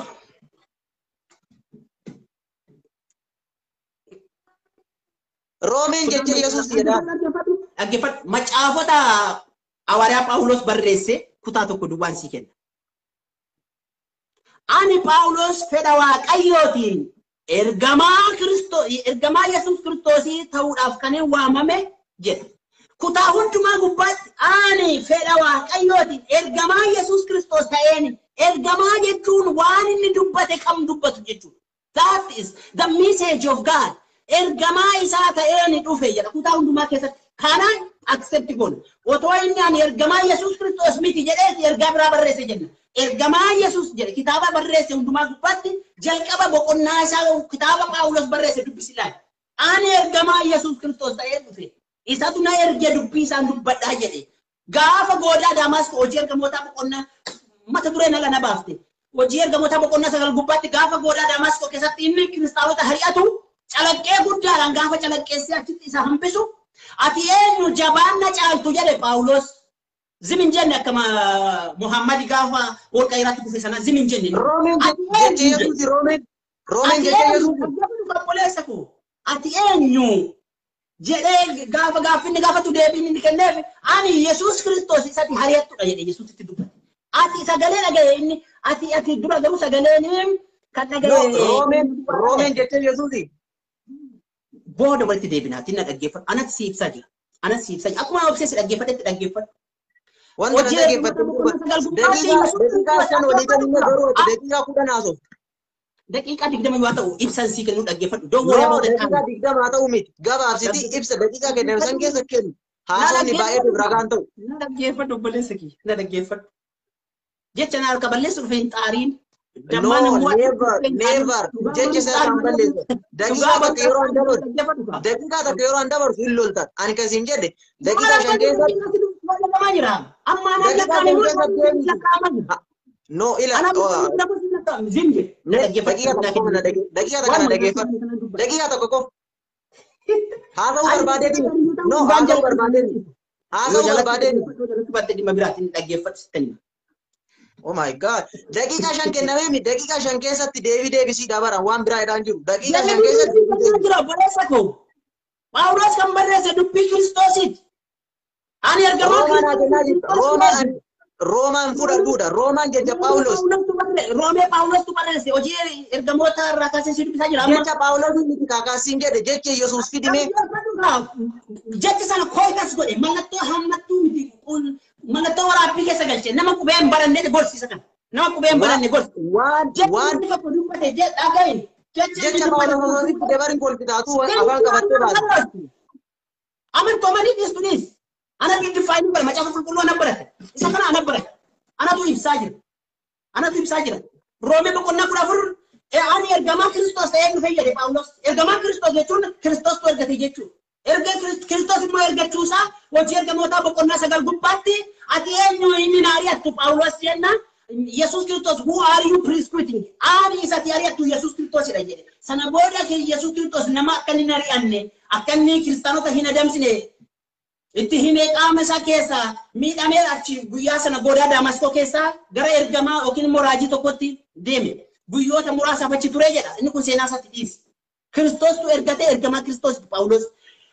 Roomeen jecha Yesuusi jedha. Dhaggeeffadhu. Macaafota Hawariyaa Phaawulos barreesse kutaa tokko duwwaan sii kenna. Ani Phaawulos fedha waaqayyootiin ergamaa Yesuus Kiristoosii ta'uudhaaf kan waamame jedha. Kutaa hundumaa gubbaatti ani fedha waaqayyootiin ergamaa Yesuus Kiristoos ta'een Ergamaa jechuun waan inni dubbate kam dubbatu jechuudha. That is the message of God. Ergamaa isaa ta'ee ni dhufe jedha kutaa hundumaa keessatti. Kanaan accept goona. Otoo inni ani ergamaa Yesuus Kiristoos miti jedhee ergaa biraa barreesse jenna. Ergamaa Yesuus jedhe kitaaba barreesse hundumaa gubbaatti jalqaba boqonnaa isaa kitaaba Phaawulos barreesse dubbisi laata. Ani ergamaa Yesuus Kiristoos ta'ee dhufe. Isatu na erge dubbii isaan dubbadhaa jedhe. Gaafa goodaa Damaasqoo hojii ergamootaa boqonnaa mata duree na lana baafte. Hojii ergamootaa boqonnaa 9 gubbaatti gaafa goodaa Damaasqoo keessatti inni kiristaanota hari'atu calaqqee guddaadhaan gaafa calaqqeessee achitti isa hambisu ati eenyu jabaanna caaltu jedhe Phaawulos. Zimin jenne akkama Muhammad gaafa holqa irratti kufe sana zimin jenne. Roomeen jettee Yesuusi Roomeen jettee Yesuusi. Ati eenyu jedhee gaafinni gaafatu deebiin inni kenneef ani Yesuus Kiristoos isatti hariyattudha jedhe Yesuusitti dubbate. Ati sagalee dhagaye inni ati dura garuu sagaleen kan dhagaye. Roomeen jettee Yesuusi. Booda walitti deebinaatti na dhaggeeffadhu. Anatti si ibsaa jira. Akkuma obseessi dhaggeeffatetti dhaggeeffadhu. Wanta na dhaggeeffatu daqiiqaa shan walii galina garuu daqiiqaa 10 haasoftu. Daqiiqaa 20 yoo ta'u ibsan si kennu dhaggeeffadhu. Daqiiqaa 20 haa ta'u miti. Gabaabsiti ibsa daqiiqaa kennan san keessa kennu. Haasofni baay'ee ragaan ta'u. Na dhaggeeffadhu obboleessa kee. Na dhaggeeffadhu. Jecha na harka balleessu dhufe hin xaariin. No, never. Jecha isaa kan balleessu. Daqiiqaa takka yeroo an dabarsu. Daqiiqaa takka yeroo an dabarsu hin loltan. Ani kasiin jedhe daqiiqaa 5 keessatti. No, ila. Daqiiqaa tokko qofa. Haasa'uu barbaadeeti. No, haasa'uu barbaadeeti. Haasa'uu barbaadeeti. Oh my God. Daqiiqaa 5 kennamee mi daqiiqaa 5 keessatti deebisii dabaran waan biraa jedhaan jiru. Daqiiqaa 5 keessatti jira barreessa koo. Phaawulos kan barreesse dubbii Kiristoosiiti. Ani ergamaa Roomaan fudhadhuudha. Roomaan jecha Phaawulos. Roomee Phaawulostu barreesse hojii ergamoota irraa kaasee si dubbisaa jira. Jecha Phaawulos miti kaakaasiin jedhe jecha Yesuus fidime. Jecha sana kookas godhe mallattoo hammattuu miti. Mallattoo waraabbii keessa galchee nama qubee hin baranne gorsiisa kan. Nama qubee hin baranne gorsiisa. Waan tokko dubbate dhagahin. Jecha Phaawulos dabarin kolfitaatu afaan qabattee baate. Amantoomanii dhiistunis. Ana difaayinii bara macaafa qulqulluu ana barate. Isa kana ana barate. Anatu ibsaa jira. Roomee boqonnaa 14 ani ergamaa Kiristoos ta'ee dhufe jedhe Phaawulos. Ergamaa Kiristoos jechuun Kiristoostu ergate jechuudha. Erga Kiristoos immoo ergachuusaa hojii ergamootaa boqonnaa 9 gubbaatti ati eenyu inni na ari'attu Phaawulos jenna. Yesuus Kiristoos who are you persecuting? Ani isatti ari'attu Yesuus Kiristoosidha jedhe. Sana booda Yesuus Kiristoos nama akka inni ari'anne akka inni kiristaanota hin adamsine itti himee qaama isaa keessaa miidhamee achi guyyaa sana goodaa Damaasqoo keessaa gara ergamaa yookiin immoo raajii tokkotti deeme. Guyyoota muraasaaf achi ture jedha. Inni kun seenaa isaatti dhiise. Kiristoostu ergate ergamaa Kiristoos Phaawulos.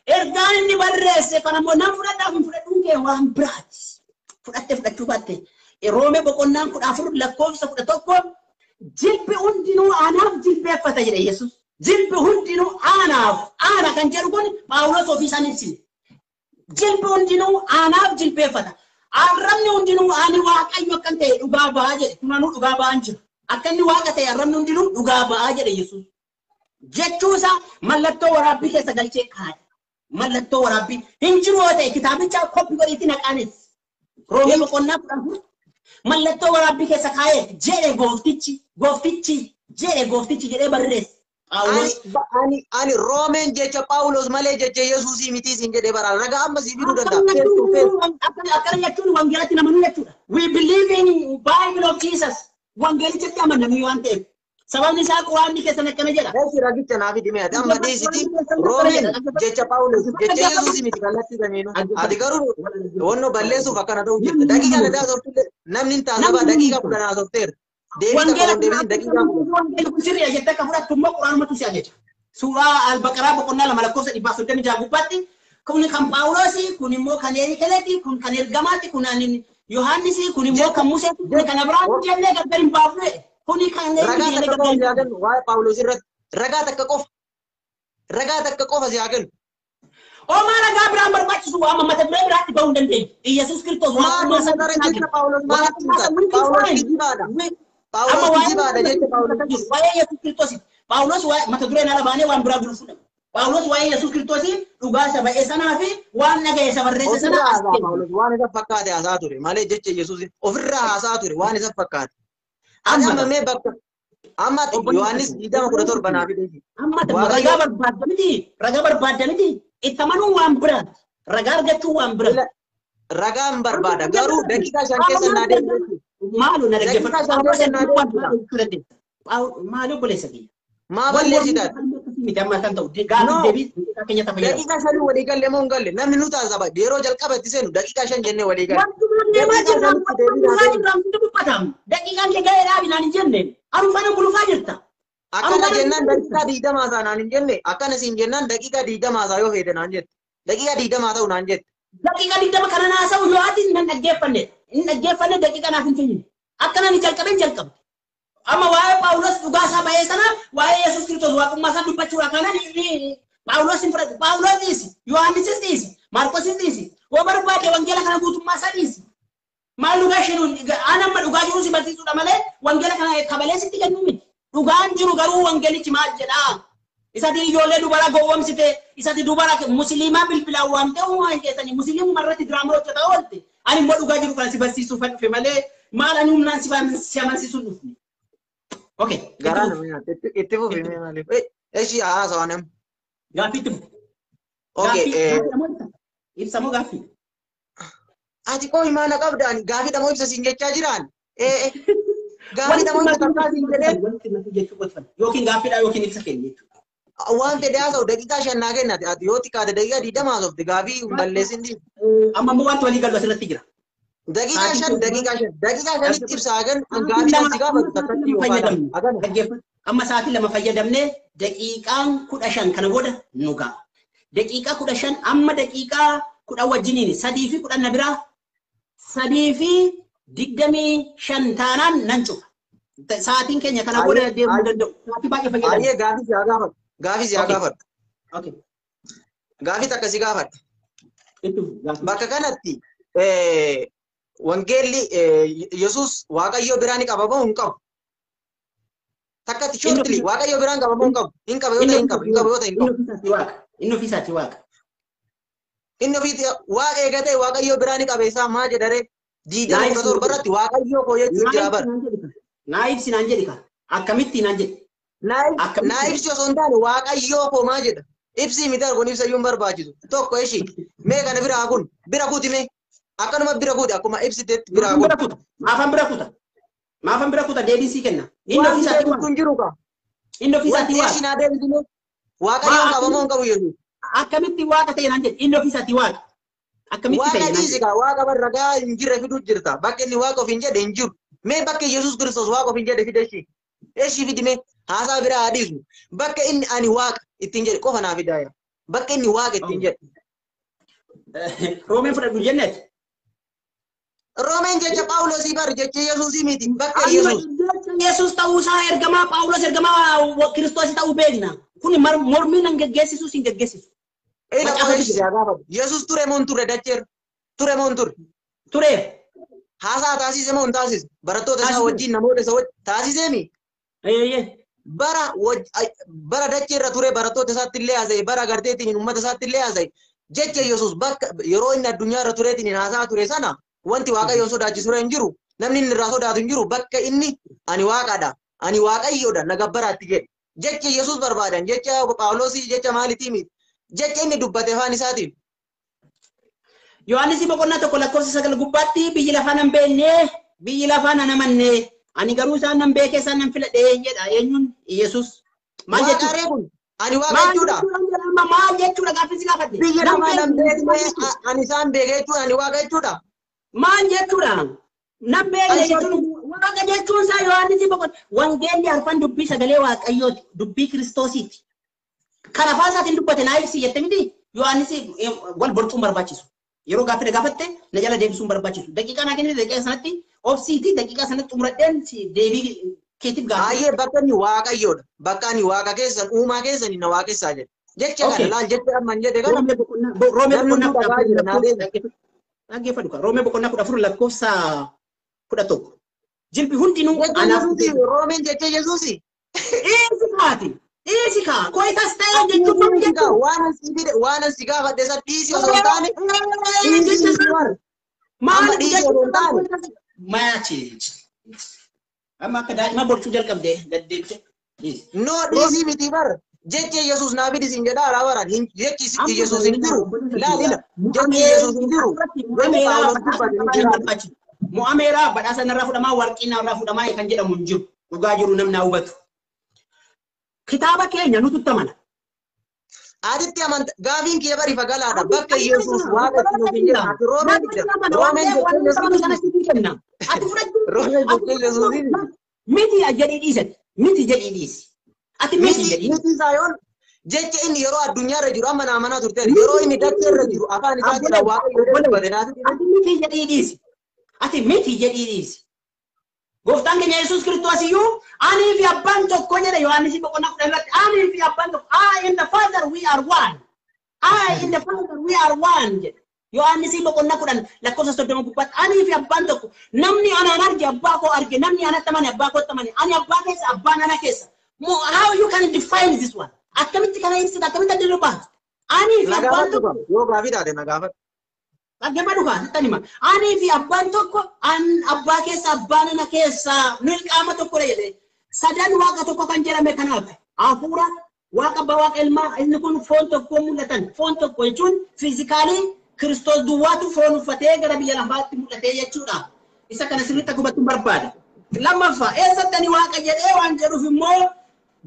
Ergaan inni barreesse kan ammoo nam fudhadhaaf hin fudhadhuun kee waan biraati. Fudhachuu baatte. Roomee boqonnaan 14 lakkoofsa 11 jilbi hundinuu anaaf jilbeeffata jedhe Yesuus. Jilbi hundinuu anaaf ana kan jedhu kun Phaawulos ofii isaan ibsine. Jilbi hundinuu anaaf jilbeeffata. Arrabni hundinuu ani Waaqayyo akkan ta'e dhugaa ba'aa jedhe. Kunanuu dhugaa ba'aan jira. Akka inni Waaqa ta'e arrabni hundinuu dhugaa ba'aa jedhe Yesuus. Jechuusa mallattoo waraabbii keessa galchee kaa'e. Mallattoo waraabbii hin jiru yoo ta'e kitaabicha koppii godhiitti naqaanis. Roomee boqonnaa 14 mallattoo waraabbii keessa kaa'e jedhe gooftichi jedhee barreesse. Ani Roomeen jecha Phaawulos malee jecha Yesuusii miti siin jedhee baraan ragaa amma si fiduu danda'a. Akkana jechuun wangeelatti namanuu jechuudha. We believe in Bible of Jesus. Wangeelichatti amanamuu waan ta'eef. Sababni isaa Quraanni keessan akkana jedha. Eessi ragicha naaf hidhime ati amma dhiisiti Roomeen jecha Phaawulos jecha Yesuusii miti kallattii kamiinuu. Ati garuu wannoo balleessuuf akkana ta'uu jirta. Daqiiqaa na daasoftu namni hin taasaba daqiiqaa 10 haasofteera. Sirriya jettee akka fudhattu immoo Quraanumatu si ajaja. Suuraa Al-Baqaraa boqonnaa 2 lakkoofsa 136 gubbaatti kun kan Phaawulosi kun immoo kan Erikeleeti kun kan ergamaati kun Yohaannisi kun immoo kan Museeti kun kan Abrahaam jennee gargar hin baafne kun kan waa'ee Phaawulos irratti ragaa takka qofa si haa kennu. Oma ragaa biraan barbaachisu amma mata duree biraatti bahuu hin dandeenyu. Yesuus Kiristoos Maal gara jecha Phaawulos maal ibsuudha? Phaawulos kijibaadha. Phaawulos kijibaadha jecha Phaawulos. Waa'ee Yesuus Kiristoos. Phaawulos mata dureen ala baanee waan biraa dursudha. Phaawulos waa'ee Yesuus Kiristoos dhugaa isa ba'ee sanaa fi waan dhaga'e isa barreesse sana as Phaawulos waan isa fakkaate haasaa ture malee jecha Yesuus ofirraa haasaa ture waan isa fakkaate. Amma mee bakka amma Yohaannis 20:17 naaf hidhe. Amma ragaa barbaadda miti. Ragaa barbaadda miti. Itti amanuun waan biraati. Ragaa argachuun waan biraati. Ragaan barbaada garuu daqiiqaa 5 keessa naa deebi'u. Maalu na dhaggeeffatu. Maalu obboleessa kiyya. Maa balleessitaa? Miti amma kan ta'u gaafa deebii keenya tafayyadu. Daqiiqaa 5 walii galle moo hin galle namni nu taasisa yeroo jalqaba itti seenu daqiiqaa 5 jennee walii galle. Daqiiqaan kee ga'ee dhaabinaan hin jenne. Arufana bulufaa jirta. Akkana jennaan daqiiqaa 20 haasaa naan hin jenne akkana siin jennaan daqiiqaa 20 haasaa yoo feete naan jette. Daqiiqaa 20 ta'u naan jette. Daqiiqaa 20 kana naasa'u yoo ati hin dhaggeeffanne. Hin dhaggeeffanne daqiiqaa naaf hin fayyine. Akkana ni jalqabeen jalqabde. Amma waa'ee Phaawulos dhugaa isaa ba'ee sana waa'ee Yesuus Kiristoos waaqummaa isaa dubbachuudha kana Phaawulos hin fudhatu. Phaawulos dhiisi. Yohaannisis dhiisi. Maarkosis dhiisi. Yoo barbaade wangeela kana guutummaa isaa dhiisi. Maal dhugaa isheen aan amma dhugaa jiru si barsiisuudha malee wangeela kana kabalee sitti kennu miti. Dhugaan jiru garuu wangeelichi maal jedhaa? Isati ijoollee dubara gowwomsite isati dubara musliimaa bilbilaan waamte uumaan keessanii musliimuma irratti diraamaa hojjetaa oolte. Ani immoo dhugaa jiru kana si barsiisuuf dhufe malee maal ani humnaan si amansiisuun dhufne. Okay. Garaa nama nyaate itti fufi mee maaliif? Eshi haasa waan amma. Gaaffii itti fufi. Okay. Ibsa moo gaaffii? Ati koo himaana qabdaan gaaffii dhamoo ibsa siin jechaa jiraan. Gaaffii dhamoo ibsa takkaa siin jedhee. Yookiin gaaffiidha yookiin ibsa kenna jechuudha. Waan fedhe haasa'u daqiiqaa 5 naa kennate ati yoo xiqqaate daqiiqaa 20 haasofte gaaffii hin balleessin dhiisu. Amma immoo wanti walii galu asirratti jira. Daqiiqaa 5 ibsa hagan gaaffii si gaafatu takkatti yoo fayyadamu. Amma sa'aatii 2 fayyadamnee daqiiqaan 15 kana booda nu ga'a. Daqiiqaa 15 amma daqiiqaa 10 wajjiniin 3 fi 10 na biraa 3 fi 25 taanaan nan cufa. Sa'aatiin keenya kana booda deemuu danda'u. Sa'aatii baay'ee fayyadamu. Ayyee gaaffii si haa gaafatu. Gaaffii si haa gaafatu. Okay. Gaaffii takka si gaafadha. Bakka kanatti wangeelli Yesuus Waaqayyoo biraan ni qaba moo hin qabu? Takkatti shortli Waaqayyoo biraan qaba moo hin qabu? Hin qaba yoo ta'e hin qabu. Hin qabu yoo ta'e hin qabu. Inni ofiisaati Waaqa. Inni ofiiti Waaqa eegatee Waaqayyoo biraan ni qaba isaa maa jedhare? 27 irratti Waaqayyoo koo jechuun jira bara. Naa ibsi naan jedhi kan. Akkamitti naan jedhi? Naa ibsi osoo hin taane Waaqayyoo koo maa jedha? Ibsi miti argoon ibsa iyyuu hin barbaachisu. Tokko ishii mee kana biraa kun bira kuuti mee? Akkanuma bira kuuti akkuma ibsiteetti bira kuuti. Maafan bira kuuta? Maafan bira kuuta deebii sii kenna. Inni ofiisaatti waan jiru ka. Inni ofiisaatti waan. Wanti naa deebisu mee? Waaqayyoon qaba moo hin qabu Yesuus? Akkamitti Waaqa ta'e naan jedhi. Inni ofiisaatti Waaqa. Akkamitti ta'e naan jedhi. Waaqa dhiisi ka Waaqa barra gaa hin jirre fiduu jirta. Bakka inni Waaqa ofiin jedhe hin jiru. Mee bakka Yesuus Kiristoos Waaqa ofiin jedhe fide ishii. Ishii fidi mee haasaa biraa haa dhiisnu. Bakka inni ani Waaqa ittiin jedhe qofa naa fidaaya. Bakka inni Waaqa ittiin jedhe. Roomeen fudhadhu jenneeti. Roomeen jecha Phaawulosii bar jecha Yesuusii miti. Bakka Yesuus. Yesuus ta'uusaa ergamaa Phaawulos ergamaa Kiristoos ta'uu beekna. Kun mormii nan geggeessisu siin geggeessisu. Yesuus ture moo hin turre dacheera? Ture moo hin turre? Tureef. Haasaa taasise moo hin taasise? Barattoota isaa wajjin namoota isa wajjin taasiseemi? Bara dacheerra ture barattoota isaatti illee haasa'e bara agarteetiin uummata isaatti illee haasa'e. Jecha Yesuus bakka yeroo inni addunyaarra tureetiin haasaa ture sana wanti Waaqayyoon sodaachisu hin jiru. Namni inni irraa sodaatu hin jiru. Bakka inni ani Waaqadha. Ani Waaqayyoodha na gabbaraatti jedhe. Jecha Yesuus barbaadan jecha Phaawulosii jecha maalitii miti. Jecha inni dubbate afaan isaatiin. Yohaannis boqonnaa tokko lakkoofsa 9 gubbaatti biyyi lafaa nan beekne biyyi lafaa nan amanne ani garuu isaan nan beekee isaan nan filadhe jedha eenyuun Yesuus. Maal jechuudha? Ani Waaqa jechuudha. Maal jechuudha gaaffii si gaafadhe? Biyyi lafaa nan beekne ani isaan beekee jechuudha ani Waaqa jechuudha. Maal jechuudha? Nan beekne jechuun Waaqa jechuun isaa Yohaannis boqonnaa wangeelli arfan dubbii sagalee Waaqayyooti dubbii Kiristoosiiti. Kan afaan isaatiin dubbate naa ibsi jette miti Yohaannis wal borcuun barbaachisu. Yeroo gaaffii gaafatte na jala deebisuun barbaachisu. Daqiiqaa naa kennite daqiiqaa sanatti obsiitii daqiiqaa sanatti xumuradheen deebii keetiif gaafa. Baay'ee bakka inni Waaqayyoodha. Bakka inni Waaqa keessan uumaa keessan na waaqessaa jedhe. Jecha kana laal jecha amman jedhe kana. Roomee boqonnaa kudha afur lakkoofsa 11. Jilbi hundinuu anaaf Roomeen jecha Yesuusi. Eesi kaa koyitas ta'ee jechuun waan si gaafadhe san dhiisii osoo hin taane maal dhiisii osoo hin taane maachi amma akka daa'ima borchuu jalqabde gaddeebte no dhiisii miti bar jecha Yesuus naa bidisiin jedhaa raawwaran jechi Yesuus hin jiru laalila jechi Yesuus hin jiru Mu'ameeraa badhaasa narraa fudhamaa warqii narraa fudhamaa kan jedhamu hin jiru dhugaa jiru namni hubatu. Kitaaba keenya nutu tamana. Aditti amanta gaafiin kee bari fagalaadha bakka Yesuus waaqa itti nuuf hin jira ati Roomeen miti jedhii dhiisati miti jedhii dhiisi ati miti saayoon jecha inni yeroo addunyaarra jiru amma naamanaa turte yeroo inni dacheerra jiru afaan isaatiin waaqa yoo dubbate ati miti jedhii dhiisi ati miti jedhii dhiisi. Gooftaan keenya Yesuus Kiristoos iyyuu ani fi abbaan tokko jedhe Yohaannis boqonnaa 10 irratti ani fi abbaan tokko I and the Father we are one. I and the Father we are one jedhe. Yohaannis boqonnaa 10 lakkoofsa 30 gubbaatti ani fi abbaan tokko namni anaan arge abbaa koo arge namni anatti amane abbaa kootti amane ani abbaa keessa abbaan ana keessa. How you can define this one? Akkamitti kana ibsita akkamitti adda dubbata? Ani fi abbaan tokko yoo gaafii taate na gaafadhu. Agama dhugaa tanima ani fi abbaan tokko an abbaa keessa abbaan ana keessa milqaama tokko jedhe sadan waaqa tokko kan jedhame kanaaf hafuura waaqa abbaa waaqa ilmaa inni kun foon tokko mul'atan foon tokko jechuun fiizikaalii Kiristoos duwwaatu foon uffatee gara biyya lafaatti mul'atee jechuudha. Isa kana sirriitti hubachuun barbaada. Lammaffaa eessatti ani waaqa jedhee waan jedhuuf immoo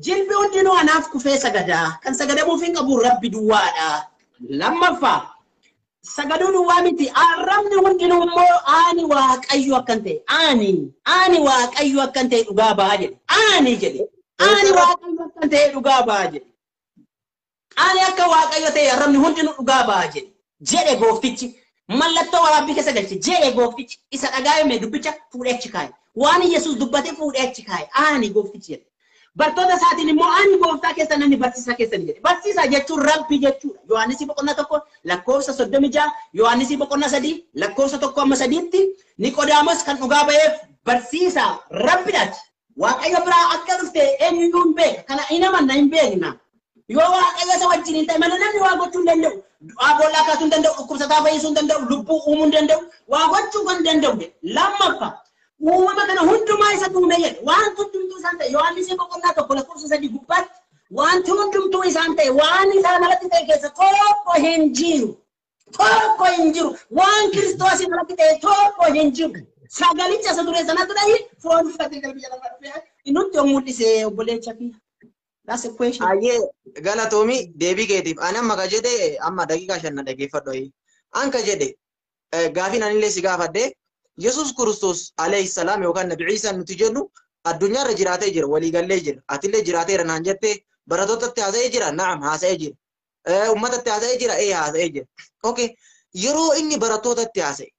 jilbi hundinuu anaaf kufee sagadaa kan sagadamuuf hin qabu rabbi duwwaadha. Lammaffaa sagaduu duwwaa miti arrabni hundinuu immoo ani waaqayyo akkan ta'e ani waaqayyo akkan ta'e dhugaa ba'a jedhe ani waaqayyo akkan ta'e dhugaa ba'a jedhe ani akka waaqayyo ta'e arrabni hundinuu dhugaa ba'a jedhe gooftichi mallattoo waraabbii keessa galche jedhe gooftichi isa dhagaa'ame dubbicha fuudhee achi kaa'e waan Yesuus dubbate fuudhee achi kaa'e ani gooftichi jedhe. Bartoota isaatiin immoo ani gooftaa keessa namni barsiisaa keessan jedhe. Barsiisaa jechuun rabbii jechuudha. Yohaannis boqonnaa 1 lakkoofsa 36, Yohaannis boqonnaa 3 lakkoofsa 1-3tti Niqoodaamoos kan dhugaa ba'eef barsiisaa rabbiidhaati. Waaqayyo biraa akka dhufte eenyuyyuu hin beeka. Kana inamanna hin beekna. Yoo waaqayyo isa wajjin hin ta'e malee namni waa gochuu hin danda'u. Du'aa boollaa kaasuu hin danda'u, dhukkubsataa fayyisuu hin danda'u, lubbuu uumuu hin danda'u, waa gochuu kan danda'u. Lammaffaa uumama kana hundumaa isa uume jedhe waan hundumtuu isaan ta'e Yohaannis boqonnaa 1 lakkoofsa 3 gubbaatti wanti hundumtuu isaan ta'e waan isaan alatti ta'e keessa tokko hin jiru waan Kiristoos alatti ta'e tokko hin jiru sagalicha isa duree sanatu dhahi foon uffatee gara biyya lafaa dhufee inutti mul'ise obboleecha fi that's a question. Ayyee galatoomi deebii keetiif ani amma ka jedhe amma daqiiqaa 5 dhaggeeffadhu anka jedhe gaafiin anillee si gaafadhe Yesuus Kiristoos alayhi salaam yookaan Nabi Ciisaan nuti jennu addunyaarra jiraatee jira walii gallee jira atillee jiraateera naan jettee barattootatti haasa'ee jira naam haasa'ee jira ummatatti haasa'ee jira haasa'ee jira okay yeroo inni barattootatti haasa'e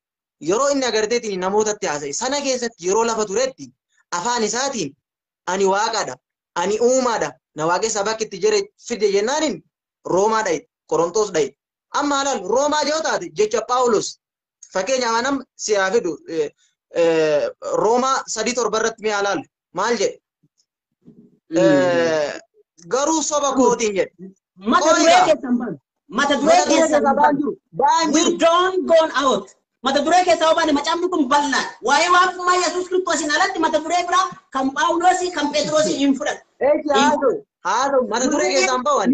yeroo inni agarteetiin namootatti haasa'e sana keessatti yeroo lafa turetti afaan isaatiin ani waaqadha ani uumaadha na waaqessa bakki itti jire fide jennaaniin Roomaa dha'e Qorontoos dha'e amma halal Roomaa yoo taate jecha Phaawulos fakkeenya manam siyaa fidu Roomaa 3:7 irratti mi halal maal jedhe garuu soba kootiin jedhe mata duree keessan we don't go out mata duree keessan baane macaafni kun bal'aa waa'ee waaqummaa Yesuus Kiristoosiin alatti mata duree biraa kan Phaawulosi kan Phexrosi hin fudhatu haadho mata duree keessan bawan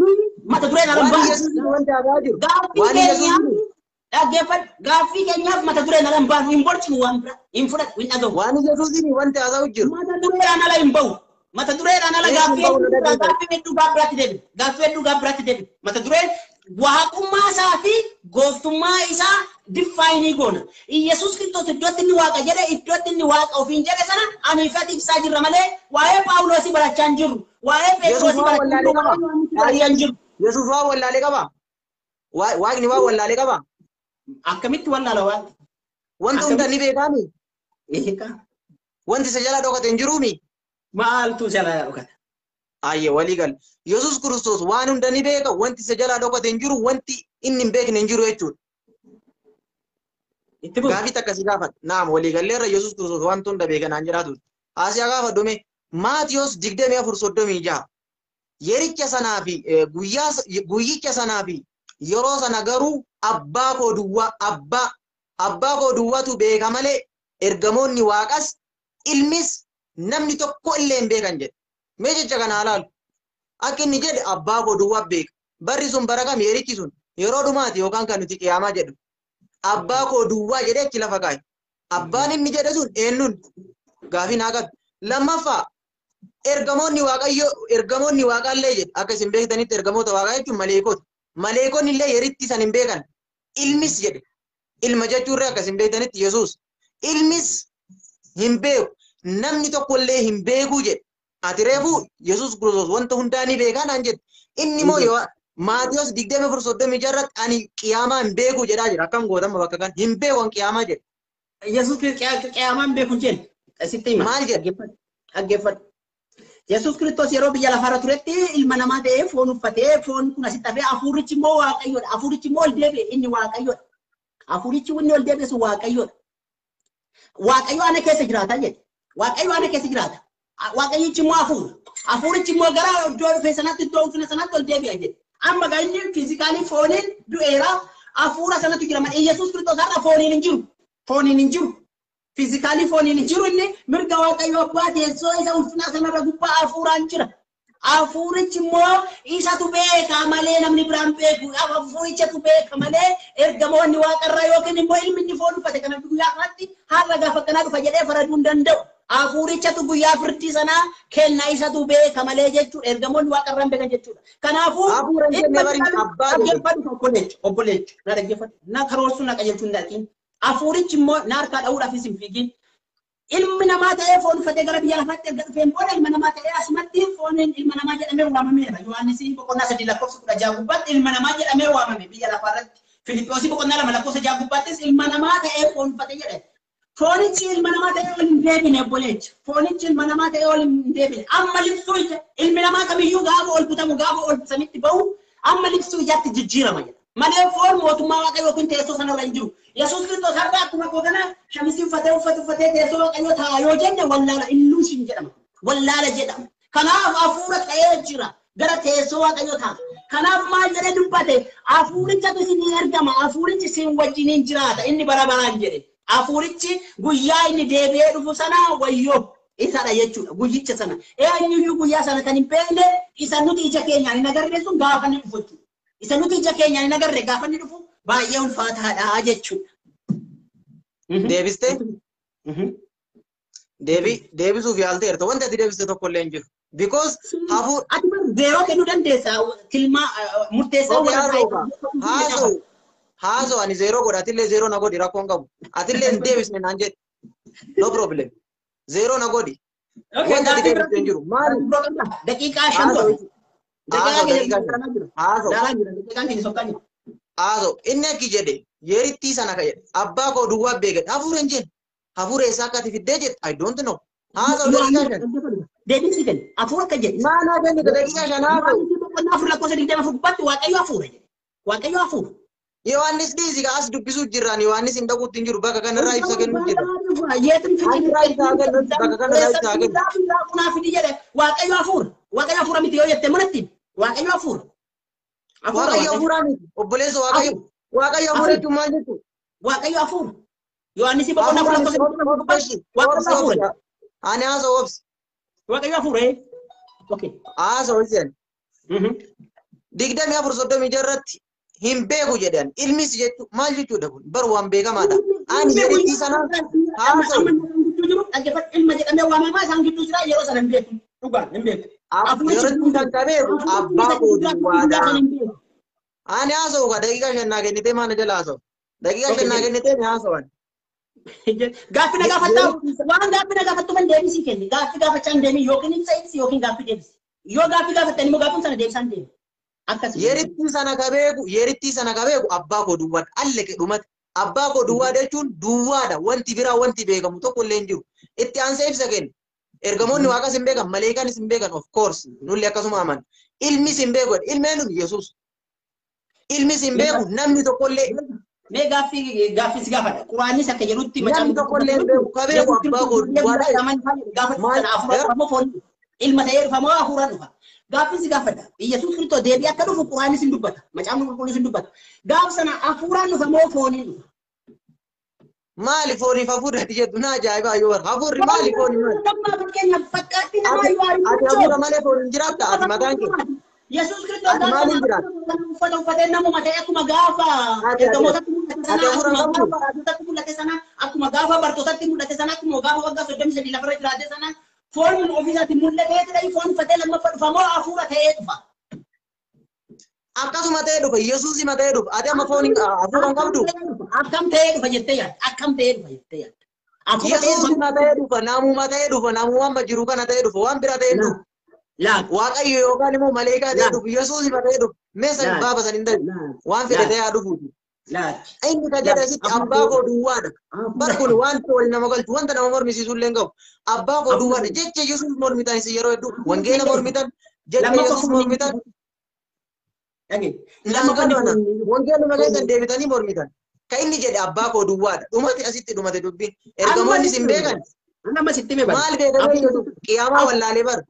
mata duree kana waan Yesuus wanta hagaa jiru waan Yesuus dhaggeeffadhu gaaffii keenyaaf mata duree nala hin baanu hin borcinu waan bira hin fudhatu hin dhagahu waan Yesuusiin wanta hagaa jiru mata dureedhaan ala hin bahu mata dureedhaan ala gaaffii hedduu gabbiraatti deebi mata dureen waaqummaa isaa fi gooftummaa isaa diffaayinii goona Yesuus Kiristoos iddootti inni waaqa jedhe iddootti inni waaqa ofiin jedhe sana ani ifatti ibsaa jirra malee waa'ee Phaawulosi barachaa hin jirru waa'ee Phexrosi barachaa hin jirru Yesuus waa wallaalee qaba waaqni waa wallaalee qaba akkamitti wallaala waaqni wanti hunda ni beekaami eeka wanti isa jala dhokate hin jiruumi maaltu jala dhokata Ayyee walii gal. Yesuus Kiristoos waan hunda ni beeka wanti isa jalaa dhokate hin jiru wanti inni hin beekne hin jiru jechuudha. Gaafii akkasii gaafadha. Naam walii galleerra Yesuus Kiristoos wanti hunda beeka naan jiraatu. Asiyaa gaafadhume Maatiyos 24:36 yericha sanaa fi guyyicha sanaa fi yeroo sana garuu abbaa koo duwwaatu beeka malee ergamoonni waaqas ilmis namni tokko illee hin beekan jedhe. Mee jecha kana ilaalu. Akka inni jedhe abbaa koo duwwaa beeka. Barri sun bara kam yerichi sun yeroo dhumaati yookaan kan nuti qiyaamaa jedhu. Abbaa koo duwwaa jedhee achi lafa kaa'e. Abbaan inni jedhe sun eenyuun gaafii naa qabu. Lammaffaa ergamoonni waaqaallee jedhe akka isin beektanitti ergamoota waaqaa jechuun maleekota. Maleekonni illee yeritti san hin beekan. Ilmis jedhe. Ilma jechuurree akka isin beektanitti Yesuus. Ilmis hin beeku. Namni tokko illee hin beeku jedhe. Ati reefuu Yesuus Kiristoos wanta hundaa ni beekaa naan jedhe. Inni immoo yoo Maatiyos 24:36 irratti ani qiyaamaa hin beeku jedhaa jira. Akkam gootama bakka kan hin beeku qiyaamaa jedhe. Yesuus qiyaamaa hin beeku jedhe. Asitti hima. Maal jedhe? Dhaggeeffadhu. Yesuus Kiristoos yeroo biyya lafaarra turetti ilma namaa ta'ee foon uffatee foon kun asitti hafee hafuurichi immoo waaqayyoodha. Hafuurichi immoo ol deebi'e inni waaqayyoodha. Hafuurichi inni ol deebi'e sun waaqayyoodha. Waaqayyo ana keessa jiraata jedhe. Waaqayyo ana keessa jiraata. Waaqayyichi immoo hafuura. Hafuurichi immoo gara iddoo dhufee sanatti iddoo ulfina sanatti ol deebi'a jedhe. Amma gaa inni fiizikaalii fooniin du'eera. Hafuura sanatti jira malee Yesuus Kiristoos har'a fooniin hin jiru. Fooniin hin jiru. Fiizikaalii fooniin hin jiru inni mirga waaqayyo abbaa teessoo isa ulfina sanarra gubbaa hafuuraan jira. Hafuurichi immoo isatu beeka malee namni biraan beeku. Hafuurichatu beeka malee ergamoonni waaqarraa yookiin immoo ilmi inni foon uffate kana guyyaa kanatti har'a gaafa kanaa dhufa jedhee faraduu hin danda'u. Hafuurichatu guyyaa firdii sanaa kennaa isatu beeka malee jechuudha. Ergamoonni waaqarraan beekan jechuudha. Kanaafuu obboleechu na dhaggeeffatu na karoorsuu na qajeelchuu hin dhaltiin. Hafuurichi immoo na harkaa dha'uudhaaf isin fiigin. Ilmi namaa ta'ee foon uffatee gara biyya lafaatti erga dhufeen booda ilma namaa ta'ee asumatti fooniin ilma namaa jedhamee waamameera. Yohaannis 3:6 gubbaatti ilma namaa jedhamee waamame biyya lafaarratti. Filiphos 2:6 gubbaattis ilma namaa ta'ee foon uffatee jedhe. Foonichi ilma namaa ta'ee ol hin deebine obboleecha. Foonichi ilma namaa ta'ee ol hin deebine. Amma libsuu ija ilmi namaa kamiyyuu gaafa ol butamu gaafa ol samitti bahu amma libsuu ijaatti jijjiirama jedha. Malee foon mootummaa waaqayyoo kun teessoo sanarra hin jiru. Yesuus Kiristoos har'a akkuma gootana shamisii uffatee teessoo waaqayyoo taa'a yoo jenne wallaala illuushin jedhama. Wallaala jedhama. Kanaaf hafuura ta'ee jira gara teessoo waaqayyoo taa'a. Kanaaf maal jedhee dubbate hafuurichatu isin ergama. Hafuurichi isin wajjiniin jiraata inni bara baraan jedhe. Hafuurichi guyyaa inni deebi'ee dhufu sana wayyoo isadha jechuudha. Guyyicha sana. Eenyuyyuu guyyaa sana kan hin beekne isa nuti ija keenyaan hin agarre sun gaafa inni dhufu jechuudha. Isa nuti ija keenyaan hin agarre gaafa inni dhufu baay'ee ulfaataadha jechuudha. Deebistee? Deebisuuf yaalteerta. Wanti ati deebiste tokko illee hin jiru. Because hafuur ati zeeroo kennuu dandeessa tilmaa murteessaa Hazo ani zero godha atillee zero na godhi rakkoon qabu. Atillee hin deebisne naan jedhe. No problem. Zero na godhi. Wanta ati deebiste hin jiru. Maali? Daqiiqaa 5. Hazo inni akki jedhe yerittii sana ka jedhe abbaa koo duwwaa beekadhe hafuura hin jenne. Hafuura eessaa akka ati fiddee jedhe I don't know. Hazo daqiiqaa 5. Deebisi kenni hafuura akka jedhe. Maanaa kenni daqiiqaa 5 hafuura lakkoofsa 20 gubbaatti waaqayyo hafuura jedhe. Waaqayyo hafuura. Yohaannis dhiisiga as dubbisuu jirraan Yohaannis hin dhaquutti hin jiru bakka kanarraa ibsa kennuu jira. Waaqayyo hafuura. Waaqayyo hafuura miti yoo jette manatti waaqayyo hafuura. Waaqayyo hafuura miti obboleessa waaqayyo. Waaqayyo hafuura jechuun maal jechuudha? Waaqayyo hafuura. Yohaannis waaqayyo hafuura. Ani haasa'u obsi. Waaqayyo hafuura. Haasa'u obsi. 24:36 irratti hin beeku jedhan ilmis jechuun maal jechuudha kun baru waan beekamaadha. Ani yerittii sana haasa'u. Ilma jedhamee waamamaa isaan gidduu jira yeroo sana hin beeku. Dhugaan hin beeku. Yerittii kan qabeeru abbaa koo duwwaadha. Ani haasa'u ka daqiiqaa 5 kennitee maana jala haasa'u. Daqiiqaa 5 kennitee ni haasa'an. Gaaffii na gaafataa waan gaaffii na gaafattu man deebisii kenni. Gaaffii gaafachaa hin deemin yookiin ibsa ibsi yookiin gaaffii deebisi. Yoo gaaffii gaafattan immoo gaaffiin sana deebisaan deemi. Yerittii sana qabeeku abbaa koo duwwaadha. Alleqe dhumate. Abbaa koo duwwaa jechuun duwwaadha. Wanti biraa wanti beekamu tokko illee hin jiru. Itti aansee ibsa kenni. Ergamoonni Waaqas hin beekan, maleekaanis hin beekan, of course. Nulli akkasuma aman. Ilmis hin beeku, ilmeen Yesuus. Ilmis hin beeku, namni tokkollee. Mee gaaffii si gaafadha. Quraannis akka jedhutti Namni tokkollee hin beeku, kabeeku abbaa godhu. Ilma ta'ee dhufa moo hafuuraan dhufa? Gaaffii si gaafadha. Yesuus Kiristoos deebii akka dhufu Quraannis hin dubbata. Macaafni qulqulluun hin dubbata. Gaaf sana hafuuraan dhufa moo fooniin dhufa? Maali fooniif hafuurri ati jettu na ajaa'ibaa yoo bara. Hafuurri maali fooni maali? Ati hafuura malee foon hin jiraatta ati mataan kee. Yesuus Kiristoos uffata uffatee namuma ta'e akkuma gaafa ergamootatti mul'ate sana akkuma gaafa bartootatti mul'ate sana akkuma gaafa waggaa 33 lafarra jiraate sana foon ofiisaatti mul'atee jedhanii foon uffatee lammaffaa dhufa moo hafuura ta'ee dhufa? Akkasuma ta'ee dhufa Yesuus hima ta'ee dhufa. Ati amma foon hafuura hin qabdu. Akkam ta'ee dhufa jettee yaadda? Akkam ta'ee dhufa jettee yaadda? Yesuus hima ta'ee dhufa, namuma ta'ee dhufa, namuma amma jiru kana ta'ee dhufa, waan bira ta'ee dhufa. Waaqayyo yookaan immoo maleekaa ta'ee dhufu, Yesuus hima ta'ee dhufa. Mee san baaba san hin ta'e waan fedhe ta'ee haa dhufuuti. Inni ka jedhe asitti abbaa koo duwwaadha. Bar kun wanta wal nama galchu, wanta nama mormisiisu illee hin qabu. Abbaa koo duwwaadha. Jecha Yesuus mormitan isin yeroo hedduu wangeela mormitan, jecha Yesuus mormitan. Wangeeluma keessan deebitanii mormitan. Ka inni jedhe abbaa koo duwwaadha. Dhumate asitti dhumate dubbiin. Ergamoonnis hin beekan. Maal beekamee jedhu qiyaamaa wallaalee bara.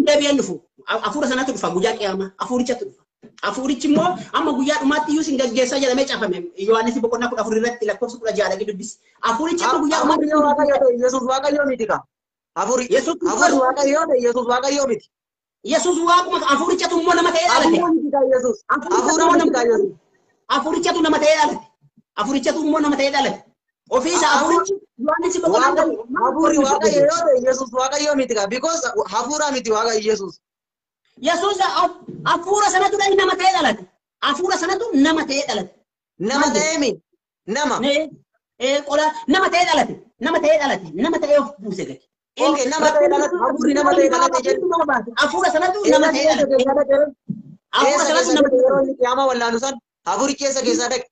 Deebi'een dhufu. Hafuura sanatti dhufa guyyaa qiyaamaa. Hafuurichatti dhufa. Hafuurichi immoo amma guyyaa dhumaatti iyyuu sin gaggeessaa jedhamee caafame. Yohaannis boqonnaa 14 irratti lakkoofsa 16 dhaqee dubbisi. Hafuurichi amma guyyaa dhumaatti Yesuus Waaqayyoo miti ka. Hafuuri Waaqayyoo ta'e Yesuus Waaqayyoo miti. Yesuus Waaquma hafuurichatu immoo nama ta'ee dhalate. Hafuurichatu nama ta'ee dhalate. Hafuurichatu immoo nama ta'ee dhalate. Ofiisa hafuurichi Yohaannis boqonnaa hafuuri Waaqayyoo ta'e Yesuus Waaqayyoo miti ka. Because hafuura miti Waaqayyo Yesuus. Yesuus hafuura sanatu nama ta'ee dhalate. Hafuura sanatu nama ta'ee dhalate. Nama ta'ee mi? Nama. Qola nama ta'ee dhalate. Nama ta'ee dhalate. Nama ta'ee of buuse gadi. Okay, nama ta'ee dhalate. Hafuurri nama ta'ee dhalate jedhu. Hafuura sanatu nama ta'ee dhalate. Hafuura sanatu nama ta'ee dhalate. Qiyaamaa wallaanu san hafuuri keessa dhaqe.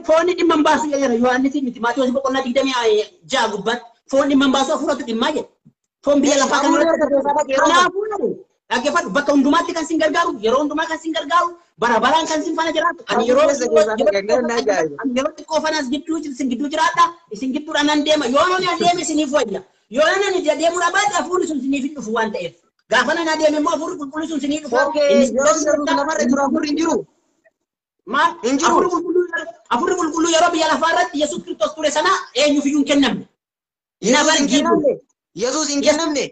Foonni dhimma hin baasu jedhama Yohaannis miti. Maatiyoos boqonnaa 26 gubbaatti foonni dhimma hin baasu hafuuratu dhimmaa jedha. Foon biyya lafaa kan kanaafuu dhaggeeffadhu bakka hundumaatti kan sin gargaaru yeroo hundumaa kan sin gargaaru bara baraan kan sin fana jiraatu ani yeroo xiqqoo fanas gidduu sin gidduu jiraadha isin gidduudhaan nan deema yoo nan adeeme isiniif wayya yoo nan deemuu dhabaadhe hafuurri sun isiniif hin dhufu waan ta'eef gaafa nan adeeme immoo hafuurri qulqulluun sun isiniif dhufu namarra jiru hafuurri hin jiru maal hafuurri qulqulluu yeroo biyya lafaa irratti Yesuus Kiristoos ture sana eenyuuf iyyuu hin kennamne Yesuus hin kennamne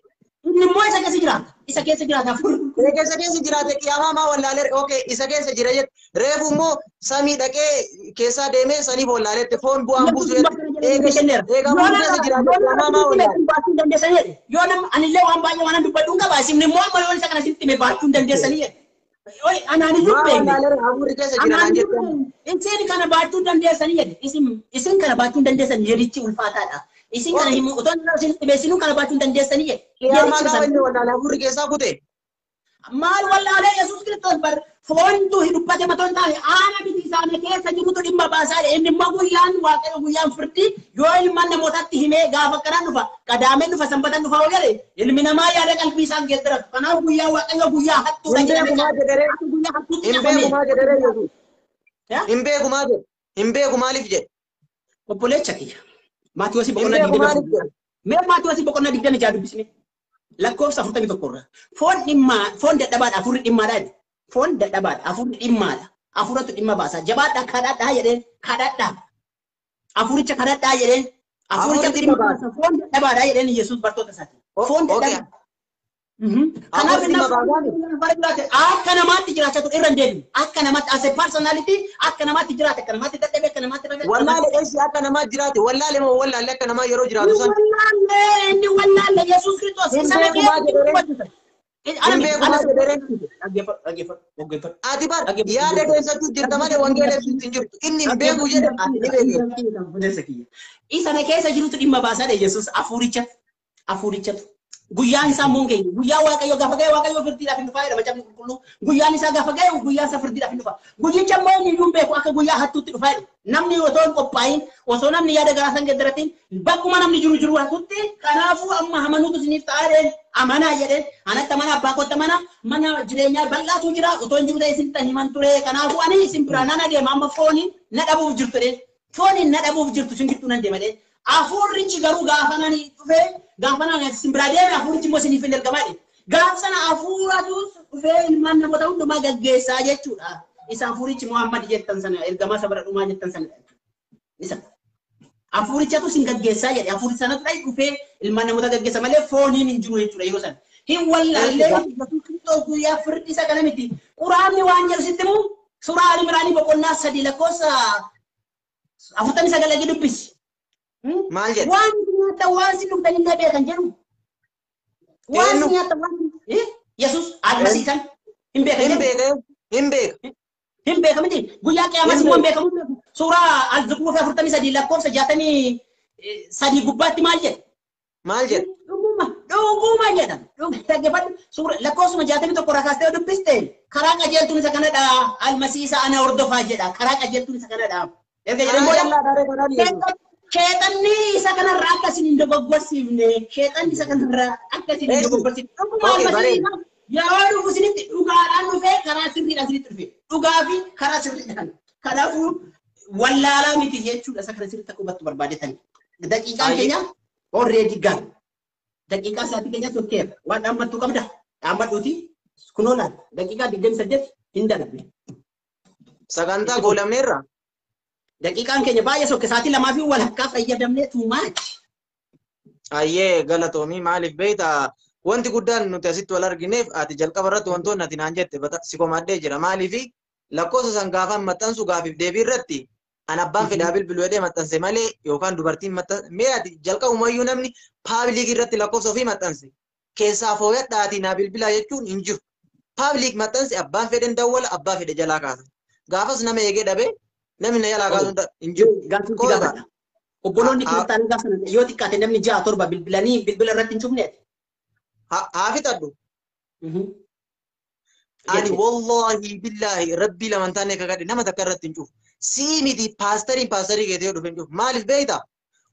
inni immoo isa keessa jiraata. Isa keessa jiraata hafuurri. Isa keessa jiraate qiyaamaa maa wallaalee okay isa keessa jira jette reefu immoo samii dhaqee keessaa deemee sanii wallaalee foon bu'aan buusu jette keessa jiraate qiyaamaa maa wallaalee. Yoo nama anillee waan baay'ee waan dubbadhu qaba isin immoo amma yoo isa kana sitti mee baachuu hin dandeessanii jedhe. Anaan iyyuu beekne. Hafuurri keessa jira naan jette. Isin kana baachuu dandeessanii jedhe. Isin kana baachuu dandeessan jedhichi ulfaataadha. Isin kana himu otoo isin beesinu kana baachuu dandeessanii jedhe. Qiyaamaa qabanne wallaalee hafuurri keessaa kute. Maal wallaalee Yesuus Kiristoos bar foontu dubbate matoon taane aana biti isaanii keessa jirutu dhimma baasaa inni immoo guyyaan waaqayyo guyyaan firdi yoo ilmaan namootatti himee gaafa kanaan dhufa qadaameen dhufa sanbatan dhufa wagale ilmi namaa yaada qalbii isaan geeddaratu kanaaf guyyaa waaqayyo guyyaa hattuu kan jedhame hin beeku maaliif jedhe obboleecha kiyya Maatiyoos boqonnaa 20 mee Maatiyoos boqonnaa 26 dubbisne lakkoofsa 41 irra foon dadhabaadha hafuurri dhimmaadha foon dadhabaadha hafuurri dhimmaadha hafuuratu dhimma baasa jabaadha kadhadhaa jedheen kadhadhaa hafuuricha kadhadhaa jedheen hafuuricha dhimma baasa foon dadhabaadha jedheen Yesuus bartoota isaati foon dadhabaadha kanaaf akka namaatti jiraachatu irra hin deebiin akka namaatti as a personality akka namaatti jiraate akka namaatti dadhabee akka namaatti wallaalee eessi akka namaatti jiraate wallaalee moo wallaalee akka namaa yeroo jiraatu san inni wallaalee Yesuus Kiristoos sana ati bar yaada keessatti jirta malee wangeela ibsuutti hin jirtu inni hin beeku jedhe isa na keessa jirutu dhimma baasaadha Yesuus hafuurichatu Guyyaan isaa immoo keenya. Guyyaa Waaqayyo gaafa ga'e Waaqayyo firdiidhaaf hin dhufaa jedha macamni qulqulluu. Guyyaan isaa gaafa ga'e guyyaa isaa firdiidhaaf hin dhufaa. Guyyicha immoo inni iyyuu beeku akka guyyaa hattuutti dhufaa jedha. Namni otoo hin qophaa'in osoo namni yaada garaa san gaddaratiin bakkuma namni jiru hattuutti kanaafuu amma amanuutu isiniif ta'aa jedheen amanaa jedheen anatti amana abbaa kootti amana mana jireenyaa bal'aatu jira otoo hin jiru ta'e isin himan ture kanaafuu ani isin biraa nan adeema amma fooniin na dhabuuf jirtu jedheen. Fooniin na dhabuuf jirtu isin gidduu nan deema jedheen. Afurrichi garuu gaafa nani dhufee gaafa nani simbira deeme afurrichi immoo isiniif hin ergamaa jedhe. Gaafa sana afuratu dhufee ilmaan namoota hundumaa gaggeessaa jechuudha. Isa afurrichi Muhammad jettan sana ergamaa sabara dhumaa jettan sana. Isa afurrichatu isin gaggeessaa jedhe. Afurri sanatu dhufee ilmaan namoota gaggeessa malee fooniin hin jiru jechuudha yeroo sana. Hin wallaallee guyyaa firdi isa kana miti. Quraanni waan jedhu sitti immoo suuraa Ali Imraanii boqonnaa 3 lakkoofsa 49 dubbisi. Maal jedhe? Waan nyaata waan si dhugdan illee beekan jedhu. Waan nyaata waan Yesuus almasiisan hin beekan jedhu. Hin beekan miti. Guyyaa qiyaamas immoo hin beekamu. Suuraa Al-Zuqruf 43 lakkoofsa 63 gubbaatti maal jedhe? Maal jedhe? Dhuguma jedha. Dhaggeeffadhu. Suura lakkoofsuma 61 rakaastee dubbiste karaa qajeeltuun isa kanadha. Almasiisa ana hordofaa jedha. Karaa qajeeltuun isa kanadha. Erga jedhan booda Sheexanni isa kanarraa akka isin hin dogoggorsiifne sheexanni isa kanarraa akka isin hin dogoggorsiifne dhuguma almasiisa yeroo dhufu isinitti dhugaadhaan dhufee karaa sirriidhaan isinitti dhufe dhugaa fi karaa sirriidhaan kanaafuu wallaalaa miti jechuudha isa kana sirriitti akka hubattu barbaadetan daqiiqaan keenya already gaarii daqiiqaa sa'aatii keenya tokkeera waan dhaammattuu qabda dhaammadhuuti kunoo laal daqiiqaa 28 hin darbe sagantaa goolamneerra. Daqiiqaan keenya baay'ee sokke sa'aatii lamaa fi walakkaa fayyadamnee too much. Ayyee galatoomii maaliif beekta wanti guddaan nuti asitti wal argineef ati jalqaba irratti wantoonni ati naan jette si komadhee jira maaliif lakkoofsa san gaafaan maxxansu gaafiif deebii irratti an abbaan fedhaa bilbiluu jedhee maxxanse malee yookaan dubartiin maxxanse mee ati jalqabumayyuu namni paabliikii irratti lakkoofsa ofii maxxanse keessaa fooyyadhaatii naa bilbilaa jechuun hin jiru. Paabliik maxxanse abbaan fedhan dawwala abbaa fedhe jalaa kaasa. Gaafas nama eegee dhabee namni na yaalaa kaasuu hin jiru. Obboloonni kiristaanii gaafa yoo xiqqaate namni 6-7 bilbilanii bilbila irratti hin cufneeti. Haa fixadhu. Ani wallahi billahi rabbii lamantaanee kakadhe nama takka irratti hin cufu. Sii miti paastarii keetii yoo dhufe hin cufu. Maaliif beekta?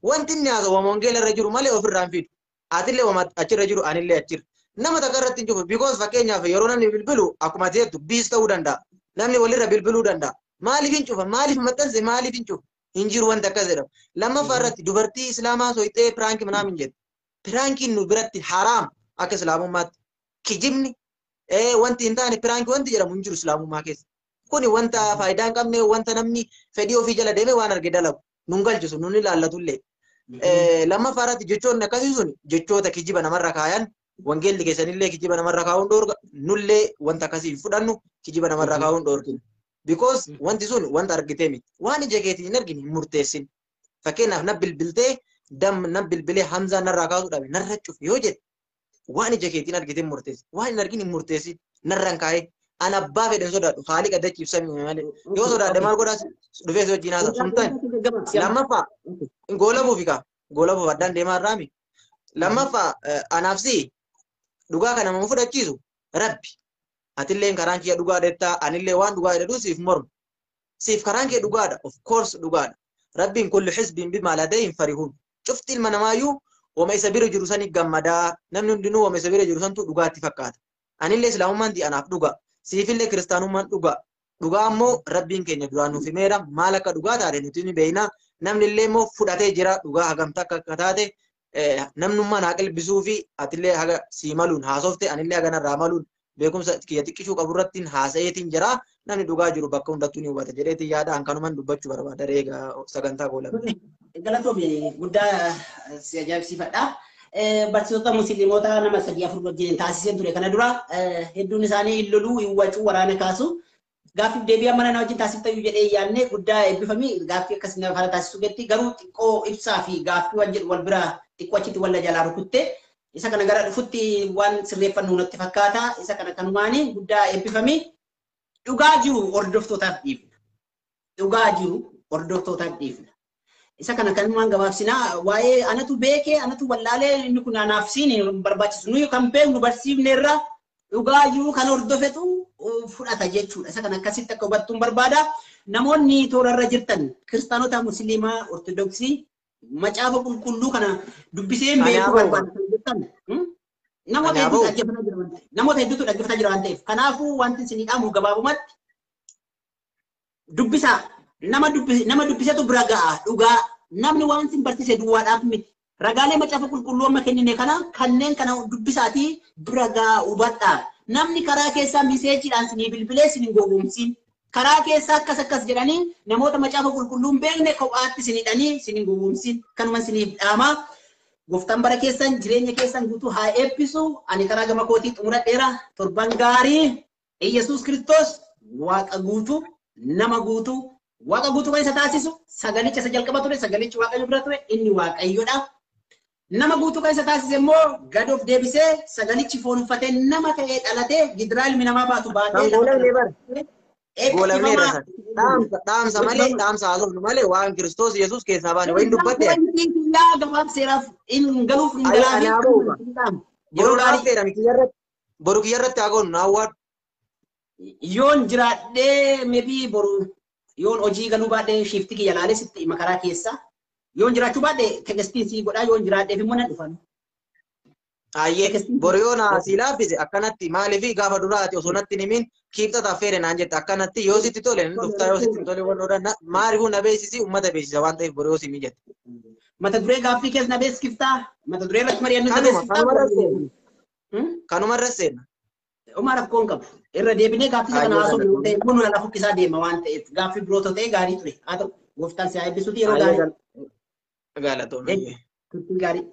Wanti inni haasa'u wangeela irra jiru malee ofirraa hin fidu. Atillee achirra jiru anillee achirra. Nama takka irratti hin cufu. Because fakkeenyaaf yeroo namni bilbilu akkuma jettu biis ta'uu danda'a. Namni walirra bilbiluu danda'a. Maaliif hin cufa? Maaliif maxxanse? Maaliif hin cufa? Hin jiru wanta akkas jedhamu. Lammaffaa irratti dubartii islaamaa soyitee piraanki manaamin jedhu. Piraankiin nu biratti haraam akka islaamummaatti. Kijibni wanti hin taane piraanki wanti jedhamu hin jiru islaamummaa keessa. Kuni wanta faayidaa hin qabne wanta namni fedhii ofii jala deemee waan arge dalagu. Nun galchisu nun ilaallatullee. Lammaffaa irratti jechoonni akkasii sun jechoota kijiba namarra kaayan wangeelli keessanillee kijiba namarra kaa'uun dhoorga nullee wanta akkasii hin fudhannu kijiba namarra kaa'uun dhoorgina. Because wanti sun wanta argitee miti. Waan ija keetiin hin argine hin murteessin. Fakkeenyaaf na bilbiltee na bilbilee Hamzaa narraa kaasuu dhabe narra cufe yoo jedhe waan ija keetiin argitee hin murteessin. Waan hin argine hin murteessin narra hin kaa'ee an abbaa fedhan sodaadhu haalli qaddachiif samii malee yoo sodaadhe maal godhaa dhufee si wajjin haasa sun ta'e. Lammaffaa goolabuuf ika goolabuuf addaan deemaa irraami. Lammaffaa anaafsi dhugaa kana nama fudhachiisu rabbi. Atilleen karaan kee dhugaa detta anillee waan dhugaa jedhu siif mormu. Siif karaan kee dhugaadha of course dhugaadha. Rabbiin kullu hizbin bimaa ladayhim farihun. Cufti ilma namaayyuu wama isa bira jiru sanii gammadaa namni hundinuu wama isa bira jiru santu dhugaatti fakkaata. Anillee islaamummaan anaaf dhugaa. Siifillee kiristaanummaan dhugaa. Dhugaa ammoo rabbiin keenya duraan nuuf himeera maal akka dhugaa taate nuti ni beekna. Namni illee immoo fudhatee jira dhugaa hagamta akka taate namnummaan haa qalbisuu fi atillee haga sii maluun haasofte anillee haga narraa maluun beekumsa kiyya xiqqishuu qabu irratti haasa'eetiin jira namni dhugaa jiru bakka hundattuu ni hubata jedheetiin yaadaan kanumaan dubbachuu barbaada reega sagantaa goolame. Galatoomii guddaa si ajaa'ibsiifadha. Barsiisota musliimotaa nama 3-4 wajjin taasisee ture kana dura hedduun isaanii hin loluu hin wacuu waraana kaasu. Gaaffiif deebii amma na wajjin taasiftayyuu jedhee yaadne guddaa eebbifamii gaaffii akkasii nama kana taasisuu geetti garuu xiqqoo ibsaa fi gaaffii waan jedhu wal bira xiqqoo achitti walla jalaa rukutte. Isa kana gara dhufutti waan sirreeffannu natti fakkaata. Isa kana kanumaanii guddaa eebbifamii dhugaa jiru hordoftootaaf dhiifna. Dhugaa jiru hordoftootaaf dhiifna. Isa kana kan waan gabaabsinaa waa'ee anatu beekee anatu wallaalee inni kun anaaf siin barbaachisu nuyi kan beeknu barsiifneerra dhugaayyuu kan hordofetu fudhata jechuudha. Isa kana akkasitti akka hubattuun barbaada. Namoonni toorarra jirtan kiristaanota musliimaa ortodoksii macaafa qulqulluu kana dubbisee beekuu barbaadatan jettan namoota hedduutu dhaggeeffataa jira waan ta'eef namoota hedduutu dhaggeeffataa jira waan ta'eef kanaafuu wanti isinii dhaamu gabaabumatti dubbisaa nama dubbisetu bira ga'a dhugaa namni waan isin barsiise duwwaadhaaf miti ragaalee macaafa qulqulluu amma kennine kana kanneen kana dubbisaatii bira ga'a hubadhaa namni karaa keessaa miseejiidhaan isinii bilbilee isin gowwoomsiin karaa keessaa akkas jedhanii namoota macaafa qulqulluun beekne kophaatti isinidhanii isin gowwoomsiin kanuma isiniif dhaamaa Gooftaan bara keessan jireenya keessan guutuu haa eebbisu ani karaa gama kootii xumuradheera torban gaarii Yesuus Kiristoos waaqa guutuu nama guutuu waaqa guutuu kan isa taasisu sagalicha isa jalqaba ture sagalichi waaqayyo bira ture inni waaqayyodha nama guutuu kan isa taasise immoo gad of deebisee sagalichi foon uffatee nama ta'ee dhalatee gidiraa ilmi namaa baatu baatee dhaamsa malee dhaamsa haasofnu malee waan Kiristoos Yesuus keessaa baane wayin dubbadde gabaabseeraaf in galuuf hin galaafii boru kiyyarratti haa goonu naawwaadhu yoon jiraadhee maybe boru yoon hojii galuu baadhee shifti kiyya laalee sitti makaraa keessa yoon jiraachuu baadhee tegestiin sii godhaa yoon jiraadheef immoo na dhufan. Ayyee boru yoon asii laaffise akkanatti maaliif gaafa duraati osoo natti himin kiibxata affeere naan jette akkanatti yoo sitti tole ni dhuftaa yoo sitti tole waan odan maaliifuu na beeksisi uummata beeksisa waan ta'eef boru yoo simii jette. Mata duree gaaffii keessa na beeksiftaa mata duree irratti mari'annu na beeksiftaa. Kanumarra seenna. Oma rakkoon qabu irra deebinee gaaffii kana haasofnu ta'e kun lafa fukkisaa deema waan ta'eef gaaffii biroo ta'e gaarii ture haa ta'u gooftaan si haa eebbisuuti yeroo gaarii. Galatoomee. Gaarii.